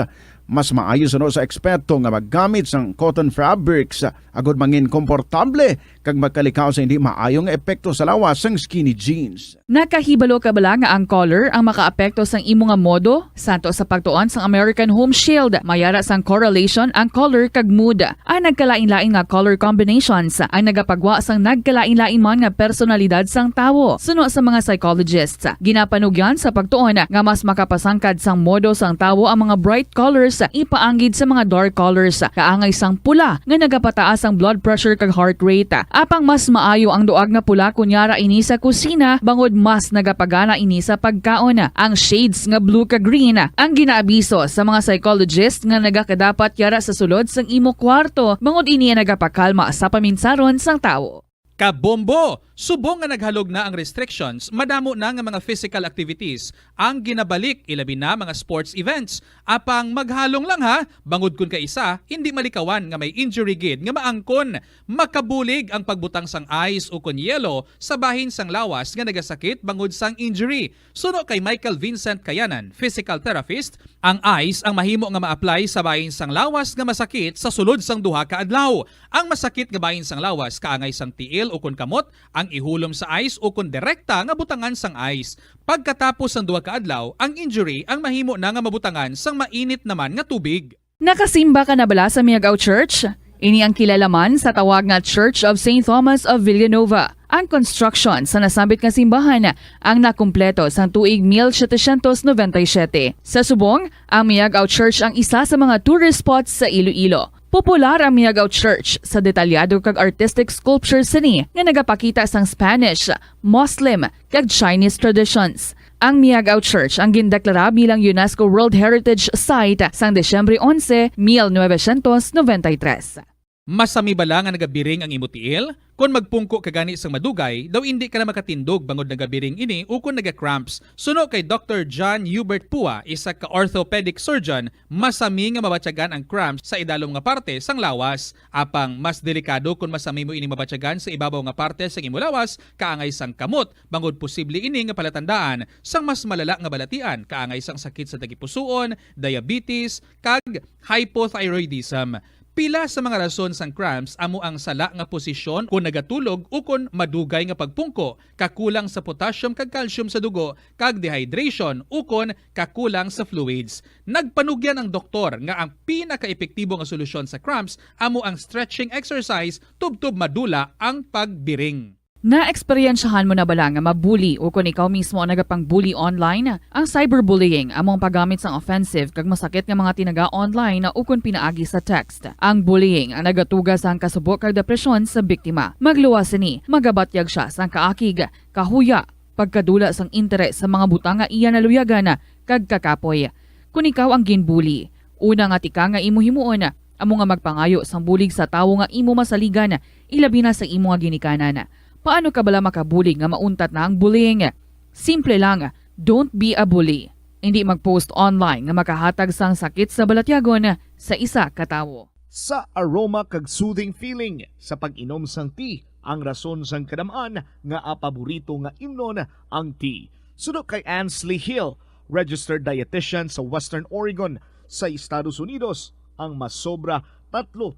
Mas maayo sa eksperto nga maggamit sang cotton fabrics agud mangin komportable kag magkalikaw sa hindi maayong epekto sa lawas sang skinny jeans. Nakahibalo ka bala nga ang color ang makaapekto sang imo nga modo? Santo sa pagtuon sang American Home Shield, mayara sang correlation ang color kag mood. Ang nagkalain-lain nga color combinations ang nagapagwa sang nagkalain-lain man nga personalidad sang tawo. Suno sa mga psychologists, ginapanugyan sa pagtuon nga mas makapasangkad sang modo sang tawo ang mga bright colors ipaanggid sa mga dark colors. Kaangay sang pula nga nagapataas ang blood pressure kag heart rate. Apang mas maayo ang duag nga pula kunyara ini sa kusina bangod mas nagapagana ini sa pagkaon. Ang shades nga blue kag green ang ginaabiso sa mga psychologist nga nagakadapat yara sa sulod sang imo kwarto bangod ini nagapakalma sa paminsaron sang tawo. Kabombo! Subong nga naghalog na ang restrictions, madamo na nga mga physical activities ang ginabalik ilabi na mga sports events. Apang maghalong lang ha, bangod kun ka isa, hindi malikawan nga may injury gid nga maangkon. Makabulig ang pagbutang sang ice o kun yelo sa bahin sang lawas nga nagasakit bangod sang injury. Suno kay Michael Vincent Kayanan, physical therapist, ang ice ang mahimo nga ma-apply sa bahin sang lawas nga masakit sa sulod sang duha ka adlaw. Ang masakit nga bahin sang lawas kaangay sang tiil o kun kamot, ang ihulom sa ice o kun direkta nga butangan sang ice. Pagkatapos ng duha ka adlaw, ang injury ang mahimo na nga mabutangan sang mainit naman nga tubig. Nakasimba ka na bala sa Miagao Church? Ini ang kilalaman sa tawag nga Church of St. Thomas of Villanova. Ang construction sa nasabit nga simbahan ang nakumpleto sa tuig 1797. Sa subong, ang Miagao Church ang isa sa mga tourist spots sa Iloilo. Popular ang Miagao Church sa detalyado kag artistic sculpture sini nga nagapakita sang Spanish, Muslim kag Chinese traditions. Ang Miagao Church ang gindeklara bilang UNESCO World Heritage Site sang Desyembre 11, 1993. Masami bala nga nagabiring ang imutiil? Kung magpungko ka gani sang madugay, daw hindi ka na makatindog bangod nagabiring ini o kung naga-cramps. Suno kay Dr. John Hubert Pua, isa ka orthopedic surgeon, masami nga mabatyagan ang cramps sa idalom nga parte sang lawas. Apang mas delikado kung masami mo ini mabatyagan sa ibabaw nga parte sang imo lawas, kaangay sang kamot, bangod posible ini nga palatandaan sang mas malala nga balatian, kaangay sang sakit sa tagipusoon, diabetes, kag hypothyroidism. Pila sa mga rason sang cramps amo ang sala nga posisyon kung nagatulog o kung madugay nga pagpungko, kakulang sa potassium kag calcium sa dugo, kag dehydration o kung kakulang sa fluids. Nagpanugyan ang doktor nga ang pinaka-epektibo nga solusyon sa cramps amo ang stretching exercise tubtob madula ang pagbiring. Na-eksperyensyahan mo na bala nga mabuli o kung ikaw mismo ang nagapang-bully online? Ang cyberbullying among paggamit sang offensive kag masakit nga mga tinaga online na ukon pinaagi sa text. Ang bullying ang nagatugas sang kasubok kag depresyon sa biktima. Magluwas ni, magabatyag siya sang kaakig, kahuya, pagkadula sang interes sa mga butang nga iya naluyagan kag kakapoy. Kung ikaw ang ginbully, una nga tika nga imo himuon, amo nga magpangayo sang bulig sa tawo nga imo masaligan, ilabi na sa imo nga ginikanan. Paano ka bala makabuli nga mauntat na ang bullying? Simple lang, don't be a bully. Hindi mag-post online nga makahatag sang sakit sa balatyagon sa isa ka tawo. Sa aroma kag soothing feeling sa pag-inom sang tea, ang rason sang kadamaan nga paborito nga imnon ang tea. Suno kay Ansley Hill, registered dietitian sa Western Oregon sa Estados Unidos, ang masobra 3-4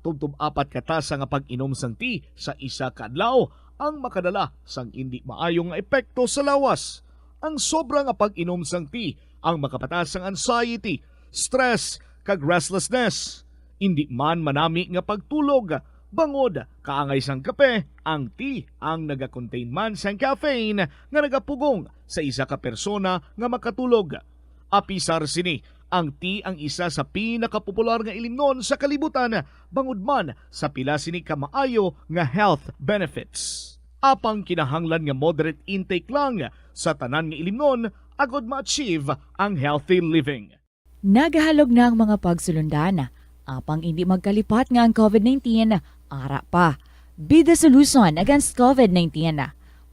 katasa nga pag-inom sang tea sa isa ka adlaw ang makadala sang hindi maayong epekto sa lawas. Ang sobra nga pag-inom sang tea ang makapatas sang anxiety, stress, kag restlessness. Hindi man manami nga pagtulog, bangod kaangay sang kape, ang tea ang naga-contain man sang caffeine nga nagapugong sa isa ka persona nga makatulog. Apisar sini, ang tea ang isa sa pinakapopular nga ilimnon sa kalibutan, bangod man sa pila sini ka maayo nga health benefits. Apang kinahanglan nga moderate intake lang sa tanan nga ilimnon agod ma-achieve ang healthy living. Nagahalog na ang mga pagsulundan. Apang hindi magkalipat nga ang COVID-19, ara pa. Be the solution against COVID-19.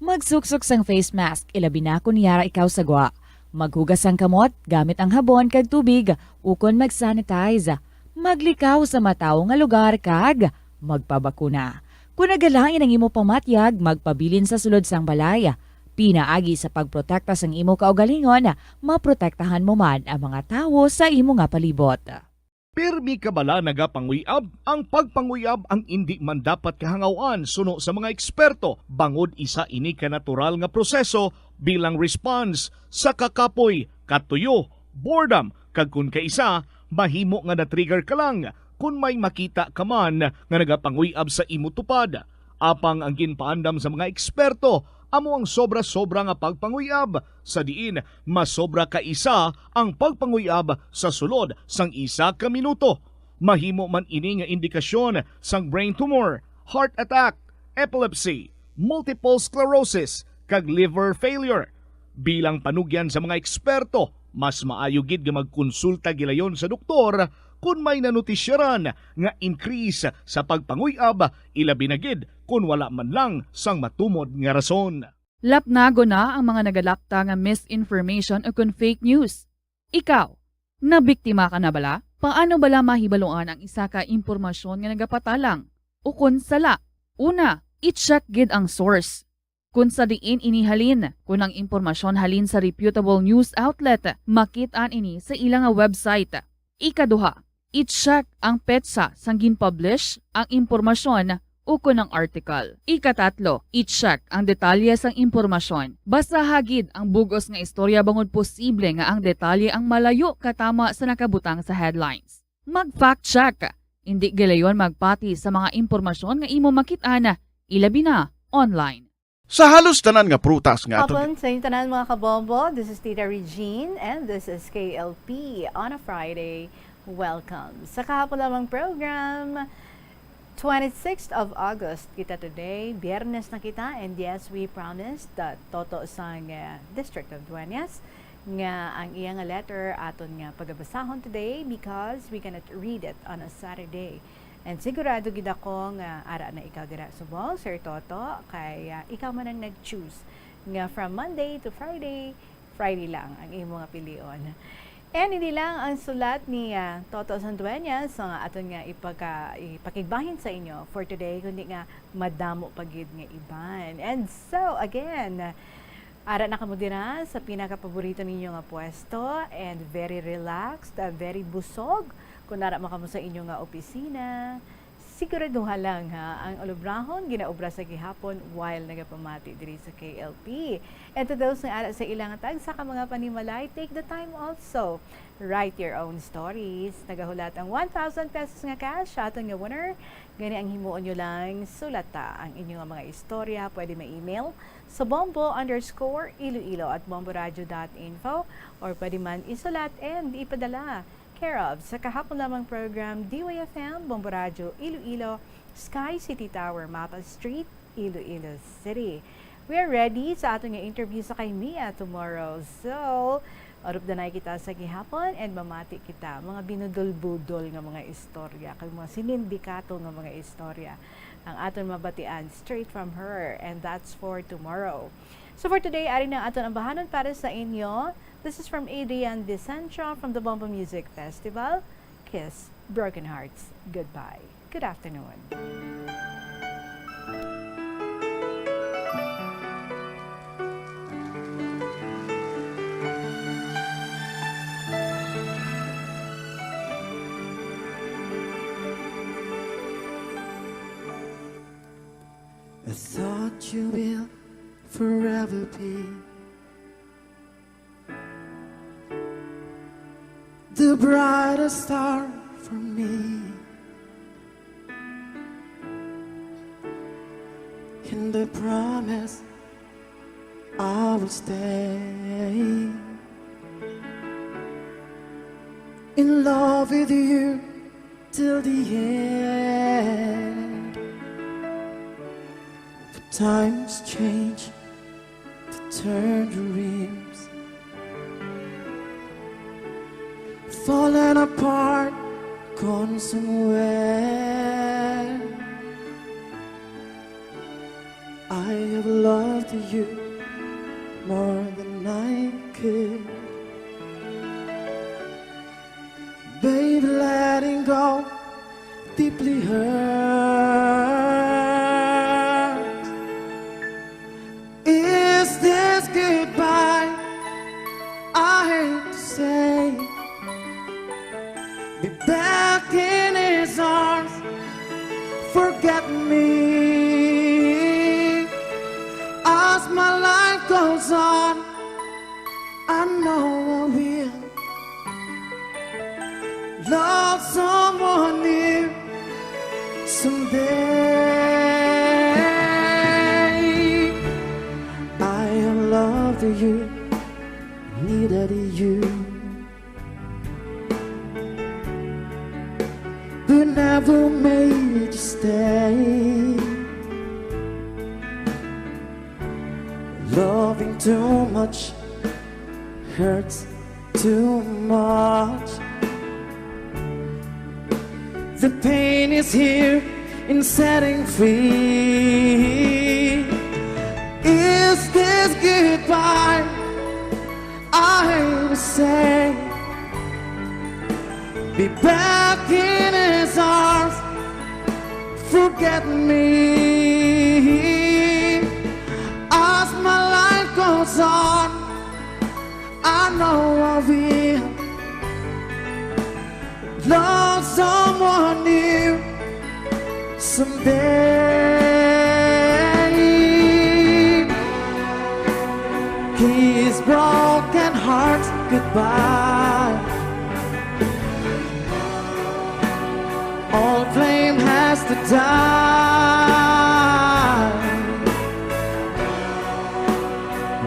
Magsuksok sang face mask, ilabi na kung yara ikaw sagwa. Maghugas ang kamot gamit ang habon kag tubig ukon mag-sanitize. Maglikaw sa mataw nga lugar kag magpabakuna. Kung nagalangin ang imo pamatyag, magpabilin sa sulod sang balay. Pinaagi sa pagprotekta sang imo kaugalingon, maprotektahan mo man ang mga tawo sa imo nga palibot. Pirmi ka bala nagapanguyab? Ang pagpanguyab ang hindi man dapat kahangawan suno sa mga eksperto. Bangod isa ini ka natural nga proseso bilang response sa kakapoy, katuyo, boredom, kag kun kaisa, mahimo nga na-trigger ka lang kung may makita ka man nga nagapanguyab sa imo tupad. Apang ang ginpaandam sa mga eksperto, amo ang sobra-sobra nga pagpanguyab, sa diin masobra ka isa ang pagpanguyab sa sulod sang isa ka minuto. Mahimo man ini nga indikasyon sang brain tumor, heart attack, epilepsy, multiple sclerosis, kag liver failure. Bilang panugyan sa mga eksperto, mas maayo gid nga magkonsulta gilayon sa doktor kung may nanutisyaran nga increase sa pagpanguyab ilabi na gid kung wala man lang sang matumod nga rason. Lapnago na ang mga nagalakta nga misinformation o kung fake news. Ikaw, nabiktima ka na bala? Paano bala mahibaluan ang isa ka impormasyon nga nagapatalang? O kung sala? Una, i-check gid ang source. Kung sa diin inihalin, kung ang impormasyon halin sa reputable news outlet, makit-an ini sa ilang website. Ikaduha, i-check ang petsa sang gin-publish ang impormasyon o kung ang article. Ikatatlo, i-check ang detalye sang impormasyon. Basta hagid ang bugos nga istorya bangod posible nga ang detalye ang malayo katama sa nakabutang sa headlines. Mag-fact check. Hindi gilayon magpati sa mga impormasyon nga imo makit-ana, ilabi na online. Sa halos tanan nga prutas nga Hapon sa inyo tanan mga kabombo, this is Tita Regine and this is KLP on a Friday. Welcome sa kahapon lamang program. 26th of August kita today, Biyernes na kita, and yes, we promised that Toto sang District of Dueñas nga ang iyang letter aton nga pagabasahon today because we cannot read it on a Saturday. And sigurado gid ako nga ara na ikaw dira subong, Sir Toto, kay ikaw man ang nag-choose nga from Monday to Friday, Friday lang ang imo nga pilion. And hindi lang ang sulat ni Toto Sandueñas nga aton nga ipakigbahin sa inyo for today, kundi nga madamo pagid nga iban. And so again, ara na kamo dira sa pinaka-paborito ninyo nga pwesto and very relaxed, very busog. Kung nara mo sa inyo nga opisina, siguraduhan lang ang ulubrahon ginaobra sa gihapon while nagapamati diri sa KLP. And to those nga ara sa ilang tag sa mga panimalay, take the time also. Write your own stories. Nagahulat ang 1,000 pesos nga cash sa aton nga winner. Gani ang himuon nyo lang sulata ang inyong mga istorya. Pwede ma-email sa bombo_iloilo@bomboradio.info or pwede man isulat and ipadala care of sa kahapon lamang program DYFM, Bombo Radio, Iloilo, Sky City Tower, Mapa Street, Iloilo City. We are ready sa ating interview sa kay Mia tomorrow. So, orup na kita sa gihapon and mamati kita mga binudol-budol nga mga istorya, kay mga sinindikato nga mga istorya ang aton mabatian straight from her, and that's for tomorrow. So for today, ari na aton ang bahanon para sa inyo. This is from Adrian Vicencio from the Bombo Music Festival. Kiss Broken Hearts Goodbye. Good afternoon. I thought you will forever be the brightest star for me, and the promise I will stay in love with you till the end. But times change to turn dreams, falling apart, gone somewhere. I have loved you more than I could. Babe, letting go deeply hurt. Is this goodbye? I hate to say. Be back in his arms, forget me. As my life goes on, I know I will love someone new someday. I have loved you, needed you, but never made you stay. Loving too much hurts too much. The pain is here in setting free. Is this goodbye? I hate to say. Be back in his arms. Forget me. As my life goes on, I know I will love someone new someday. Kiss broken hearts goodbye. All flame has to die.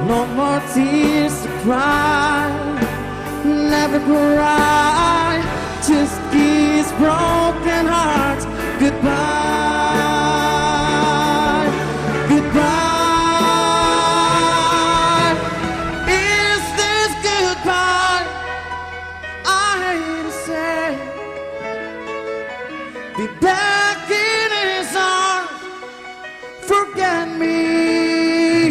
No more tears to cry. Never cry. Just kiss broken hearts goodbye. Goodbye. Is this goodbye? I hate to say. Be back in his arms. Forget me.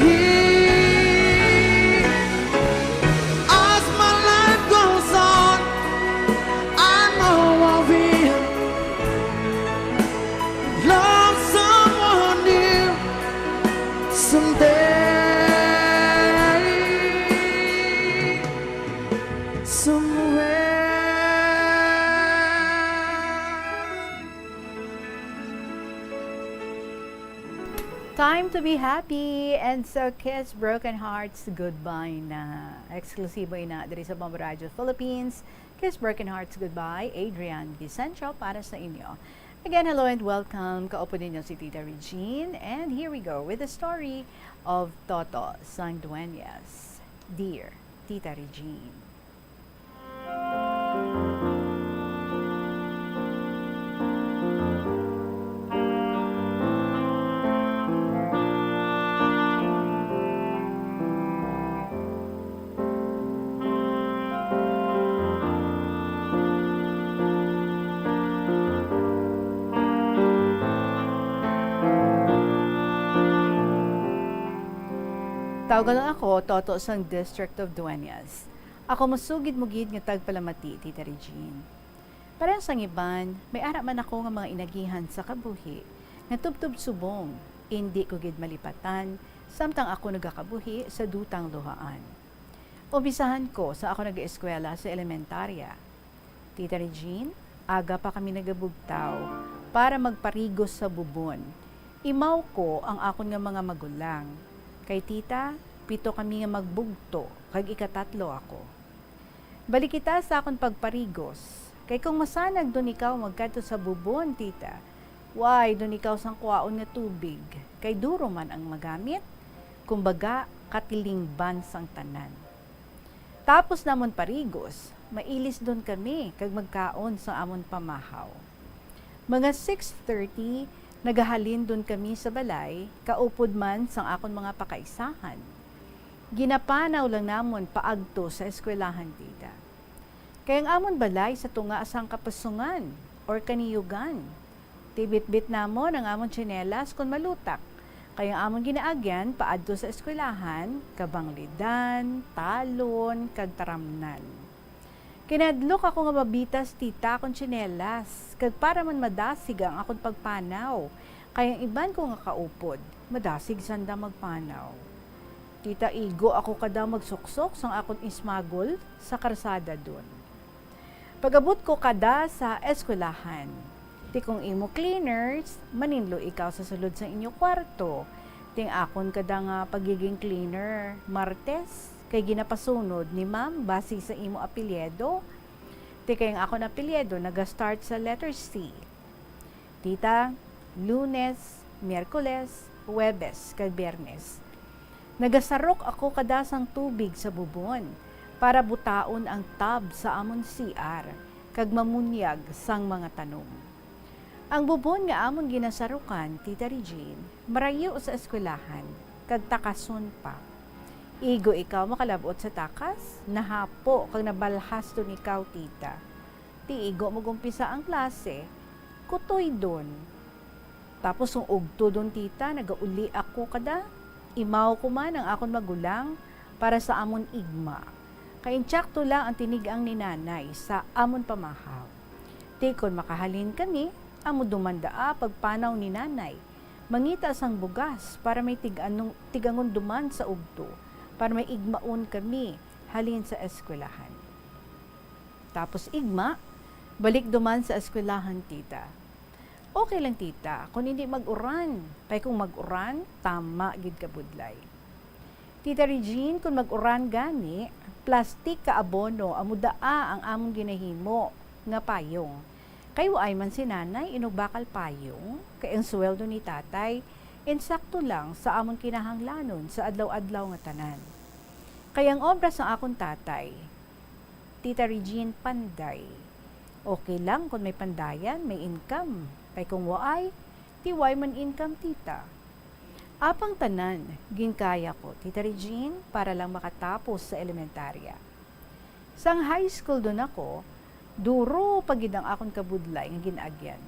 As my life goes on, I know I will love someone new someday. Time to be happy and so Kiss Broken Hearts goodbye na. Eksklusibo ina diri sa Bomba Radio Philippines. Kiss Broken Hearts goodbye. Adrian Vicencio para sa inyo. Again, hello and welcome. Kaupo ninyo si Tita Regine. And here we go with the story of Toto Sangdueñas. Dear Tita Regine. Tawagan ako, Toto sang District of Dueñas. Ako masugid mugid nga tagpalamati, Tita Regine. Parang sang iban, may ara man ako nga mga inagihan sa kabuhi, nga tubtub subong, hindi ko gid malipatan, samtang ako nagakabuhi sa dutang luhaan. Umpisahan ko sa ako nag-eskwela sa elementarya. Tita Regine, aga pa kami nagabugtaw para magparigos sa bubon. Imaw ko ang akon nga mga magulang. Kay tita, 7 kami nga magbugto, kag ikatatlo ako. Balik kita sa akon pagparigos. Kay kung masanag doon ikaw magkadto sa bubon, tita, why doon ikaw sang kuwaon nga tubig, kay duro man ang magamit, kumbaga katiling bansang tanan. Tapos namon parigos, mailis doon kami, kag magkaon sa amon pamahaw. Mga 6:30, nagahalin doon kami sa balay, kaupod man sang akon mga pakaisahan. Ginapanaw lang namon paagto sa eskwelahan, tita. Kaya ang amon balay sa tunga sang kapasungan or kaniyugan. Tibit-bit namon ang amon tsinelas kung malutak. Kaya ang amon ginaagyan paadto sa eskwelahan, kabanglidan, talon, kagtaramnan. Kinadlok ako nga mabitas tita akong tsinelas, kag para man madasig ang akong pagpanaw. Kaya iban ko nga kaupod, madasig sanda magpanaw. Tita Igo ako kada magsuksok sang akong ismagol sa karsada dun. Pagabot ko kada sa eskwelahan, ti kung imo cleaners, maninlo ikaw sa sulod sa inyo kwarto. Ting akon kada nga pagiging cleaner, Martes, kay ginapasunod ni ma'am base sa imo apelyido. Ti kayong ako na apelyido naga-start sa letter C. Tita, Lunes, Miyerkules, Huwebes, kag Biyernes. Nagasarok ako kadasang tubig sa bubon para butaon ang tub sa amon CR kag mamunyag sang mga tanom. Ang bubon nga amon ginasarukan, Tita Regine, marayo sa eskwelahan kag takason pa. Igo ikaw makalabot sa takas, nahapo kag nabalhas to ikaw, tita. Ti igo magumpisa ang klase, kutoy doon. Tapos yung ugto doon tita, nagauli ako kada. Imaw ko man ang akon magulang para sa amon igma. Kaintsakto lang ang tinigang ni nanay sa amon pamahaw. Tikon makahalin kami, amo dumandaa pagpanaw ni nanay. Mangita sang bugas para may tigangon duman sa ugto, para may igmaon kami halin sa eskwelahan. Tapos igma, balik duman sa eskwelahan tita. Okay lang tita, kung hindi mag-uran. Pay kung mag-uran, tama gid ka budlay. Tita Regine, kung mag-uran gani, plastik ka abono, amudaa ang among ginahimo nga payong. Kayo ay man si nanay, inubakal payong, kay ang sweldo ni tatay, insakto lang sa among kinahanglanon sa adlaw-adlaw nga tanan. Kaya ang obra sa akong tatay, Tita Regine, panday. Okay lang kung may pandayan, may income. Kay kung waay, tiway man income tita. Apang tanan, ginkaya ko, Tita Regine, para lang makatapos sa elementarya. Sang high school doon ako, duro pagid ang akong kabudlay ng ginagyan.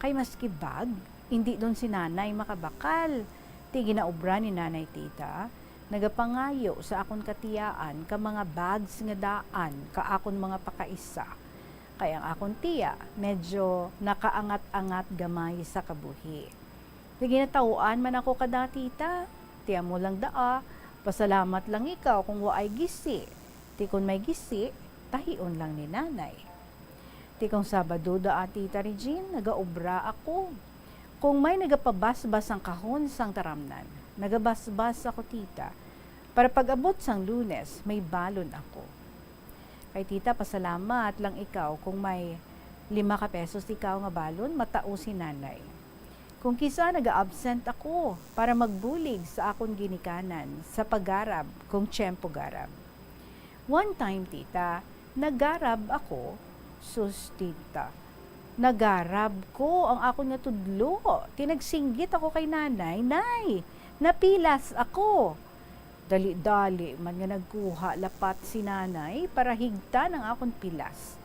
Kay maski bag, hindi doon si nanay makabakal. Ti ginaubra ni nanay tita, nagapangayo sa akong katiyaan ka mga bags nga daan ka akong mga pakaisa. Kaya ang akong tiya, medyo nakaangat-angat gamay sa kabuhi. Ginatawaan man ako kada tita, tiya mo lang daa, pasalamat lang ikaw kung waay gisi. Ti kung may gisi, tahion lang ni nanay. Ti kung Sabado daa Tita Regine, nagaobra ako. Kung may nagapabasbas ang kahon sang taramnan, nagabasbas ako tita. Para pag-abot sang Lunes, may balon ako. Kay tita, pasalamat lang ikaw kung may 5 ka pesos ikaw nga balon, matao si nanay. Kung kisa nag-absent ako para magbulig sa akong ginikanan sa paggarab kung tiyempo garab. One time tita, nagarab ako, sus tita, nagarab ko ang akong nga tudlo. Tinagsinggit ako kay nanay, nay, napilas ako. Dali-dali man nga nagkuha lapat si nanay para higta ng akong pilas.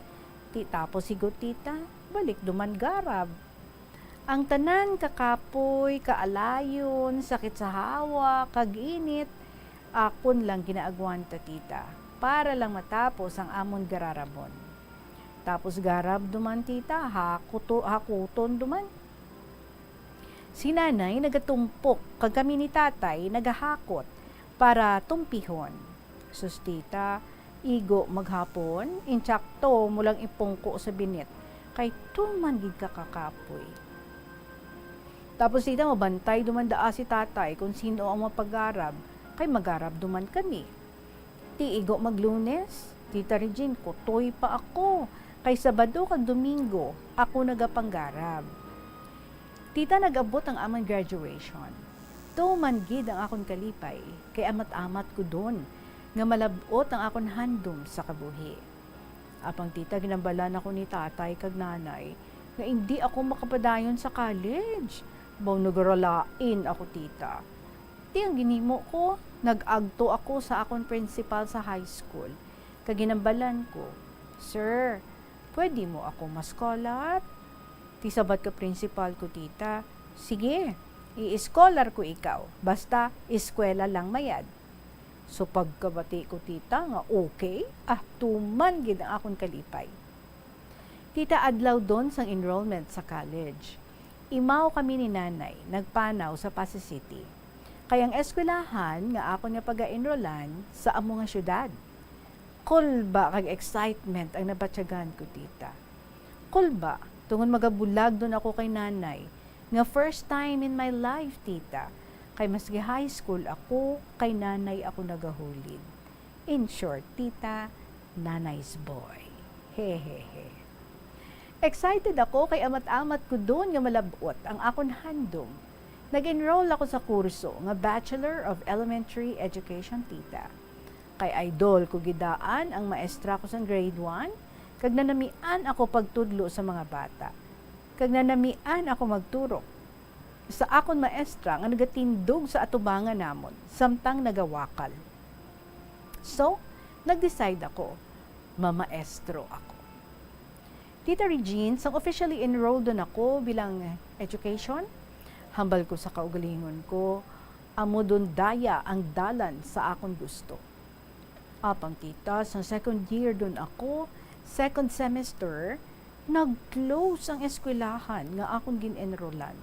Tapos higot tita, balik duman garab. Ang tanan kakapoy, kaalayon, sakit sa hawa, kaginit, akon lang ginaagwanta tita para lang matapos ang amon gararabon. Tapos garab duman tita, hakuton duman. Si nanay nagatumpok, kag kami ni tatay nagahakot para tumpihon. Sus tita, igo maghapon, intsakto mulang ipungko sa binit, kay tuman gid kakakapoy. Tapos tita, mabantay dumandaa si tatay kung sino ang mapagarab, kay magarab duman kami. Ti igo maglunes, Tita Regine, kutoy pa ako, kay Sabado kag Domingo, ako nagapanggarab. Tita, nag-abot ang amang graduation. Tuman gid ang akong kalipay, kay amat-amat ko doon, nga malabot ang akong handom sa kabuhi. Apang tita, ginambalan ako ni tatay kag nanay, nga hindi ako makapadayon sa college. Baw nagaralain ako tita. Ti ang ginimo ko, nag-agto ako sa akong principal sa high school. Kag ginambalan ko, Sir, pwede mo ako maskolat? Ti sabat ka principal ko tita, sige, i-scholar ko ikaw, basta eskwela lang mayad. So pagkabati ko tita nga okay, tuman gid ang akong kalipay. Tita, adlaw doon sang enrollment sa college. Imaw kami ni nanay, nagpanaw sa Pasay City. Kayang eskwelahan nga ako nga pag-enrollan sa amo nga syudad. Kulba kag excitement ang nabatyagan ko tita. Kulba, tungon magabulag doon ako kay nanay, nga first time in my life, tita. Kay maski high school ako, kay nanay ako nagahulid. In short, tita, nanay's boy. Hehehe. Excited ako kay amat-amat ko doon nga malabot ang akong handom. Nag-enroll ako sa kurso nga Bachelor of Elementary Education, tita. Kay idol ko gidaan ang maestra ko sa grade 1, kag nanamian ako pagtudlo sa mga bata. Kag nanamian ako magturo sa akon maestra nga nagatindog sa atubangan namon samtang nagawakal. So, nag-decide ako, mamaestro ako. Tita Regine, sang officially enrolled doon ako bilang education, hambal ko sa kaugalingon ko, amo doon daya ang dalan sa akong gusto. Apang tita, sa second year doon ako, second semester, nag-close ang eskwelahan nga akong gin-enrollan.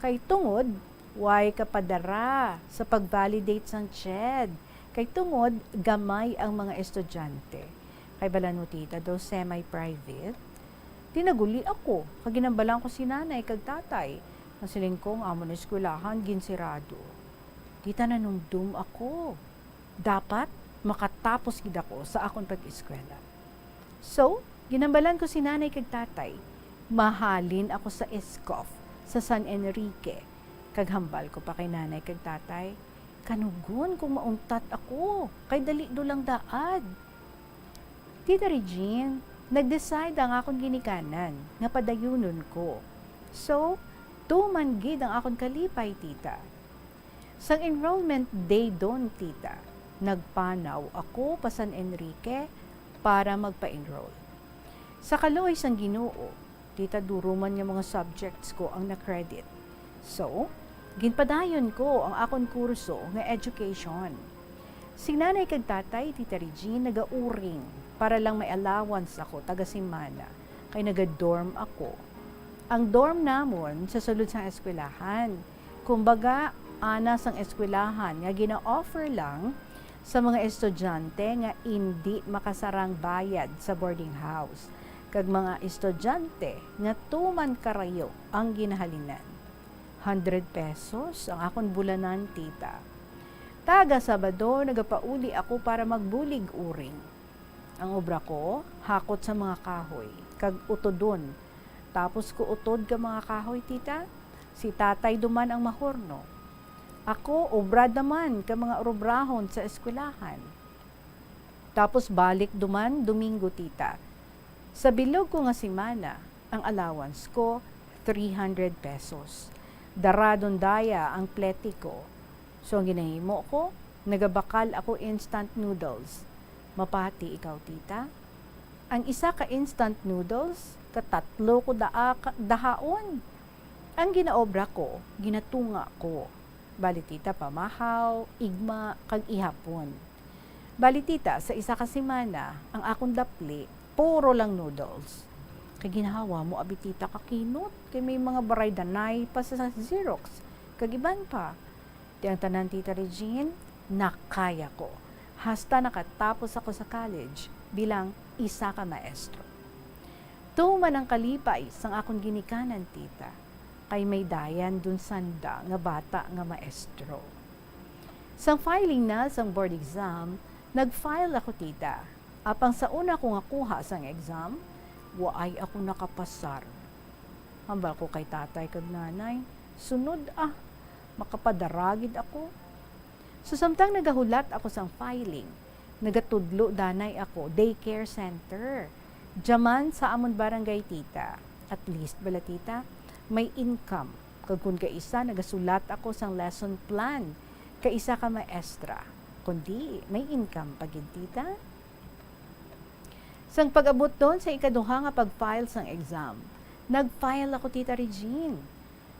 Kay tungod, why kapadara sa pag-validate sang CHED. Kay tungod, gamay ang mga estudyante. Kay balan mo tita, do semi-private. Tinaguli ako, kaginambalan ko si nanay kag tatay. Ang silingkong amo na eskwelahan, ginsirado. Tita, nanumdum ako. Dapat makatapos gid ako sa akong pag-eskwela. So, ginambalan ko si nanay kag tatay. Mahalin ako sa ESCOF sa San Enrique. Kaghambal ko pa kay nanay kag tatay. Kanugon kung mauntat ako. Kay dali do lang daad. Tita Regine, nag-decide ang akong ginikanan nga padayunon ko. So, tuman gid ang akong kalipay, tita. Sang enrollment day doon, tita, nagpanaw ako pa San Enrique para magpa-enroll. Sa kaloy sang Ginoo, tita, duruman nga mga subjects ko ang na-credit. So, ginpadayon ko ang akong kurso nga education. Si nanay kag tatay, tita Regine, nagauring para lang may allowance ako taga-simana kay naga-dorm ako. Ang dorm namon sa sulod sang eskwelahan. Kumbaga, ana sang eskwelahan nga gina-offer lang sa mga estudyante nga hindi makasarang bayad sa boarding house. Kag mga estudyante nga tuman karayo ang ginahalinan. 100 pesos ang akong bulanan, tita. Taga Sabado, nagapauli ako para magbulig uring. Ang obra ko, hakot sa mga kahoy, kag utodon. Tapos ko utod ka mga kahoy, tita. Si tatay duman ang mahorno. Ako, obra naman ka mga obrahon sa eskwelahan. Tapos balik duman, Domingo, tita. Sa bilog ko nga simana, ang allowance ko, 300 pesos. Daradon daya ang pleti ko. So, ang ginahimo ko, nagabakal ako instant noodles. Mapati ikaw, tita. Ang isa ka instant noodles, katatlo ko dahaon. Ang ginaobra ko, ginatunga ko. Bali tita, pamahaw, igma, kag ihapon. Bali tita, sa isa ka simana, ang akong dapli, puro lang noodles. Kay ginahawa mo, abitita kakinot. Kay may mga baray danay pa sa Xerox. Kagiban pa. Di ang tanan, tita Regine, nakaya ko. Hasta nakatapos ako sa college bilang isa ka maestro. Tuman ang kalipay sang akong ginikanan, tita. Kay may dayan dun sanda nga bata nga maestro. Sang filing na sang board exam, nag-file ako, tita. Apang sa una ko nga kuha sang exam, waay ako nakapasar. Hambal ko kay tatay kag nanay, sunod makapadaragid ako. So samtang nagahulat ako sang filing, nagatudlo danay ako, daycare center. Diyaman sa amon barangay, tita. At least bala, tita, may income. Kag kun kaisa, nagasulat ako sang lesson plan. Kaisa ka maestra. Kundi, may income pagid, tita. Sang pag-abot doon sa ikaduha nga pag-file sang exam, nag-file ako, tita Regine.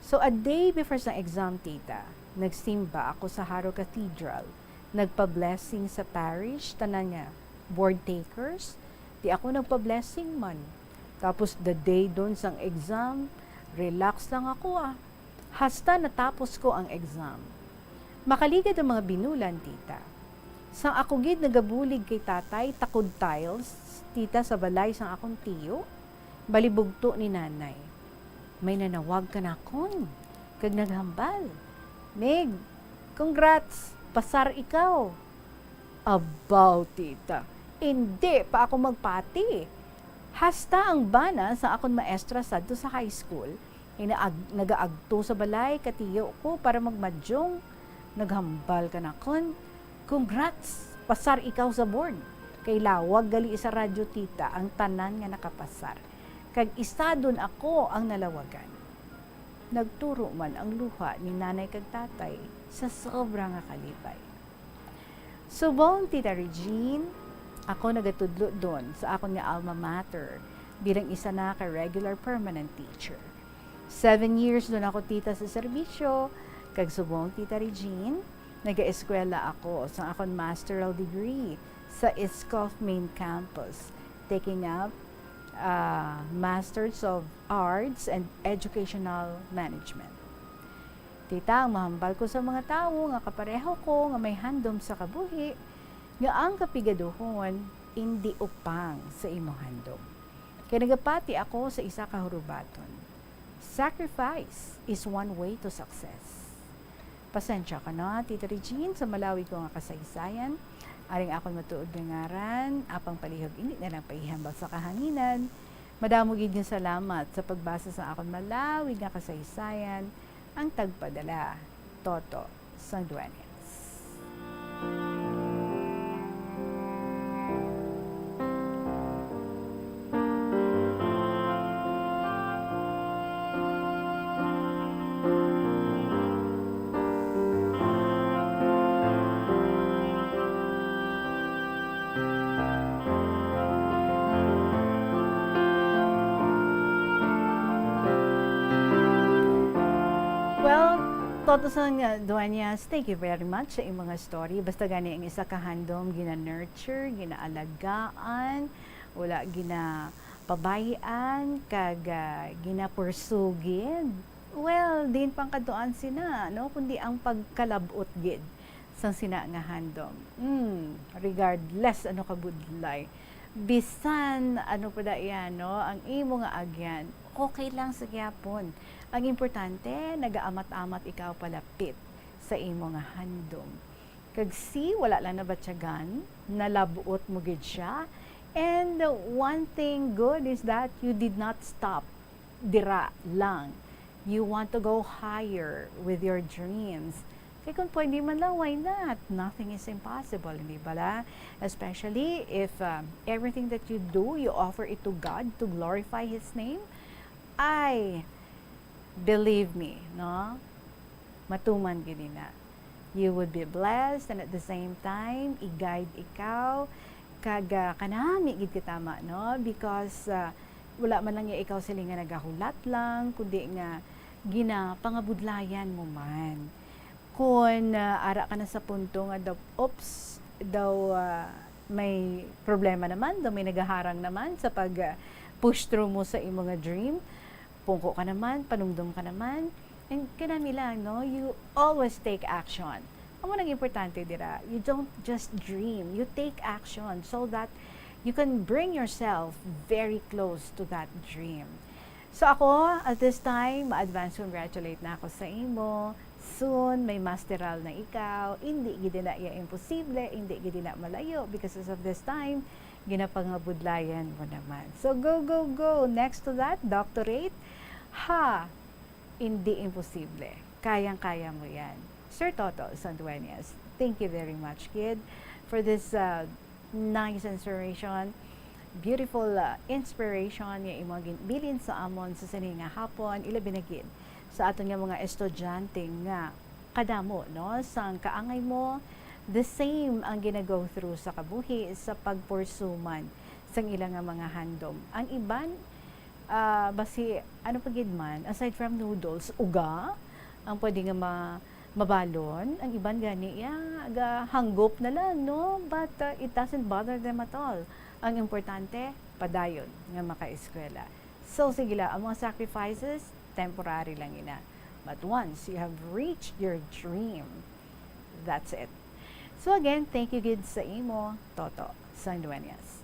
So a day before sang exam, tita, nagsimba ako sa Haro Cathedral. Nagpa-blessing sa parish, tanan niya, board takers. Di ako nagpa-blessing man. Tapos the day doon sang exam, relax lang ako Hasta natapos ko ang exam. Makaligad ang mga binulan, tita. Sang ako gid nagabulig kay tatay, takod tiles, tita, sa balay sang akong tiyo, balibugto ni nanay. May nanawag ka na kon, kag naghambal. Meg, congrats, pasar ikaw. Abaw, tita. Hindi pa ako magpati. Hasta ang bana sa akong maestra sadto sa high school, nagaagto sa balay katiyo ko para magmadyong. Naghambal ka na kon. Congrats, pasar ikaw sa board. Kay lawag gali sa radyo, tita, ang tanan nga nakapasar. Kag isa dun ako ang nalawagan. Nagturo man ang luha ni nanay kag tatay sa sobra nga kalipay. Subong, tita Regine, ako nagatudlo doon sa akong nga alma mater bilang isa na ka-regular permanent teacher. 7 years doon ako tita sa serbisyo, kag subong tita Regine, nag-eskwela ako sa akong masteral degree sa ISCOF main campus, taking up Masters of Arts and Educational Management. Tita, ang mahambal ko sa mga tao nga kapareho ko nga may handom sa kabuhi, nga ang kapigaduhon hindi upang sa imong handom. Kaya nagapati ako sa isa ka hurubaton. Sacrifice is one way to success. Pasensya ka na, Tita Regine, sa malawi ko nga kasaysayan. Aring akong matuod nga ngaran, apang palihog hindi na lang paihambal sa kahanginan. Madamo gid nga salamat sa pagbasa sa akong malawi nga kasaysayan, ang tagpadala, Toto Sandueñas. Well, Toto Sandueñas, thank you very much sa imong mga story. Basta gani ang isa ka handom, gina-nurture, gina-alagaan, wala gina-pabayan, kag gina-pursugid. Well, din pang kaduan sina, no? Kundi ang pagkalabot gid sang sina nga handom. Regardless ano kabudlay. Bisan ano pa da yan, no? Ang imo nga agyan, okay lang sa gyapon. Ang importante, nagaamat-amat ikaw palapit sa imo nga handom. Kag wala lang nabatyagan, nalabuot mo gid siya. And one thing good is that you did not stop dira lang. You want to go higher with your dreams. Kaya kung pwede man lang, why not? Nothing is impossible, hindi ba? Especially if everything that you do, you offer it to God to glorify His name. Believe me, no? Matuman gid na. You would be blessed, and at the same time, i-guide ikaw kag kanami gid kitama, no? Because wala man lang ikaw sila nga nagahulat lang, kundi nga ginapangabudlayan mo man. Kung ara ka na sa punto nga may problema naman, daw may nagaharang naman sa pag-push through mo sa imong nga dream, pungko ka naman, panumdum ka naman, and kanami lang, no? You always take action. Ang mga importante dira, you don't just dream, you take action so that you can bring yourself very close to that dream. So ako, at this time, ma-advance congratulate na ako sa imo. Soon, may masteral na ikaw. Hindi gid na iya imposible, hindi gid na malayo because as of this time, ginapangabudlayan mo naman. So go, go, go. Next to that, doctorate. Hindi imposible. Kayang-kaya mo yan. Sir Toto Sandueñas, thank you very much, kid, for this nice inspiration, beautiful inspiration nga imong bilin sa amon sa sininga hapon, ilabi na gid sa aton nga mga estudyante nga kadamo, no? Sang kaangay mo, the same ang gina-go through sa kabuhi sa pagpursuman sang ilang nga mga handom. Ang iban, basi, ano pa gid man, aside from noodles, uga, ang pwede nga mabalon, ang iban gani, hanggop na lang, no? But it doesn't bother them at all. Ang importante, padayon nga maka-eskwela. So, sige lang, ang mga sacrifices, temporary lang ina. But once you have reached your dream, that's it. So again, thank you gid sa imo, Toto Sandueñas.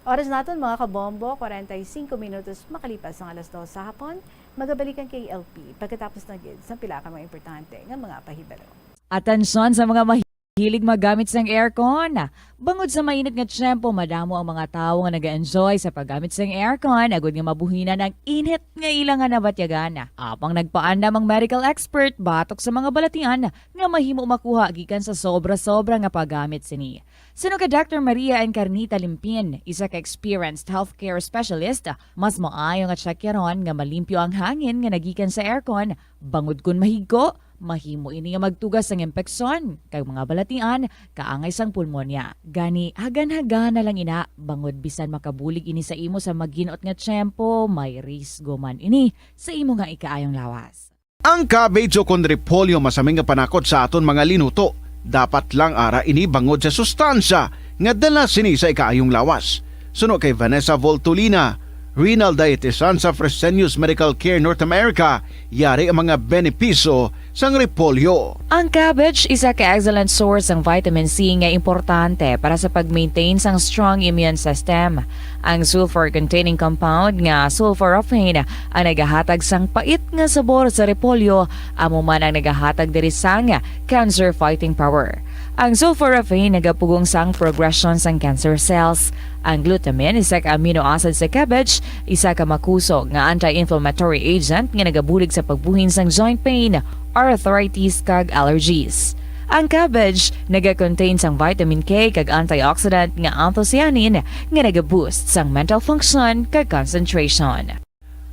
Oras natin mga kabombo, 45 minutos makalipas ang alas 2 sa hapon, magabalikan kay LP pagkatapos na gid sa pila ka mga importante nga mga pahibalo. Atensyon sa mga mahilig magamit sang aircon. Bangod sa mainit nga tiyempo, madamo ang mga tao nga nag-enjoy sa paggamit sang aircon, agud nga mabuhinan ang init nga ilang nga nabatyagan. Apang nagpaanda mang medical expert batok sa mga balatian nga mahimo makuha gikan sa sobra-sobra nga paggamit sini. Sino ka Dr. Maria Encarnita Limpin, isa ka experienced healthcare specialist, mas maayo nga tsakyaron nga malimpyo ang hangin nga nagikan sa aircon, bangod kun mahigko, mahimo ini nga magtugas ng impeksyon kag mga balatian kaangay sang pulmonya. Gani hagan-hagan na lang ina bangod bisan makabulig ini sa imo sa maghinuot nga tiyempo, may risgo man ini sa imo nga ikaayong lawas. Ang cabbage o kon repolyo masaming nga panakot sa aton mga linuto. Dapat lang ara ini bangod sa sustansya nga dala sini sa ikaayong lawas. Suno kay Vanessa Voltolina, renal dietitian sa Fresenius Medical Care North America, yari ang mga benepisyo sang repolyo. Ang cabbage isa ka excellent source ng vitamin C nga importante para sa pag-maintain sang strong immune system. Ang sulfur-containing compound nga sulforaphane ang nagahatag sang pait nga sabor sa repolyo, amo man ang nagahatag diri sang cancer-fighting power. Ang sulforaphane nagapugong sang progression sang cancer cells. Ang glutamine, isa ka amino acid sa cabbage, isa ka makusog nga anti-inflammatory agent nga nagabulig sa pagbuhin sang joint pain, arthritis kag allergies. Ang cabbage naga-contain sang vitamin K kag antioxidant nga anthocyanin nga naga-boost sang mental function kag concentration.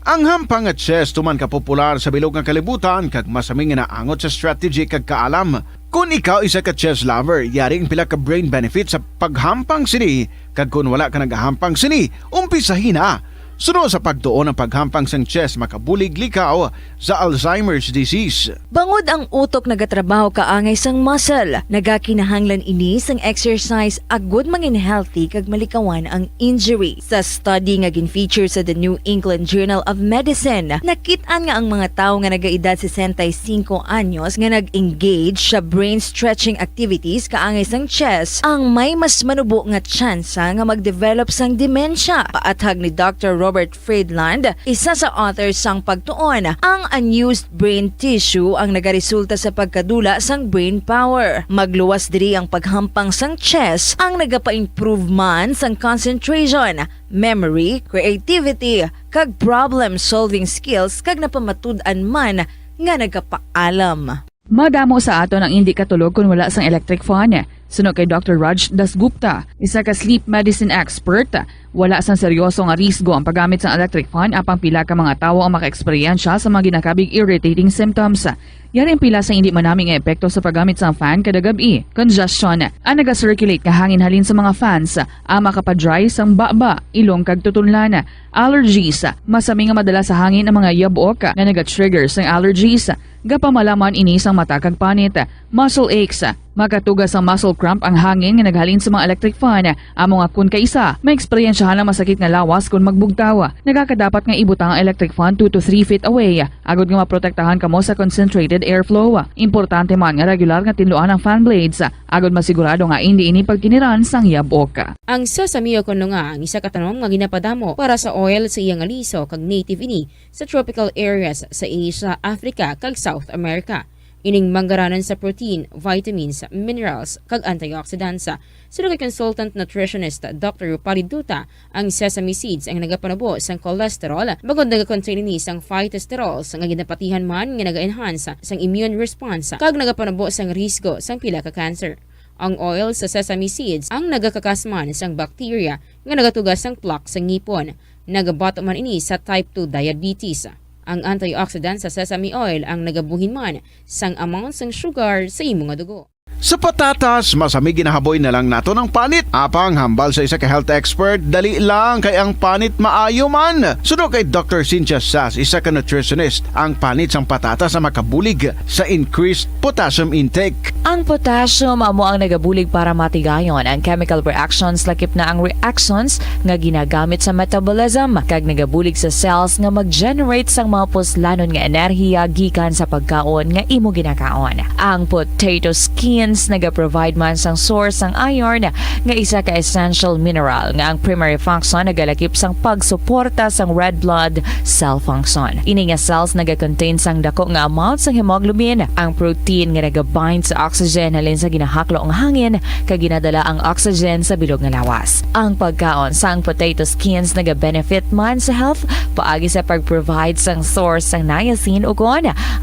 Ang hampang at chess tuman ka popular sa bilog nga kalibutan kag masaming nga naangot sa strategy kag kaalam. Kung ikaw isa ka chess lover, yaring pila ka brain benefit sa paghampang sini kag kung wala ka nagahampang sini, umpisahin na. Suno sa pagtuon ng paghampang sang chess makabulig likaw sa Alzheimer's disease. Bangod ang utok nagatrabaho kaangay sang muscle, nagakinahanglan ini sang exercise agud mangin healthy kag malikawan ang injury. Sa study nga gin-feature sa The New England Journal of Medicine, nakit-an nga ang mga tawo nga nagaedad 65 anyos nga nag-engage sa brain stretching activities kaangay sang chess ang may mas manubo nga tsansa nga mag-develop sang dementia. Paathag ni Dr. Robert Friedland, isa sa authors sang pagtuon, ang unused brain tissue ang nagaresulta sa pagkadula sang brain power. Magluwas diri ang paghampang sang chess ang nagapa-improve man sang concentration, memory, creativity, kag problem-solving skills kag napamatud-an man nga nagapaalam. Madamo sa aton ang hindi katulog kung wala sang electric fan. Suno kay Dr. Raj Dasgupta, isa ka sleep medicine expert, wala sang seryoso nga risgo ang paggamit sang electric fan apang pila ka mga tawo ang maka-eksperyensya sa mga ginakabig irritating symptoms. Yari ang pila sa hindi manaming epekto sa paggamit sang fan kada gabi. Congestion, ang naga-circulate nga hangin halin sa mga fans, ang makapadry sang baba, ilong kag tutunlan. Allergies, masami nga madala sa hangin ang mga yabok nga naga-trigger sang allergies. Gapamalaman ini sang mata kag panit. Muscle aches, makatugas ang muscle cramp ang hangin nga naghalin sa mga electric fan. Amo nga kun kaisa, may eksperyensyahan ang masakit nga lawas kung magbugtawa. Nagakadapat nga ibutang ang electric fan 2 to 3 feet away. Agod nga maprotektahan kamo sa concentrated airflow. Importante man nga regular nga tinluan ang fan blades. Agod masigurado nga hindi ini pagkiniran sang yabok. Ang sesame o kuno nga ang isa ka tanom nga ginapadamo para sa oil sa iyang aliso kag native ini sa tropical areas sa Asia, Africa kag South America. Ining manggaranan sa protein, vitamins, minerals, kag antioxidants. Sino kay consultant nutritionist Dr. Rupali Duta, ang sesame seeds ang nagapanabo sang cholesterol, bagod nagakontain ini sang phytosterols nga ginapatihan man nga naga-enhance sang immune response, kag nagapanabo sang risgo sang pila ka cancer. Ang oil sa sesame seeds ang nagakakasman sang bacteria nga nagatugas sang plaque sa ngipon. Nagabato man ini sa type 2 diabetes. Ang antioxidant sa sesame oil ang nagabuhin man sang amount sang sugar sa imong nga dugo. Sa patatas, masami ginahaboy na lang nato ng panit. Apang hambal sa isa ka health expert, dali lang kay ang panit maayo man. Suno kay Dr. Cynthia Sass, isa ka nutritionist, ang panit sang patatas sa makabulig sa increased potassium intake. Ang potassium amo ang nagabulig para matigayon ang chemical reactions lakip na ang reactions nga ginagamit sa metabolism kag nagabulig sa cells nga mag-generate sang mga puslanon nga enerhiya gikan sa pagkaon nga imo ginakaon. Ang potato skins naga-provide man sang source sang iron nga isa ka essential mineral nga ang primary function nagalakip sang pagsuporta sang red blood cell function. Ini nga cells naga-contain sang dako nga amount sang hemoglobin, ang protein nga naga-bind sa oxygen halin sa ginahaklo ang hangin kag ginadala ang oxygen sa bilog nga lawas. Ang pagkaon sang potato skins naga-benefit man sa health paagi sa pag-provide sang source sang niacin ug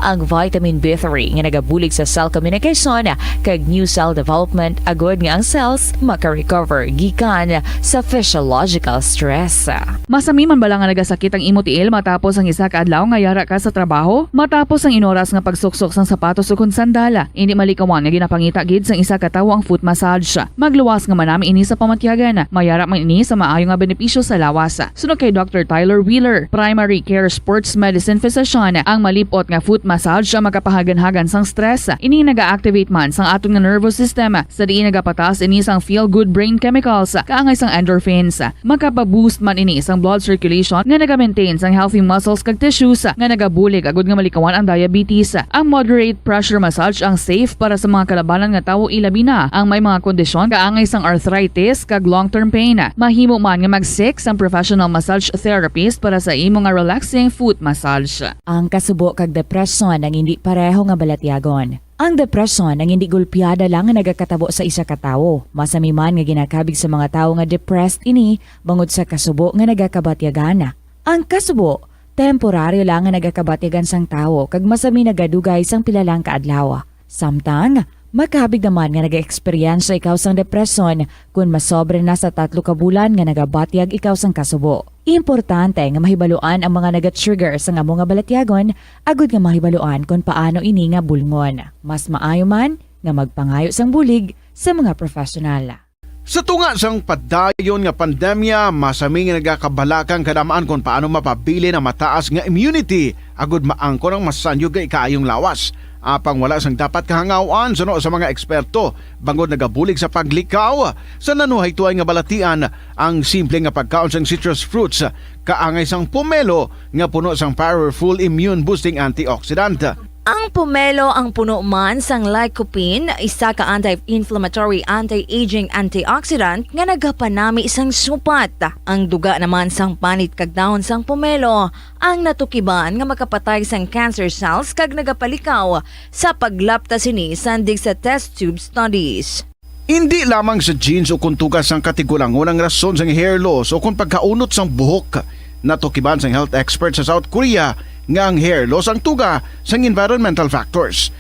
ang vitamin B3 nga nagabulig sa cell communication kag kag new cell development agud nga ang cells maka-recover gikan sa physiological stress. Masami man bala nga nagasakit ang imo tiil matapos ang isa ka adlaw nga yara ka sa trabaho? Matapos ang inoras nga pagsuksok sang sapatos ukon sandala, hindi malikawan nga ginapangita gid sang isa ka tawo ang foot massage. Magluwas nga manami ini sa pamatyagan. Mayara man ini sa maayo nga benepisyo sa lawas. Sunod kay Dr. Tyler Wheeler, primary care sports medicine physician, ang malipot nga foot massage ang makapahagan-hagan sang stress. Ini naga-activate man sang aton nga nervous system sa diin nagapatas ini sang feel-good brain chemicals kaangay sang endorphins. Makapaboost man ini sang blood circulation nga naga-maintain sang healthy muscles kag tissues nga nagabulig agud nga malikawan ang diabetes. Ang moderate pressure massage ang safe para sa mga kalabanan nga tawo ilabi na ang may mga kondisyon kaangay sang arthritis kag long-term pain. Mahimo man nga mag-seek sang professional massage therapist para sa imo nga relaxing foot massage. Ang kasubo kag depresyon ang hindi pareho nga balatyagon. Ang depresyon ang hindi gulpiyada lang nga nagakatabo sa isa ka tawo. Masami man nga ginakabig sa mga tawo nga depressed ini bangod sa kasubo nga nagakabatyagan. Ang kasubo temporaryo lang nga nagakabatyagan sang tawo kag masami nagadugay sang pilalang kaadlaw. Samtang makabig naman nga naga-experience ikaw sang depresyon kung masobre na sa 3 ka bulan nga nagabatyag ikaw sang kasubo. Importante nga mahibaluan ang mga naga-trigger sa nga mga balatyagon agud nga mahibaluan kung paano ini nga bulngon. Mas maayo man nga magpangayo sang bulig sa mga profesional. Sa tunga sang padayon nga pandemya, masami nga nagakabalakang kadamaan kung paano mapabili na mataas nga immunity agud maangkon ang masanyog nga ikaayong lawas. Apang wala sang dapat kahangawan suno sa mga eksperto bangod nagabulig sa paglikaw sa nanuhay tuay nga balatian ang simple nga pagkaon sang citrus fruits kaangay sang pomelo nga puno sang powerful immune boosting antioxidant. Ang pomelo ang puno man sang lycopene, isa ka anti-inflammatory, anti-aging antioxidant nga nagapanami sang supat. Ang duga naman sang panit kag dahon sang pomelo ang natukiban nga makapatay sang cancer cells kag nagapalikaw sa paglapta sini sandig sa test tube studies. Hindi lamang sa genes o kung tugas ang katigulangon ang rason sang hair loss o kung pagkaunot sang buhok. Natukiban sang health expert sa South Korea nga ang hair loss ang tuga sang environmental factors.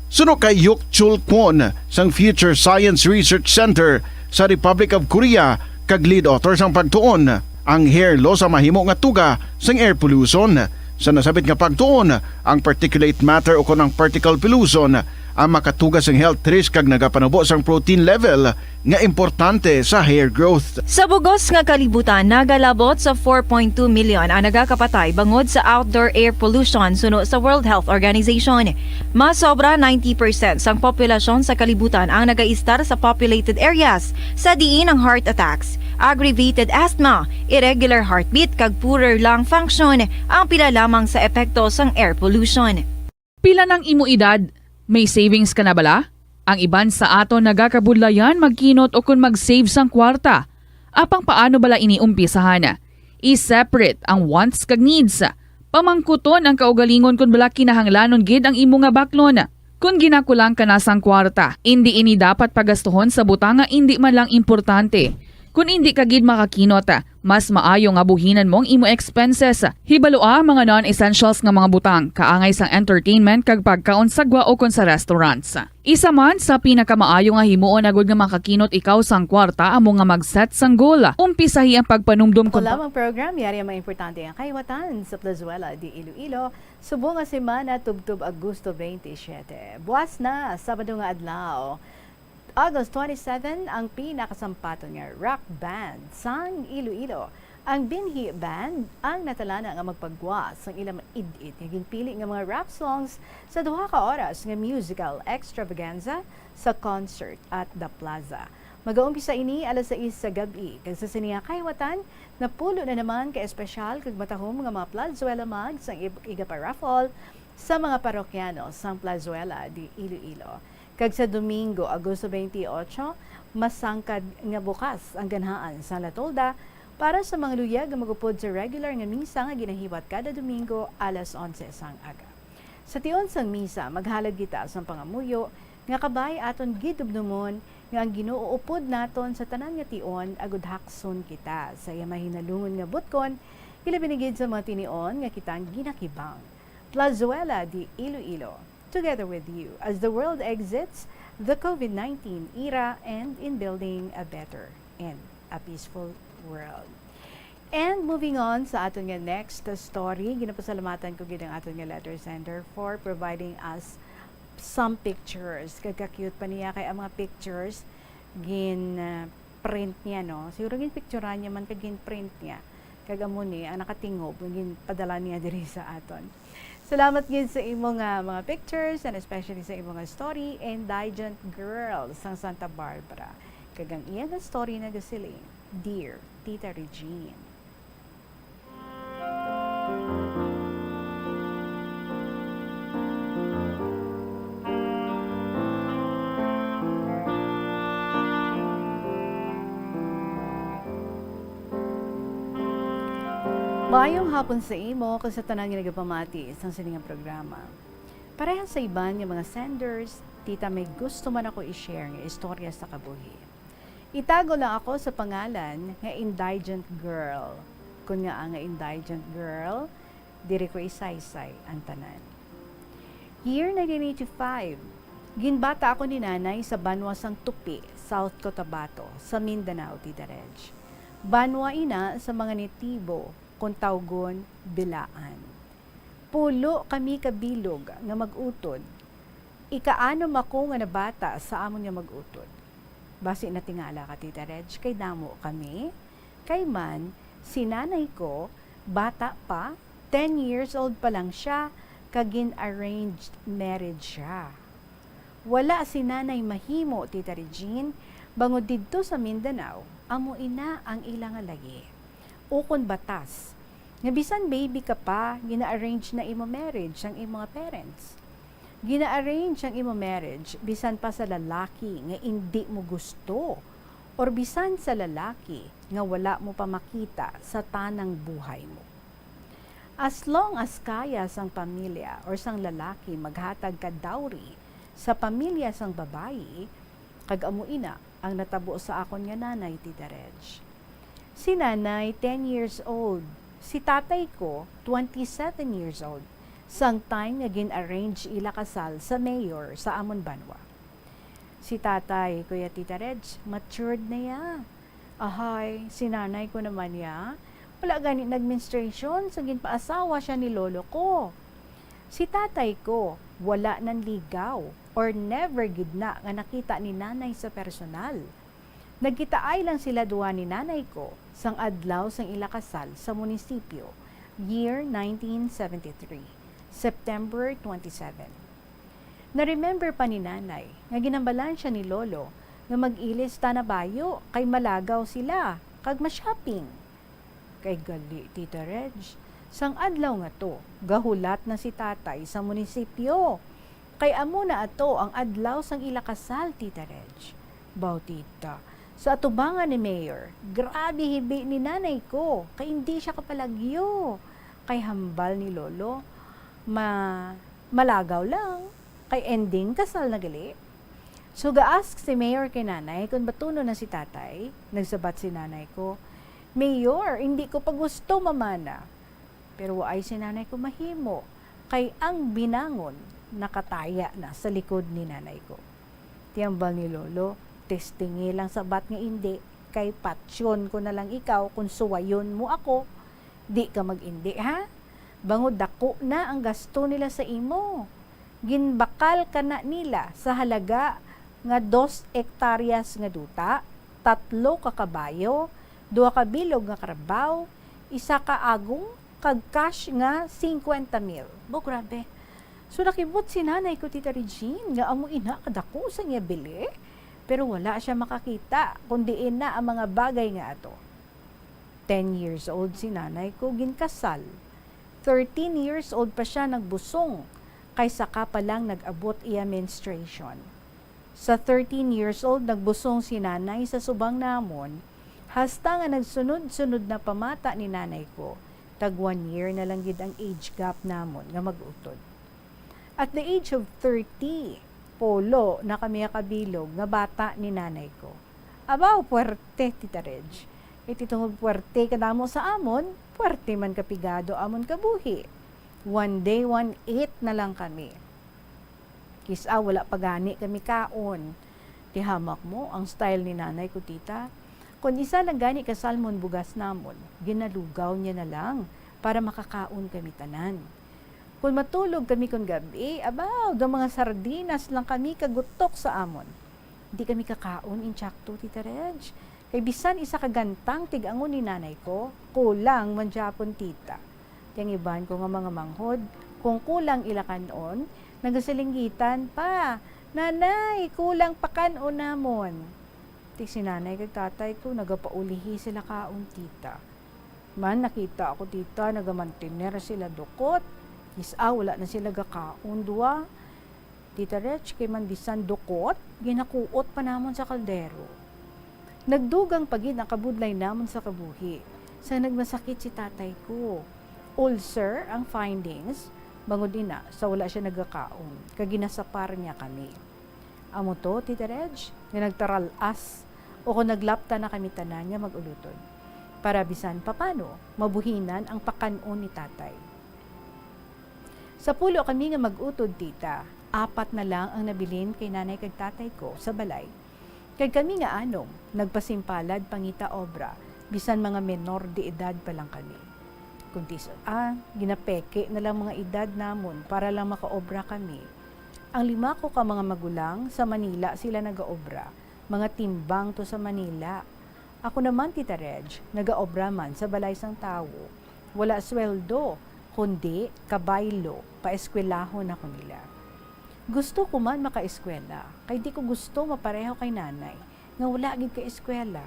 Suno kay Yuk Chul Kwon sang Future Science Research Center sa Republic of Korea kag lead author sang pagtuon, ang hair loss ang mahimo nga tuga sang air pollution. Sa nasabit nga pagtuon, ang particulate matter o kunang particle pollution ang makatugas ng health risk kag nagapanubo sang protein level nga importante sa hair growth. Sa bugos nga kalibutan, nagalabot sa 4.2 million ang nagakapatay bangod sa outdoor air pollution suno sa World Health Organization. Mas sobra 90% sang populasyon sa kalibutan ang nagaistar sa populated areas sa diin ang heart attacks, aggravated asthma, irregular heartbeat kag poorer lung function ang pila lamang sa epekto sang air pollution. Pila ng imo edad? May savings ka na bala? Ang iban sa aton nagakabudlayan magkinot o kung mag-save sang kwarta. Apang paano bala iniumpisahan? I-separate ang wants kag needs. Pamangkuton ang kaugalingon kung bala kinahanglanon gid ang imo nga baklon. Kung ginakulang ka na sang kwarta, hindi ini dapat pagastuhon sa butang nga hindi man lang importante. Kung hindi ka gid makakinot, mas maayo nga buhinan mong imo expenses. Hibalua mga non-essentials nga mga butang, kaangay sang entertainment kag pagkaon sa gwa o kon sa restaurants. Isa man sa pinakamaayo nga himuon agud nga makakinot ikaw sang kwarta amo nga mag-set sang goal. Umpisahi ang pagpanumdum Ito lamang program, yari ang mga importante ang kaiwatan sa Plazuela de Iloilo, subong nga semana tubtub Agosto 27. Buwas na, Sabado nga adlaw. August 27, ang pinakasampaton nga rock band sang Iloilo. Ang Binhi Band ang natalana nga magpagwas sang ilang idit nga ginpili nga mga rap songs sa 2 ka oras nga musical extravaganza sa concert at The Plaza. Mag-uumpisa ini alas 6 sa gabi kag sa siniya kaiwatan napulo na naman ka espesyal kag matahom nga mga Plazuela mag sang iga-paraffle sa mga parokyano sang Plazuela de Iloilo. Kag sa Domingo, Agosto 28, masangkad nga bukas ang ganhaan sa La Tolda para sa mga luyag nga magupod sa regular nga misa nga ginahiwat kada Domingo alas 11 sang aga. Sa tion sang misa, maghalad kita sa pangamuyo nga kabay aton gidubdumon nga ang Ginoo upod naton sa tanan nga tion agud hakson kita sa mahinalungon nga butkon kilabinigid sa mga tinion nga kitang ginakibang. Plazuela de Iloilo, together with you as the world exits the COVID-19 era and in building a better and a peaceful world. And moving on sa aton nga next story, ginapasalamatan ko gid ang aton nga letter sender for providing us some pictures. Kagka-cute pa niya kay ang mga pictures gin print niya, no? Siguro gin picturean niya man kag gin print niya. Kag amo ni ang nakatingob gin padala niya diri sa aton. Salamat gid sa imong mga pictures and especially sa imong story, Indigent Girl sang Santa Barbara. Kag ang iya nga story na gasiling, Dear Tita Regine. Maayong hapon sa imo kung sa tanang nga nagapamati sa siningang programa. Parehas sa iban nga mga senders, tita may gusto man ako i-share nga istorya sa kabuhi. Itago lang ako sa pangalan nga Indigent Girl. Kung nga ang Indigent Girl, diri ko isaysay ang tanan. Year 1985, ginbata ako ni nanay sa Banwa sang Tupi, South Cotabato, sa Mindanao, Tita Reg. Banwa ina sa mga nitibo, kung tawgon bilaan. Pulo kami kabilog nga mag-utod. Ikaanom ako nga nabata sa amon nga mag-utod. Basi na tingala ka, Tita Reg, kay damo kami. Kay man, si nanay ko, bata pa, 10 years old pa lang siya, kagin arranged marriage siya. Wala si nanay mahimo, Tita Regine, bangod didto sa Mindanao, amo ina ang ilang lagi. Ukon batas. Nga bisan baby ka pa, gina-arrange na imo marriage ang imo mga parents. Gina-arrange ang imo marriage bisan pa sa lalaki nga hindi mo gusto or bisan sa lalaki nga wala mo pa makita sa tanang buhay mo. As long as kaya sang pamilya or sang lalaki maghatag ka dowry sa pamilya sang babayi, kag amo ina ang natabo sa akon nga nanay, Tita Reg. Si nanay, 10 years old. Si tatay ko, 27 years old. Sang time nga gin-arrange ila kasal sa mayor sa amon Banwa. Si tatay, Kuya Tita Reg, matured na ya. Ahay, si nanay ko naman ya. Wala gani nag-menstruation, sa ginpaasawa siya ni lolo ko. Si tatay ko, wala nang ligaw or never gid na nga nakita ni nanay sa personal. Nagkitaay lang sila duwa ni nanay ko sang adlaw sang ilakasal sa munisipyo, year 1973, September 27. Na-remember pa ni nanay nga ginambalan siya ni lolo nga mag-ilis tanabayo kay malagaw sila kag ma-shopping. Kay gali, Tita Reg, sang adlaw nga to, gahulat na si tatay sa munisipyo. Kay amo na ato ang adlaw sang ilakasal, Tita Reg. Baw, tita, sa atubangan ni Mayor, grabe hibi ni nanay ko, kay hindi siya kapalagyo. Kay hambal ni lolo, malagaw lang, kay ending kasal na gali. So ga-ask si Mayor kay nanay kung batuno na si tatay, nagsabat si nanay ko, Mayor, hindi ko pa gusto mamana. Pero ay si nanay ko mahimo, kay ang binangon nakataya na sa likod ni nanay ko. Tiyambal ni lolo, testingi lang sabat nga hindi, kay patsyon ko na lang ikaw kung suwayon mo ako, di ka mag-indi ha? Bangod dako na ang gasto nila sa imo. Ginbakal ka na nila sa halaga nga 2 hektaryas nga duta, 3 ka kabayo, 2 ka bilog nga karabaw, 1 ka agong, kag cash nga 50,000. Bo, grabe. So nakibot si nanay ko, Tita Regine, nga amo ina kadako sa niya bili, pero wala siya makakita, kundi na ang mga bagay nga ato. 10 years old si nanay ko, ginkasal. 13 years old pa siya nagbusong, kaysa ka pa lang nag-abot iya menstruation. Sa 13 years old, nagbusong si nanay sa subang namon, hasta nga nagsunod-sunod na pamata ni nanay ko, tag 1 year na lang gid ang age gap namon nga mag-utod. At the age of 30, polo na kami kabilog nga bata ni nanay ko. Abaw, puwerte, Tita Reg. Iti tungod puwerte kadamo sa amon, puwerte man kapigado amon kabuhi. 1 day, 1/8 na lang kami. Kisa wala pagani kami kaon. Tihamak mo ang style ni nanay ko, tita. Kung isa lang gani ka salmon bugas namon, ginalugaw niya na lang para makakaon kami tanan. Kung matulog kami kung gabi, abaw, do mga sardinas lang kami kagutok sa amon. Di kami kakaon inchakto, tita Reg. Kay bisan isa kagantang tigangon ni nanay ko, kulang man Japon, tita. Yang iban ko nga mga manghod, kung kulang ilakanon, nagasilinggitan pa. Nanay, kulang pakanon namon. Ti si nanay kag tatay ko, nagapaulihi sila kaon, tita. Man, nakita ako, tita, nagamantiner sila dukot. Isa, wala na sila gakaon, duwa. Tita Rech, kay man bisan dukot, ginakuot pa namon sa kaldero. Nagdugang pagid ang kabudlay namon sa kabuhi. Sa nagmasakit si tatay ko. Ulcer ang findings, bangod din na, sa wala siya nagakaon. Kaginasapar niya kami. Amo to, Tita Reg, nga nagtaralas o kung naglapta na kami tanan niya magulutod. Para bisan papano, mabuhinan ang pakanon ni tatay. Sa pulo kami nga mag-utod, tita, 4 na lang ang nabilin kay nanay kag tatay ko sa balay. Kay kami nga anong, nagpasimpalad pangita obra, bisan mga menor de edad pa lang kami. Kuntis, ginapeke na lang mga edad namon para lang makaobra kami. Ang 5 ko ka mga magulang, sa Manila sila nagaobra. Mga timbang to sa Manila. Ako naman, Tita Reg, nagaobra man sa balay sang tawo. Wala sweldo, kundi kabaylo, paeskwelahon ako nila. Gusto ko man makaeskwela, kay di ko gusto mapareho kay nanay, nga wala gid ka eskwela.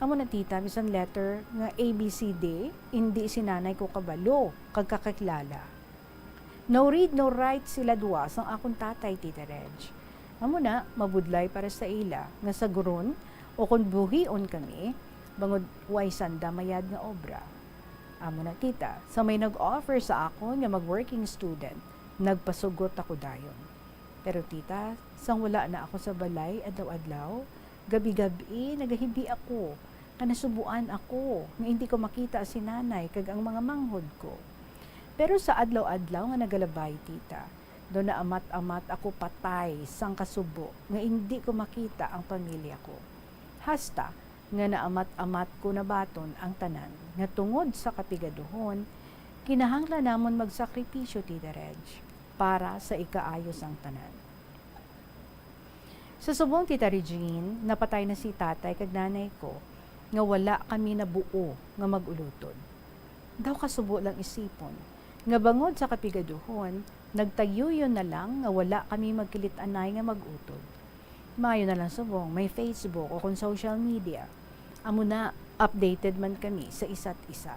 Amo na tita, bisan letter nga ABCD, hindi si nanay ko kabalo, kag kakakilala. No read, no write sila duwa sang akong tatay, Tita Reg. Amo na, mabudlay para sa ila, nga sa guron, o kung buhion kami, bangod way sanda mayad nga obra. Amo na tita, sa may nag-offer sa ako nga mag-working student, nagpasugot ako dayon. Pero tita, sang wala na ako sa balay adlaw-adlaw, gabi-gabi nagahibi ako, nga nasubuan ako, nga hindi ko makita si nanay kag ang mga manghod ko. Pero sa adlaw-adlaw nga nagalabay tita, do na amat-amat ako patay sang kasubo, nga hindi ko makita ang pamilya ko. Hasta nga naamat-amat ko na baton ang tanan, nga tungod sa kapigaduhon, kinahanglan namon magsakripisyo, Tita Reg, para sa ikaayos ang tanan. Sa subong, Tita Regine, napatay na si tatay kag nanay ko, nga wala kami nabuo nga magulutod. Daw kasubo lang isipon, nga bangod sa kapigaduhon, nagtayuyon na lang nga wala kami magkilit-anay nga magutod. Mayo na lang subong, may Facebook o kung social media. Amo na, updated man kami sa isa't isa.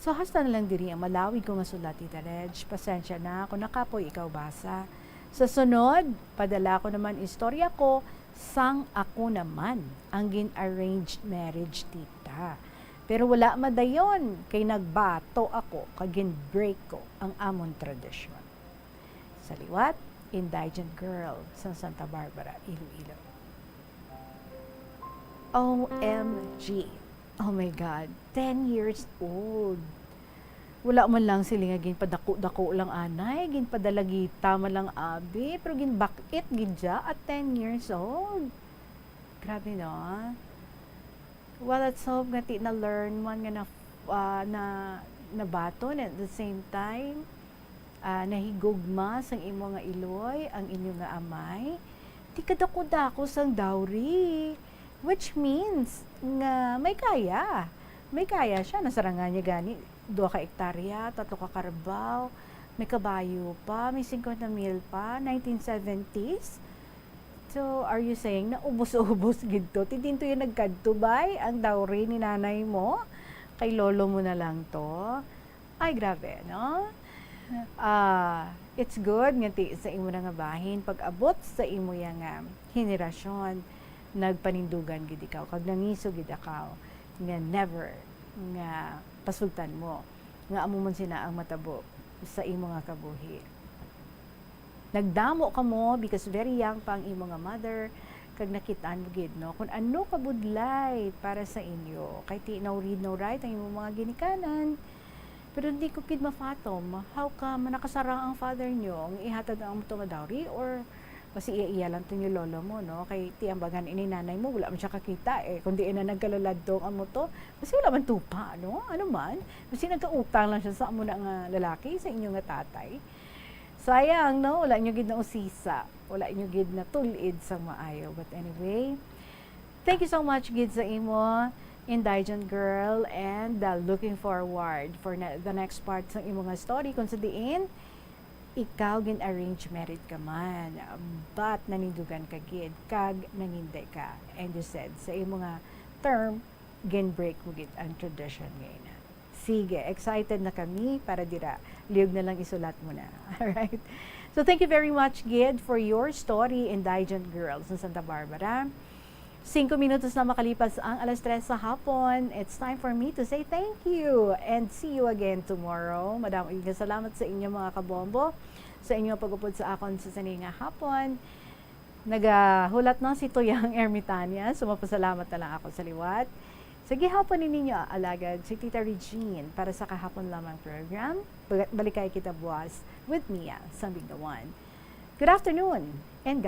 So, hasta na lang diri ang malawig ko nga sulat, Tita Reg. Pasensya na, kung nakapoy ikaw basa. Sa sunod, padala ko naman istorya ko, sang ako naman ang gin-arranged marriage, tita. Pero wala madayon, kay nagbato ako, kagin-break ko ang amon tradisyon. Sa liwat, Indigent Girl sa Santa Barbara, Iloilo. OMG. Oh my God. 10 years old. Wala man lang sila nga ginpadako-dako lang anay, ginpadalagita man lang abi, pero ginbakit gidya at 10 years old. Grabe no? Well, let's hope nga na learn man nga na baton at the same time nahigugma sang imo nga iloy ang inyo nga amay di kadako-dako sang dowry, which means nga may kaya siya, nasarangan niya gani 2 ka hektarya, 3 ka karabaw, may kabayo pa, may 50,000 pa, 1970s. So, are you saying na ubos-ubos gito? Tidinto yung nagkadtubay ang dowry ni nanay mo? Kay lolo mo na lang to? Ay, grabe, no? It's good nga sa imo na nga bahin. Pag abot sa imo yang henerasyon, nagpanindugan gid ikaw. Kag nangiso gid ikaw, nga never nga pasugtan mo. Nga amo man sina ang matabo sa imo nga kabuhi. Nagdamo ka mo because very young pa ang imo nga mother, kag nakitaan mo gid no kung ano kabudlay para sa inyo. Kay ti no read no write ang imo mga ginikanan. Pero hindi ko kid mafatom, how ka manakasara ang father nyo, ang ihatag ang tumadawri, or kasi iya lang to yung lolo mo, no? Kay tiambagan ininanay mo, wala man siya kakita eh. Kundi ina nagkalaladong ang mo to, kasi wala man tupa, no? Ano man? Kasi nagkautang lang siya sa amo na nga lalaki, sa inyo nga tatay. Sayang, no? Wala nyo gid na usisa. Wala nyo gid na tulid sa maayo. But anyway, thank you so much gid sa imo, Indigent Girl, and looking forward for the next part sa imo nga story kung sa diin ikaw gin arrange married ka man, but nanindugan ka gid kag nanginday ka, and you said sa imo nga term gin break mo gid ang tradition ngayon. Sige, excited na kami para dira liog na lang isulat mo na. Alright, so thank you very much Gid for your story, Indigent Girls ng Santa Barbara. 5 minutos na makalipas ang 3:00 sa hapon. It's time for me to say thank you and see you again tomorrow. Madaming salamat sa inyo mga kabombo, sa inyo pag-upod sa akon sa saninga hapon. Nagahulat na si Tuyang Ermitania, sumapasalamat na lang ako sa liwat. Sige, hapon ninyo alagad si Tita Regine para sa kahapon lamang program. Balikay kita buwas with Mia Sambingawan. Good afternoon and God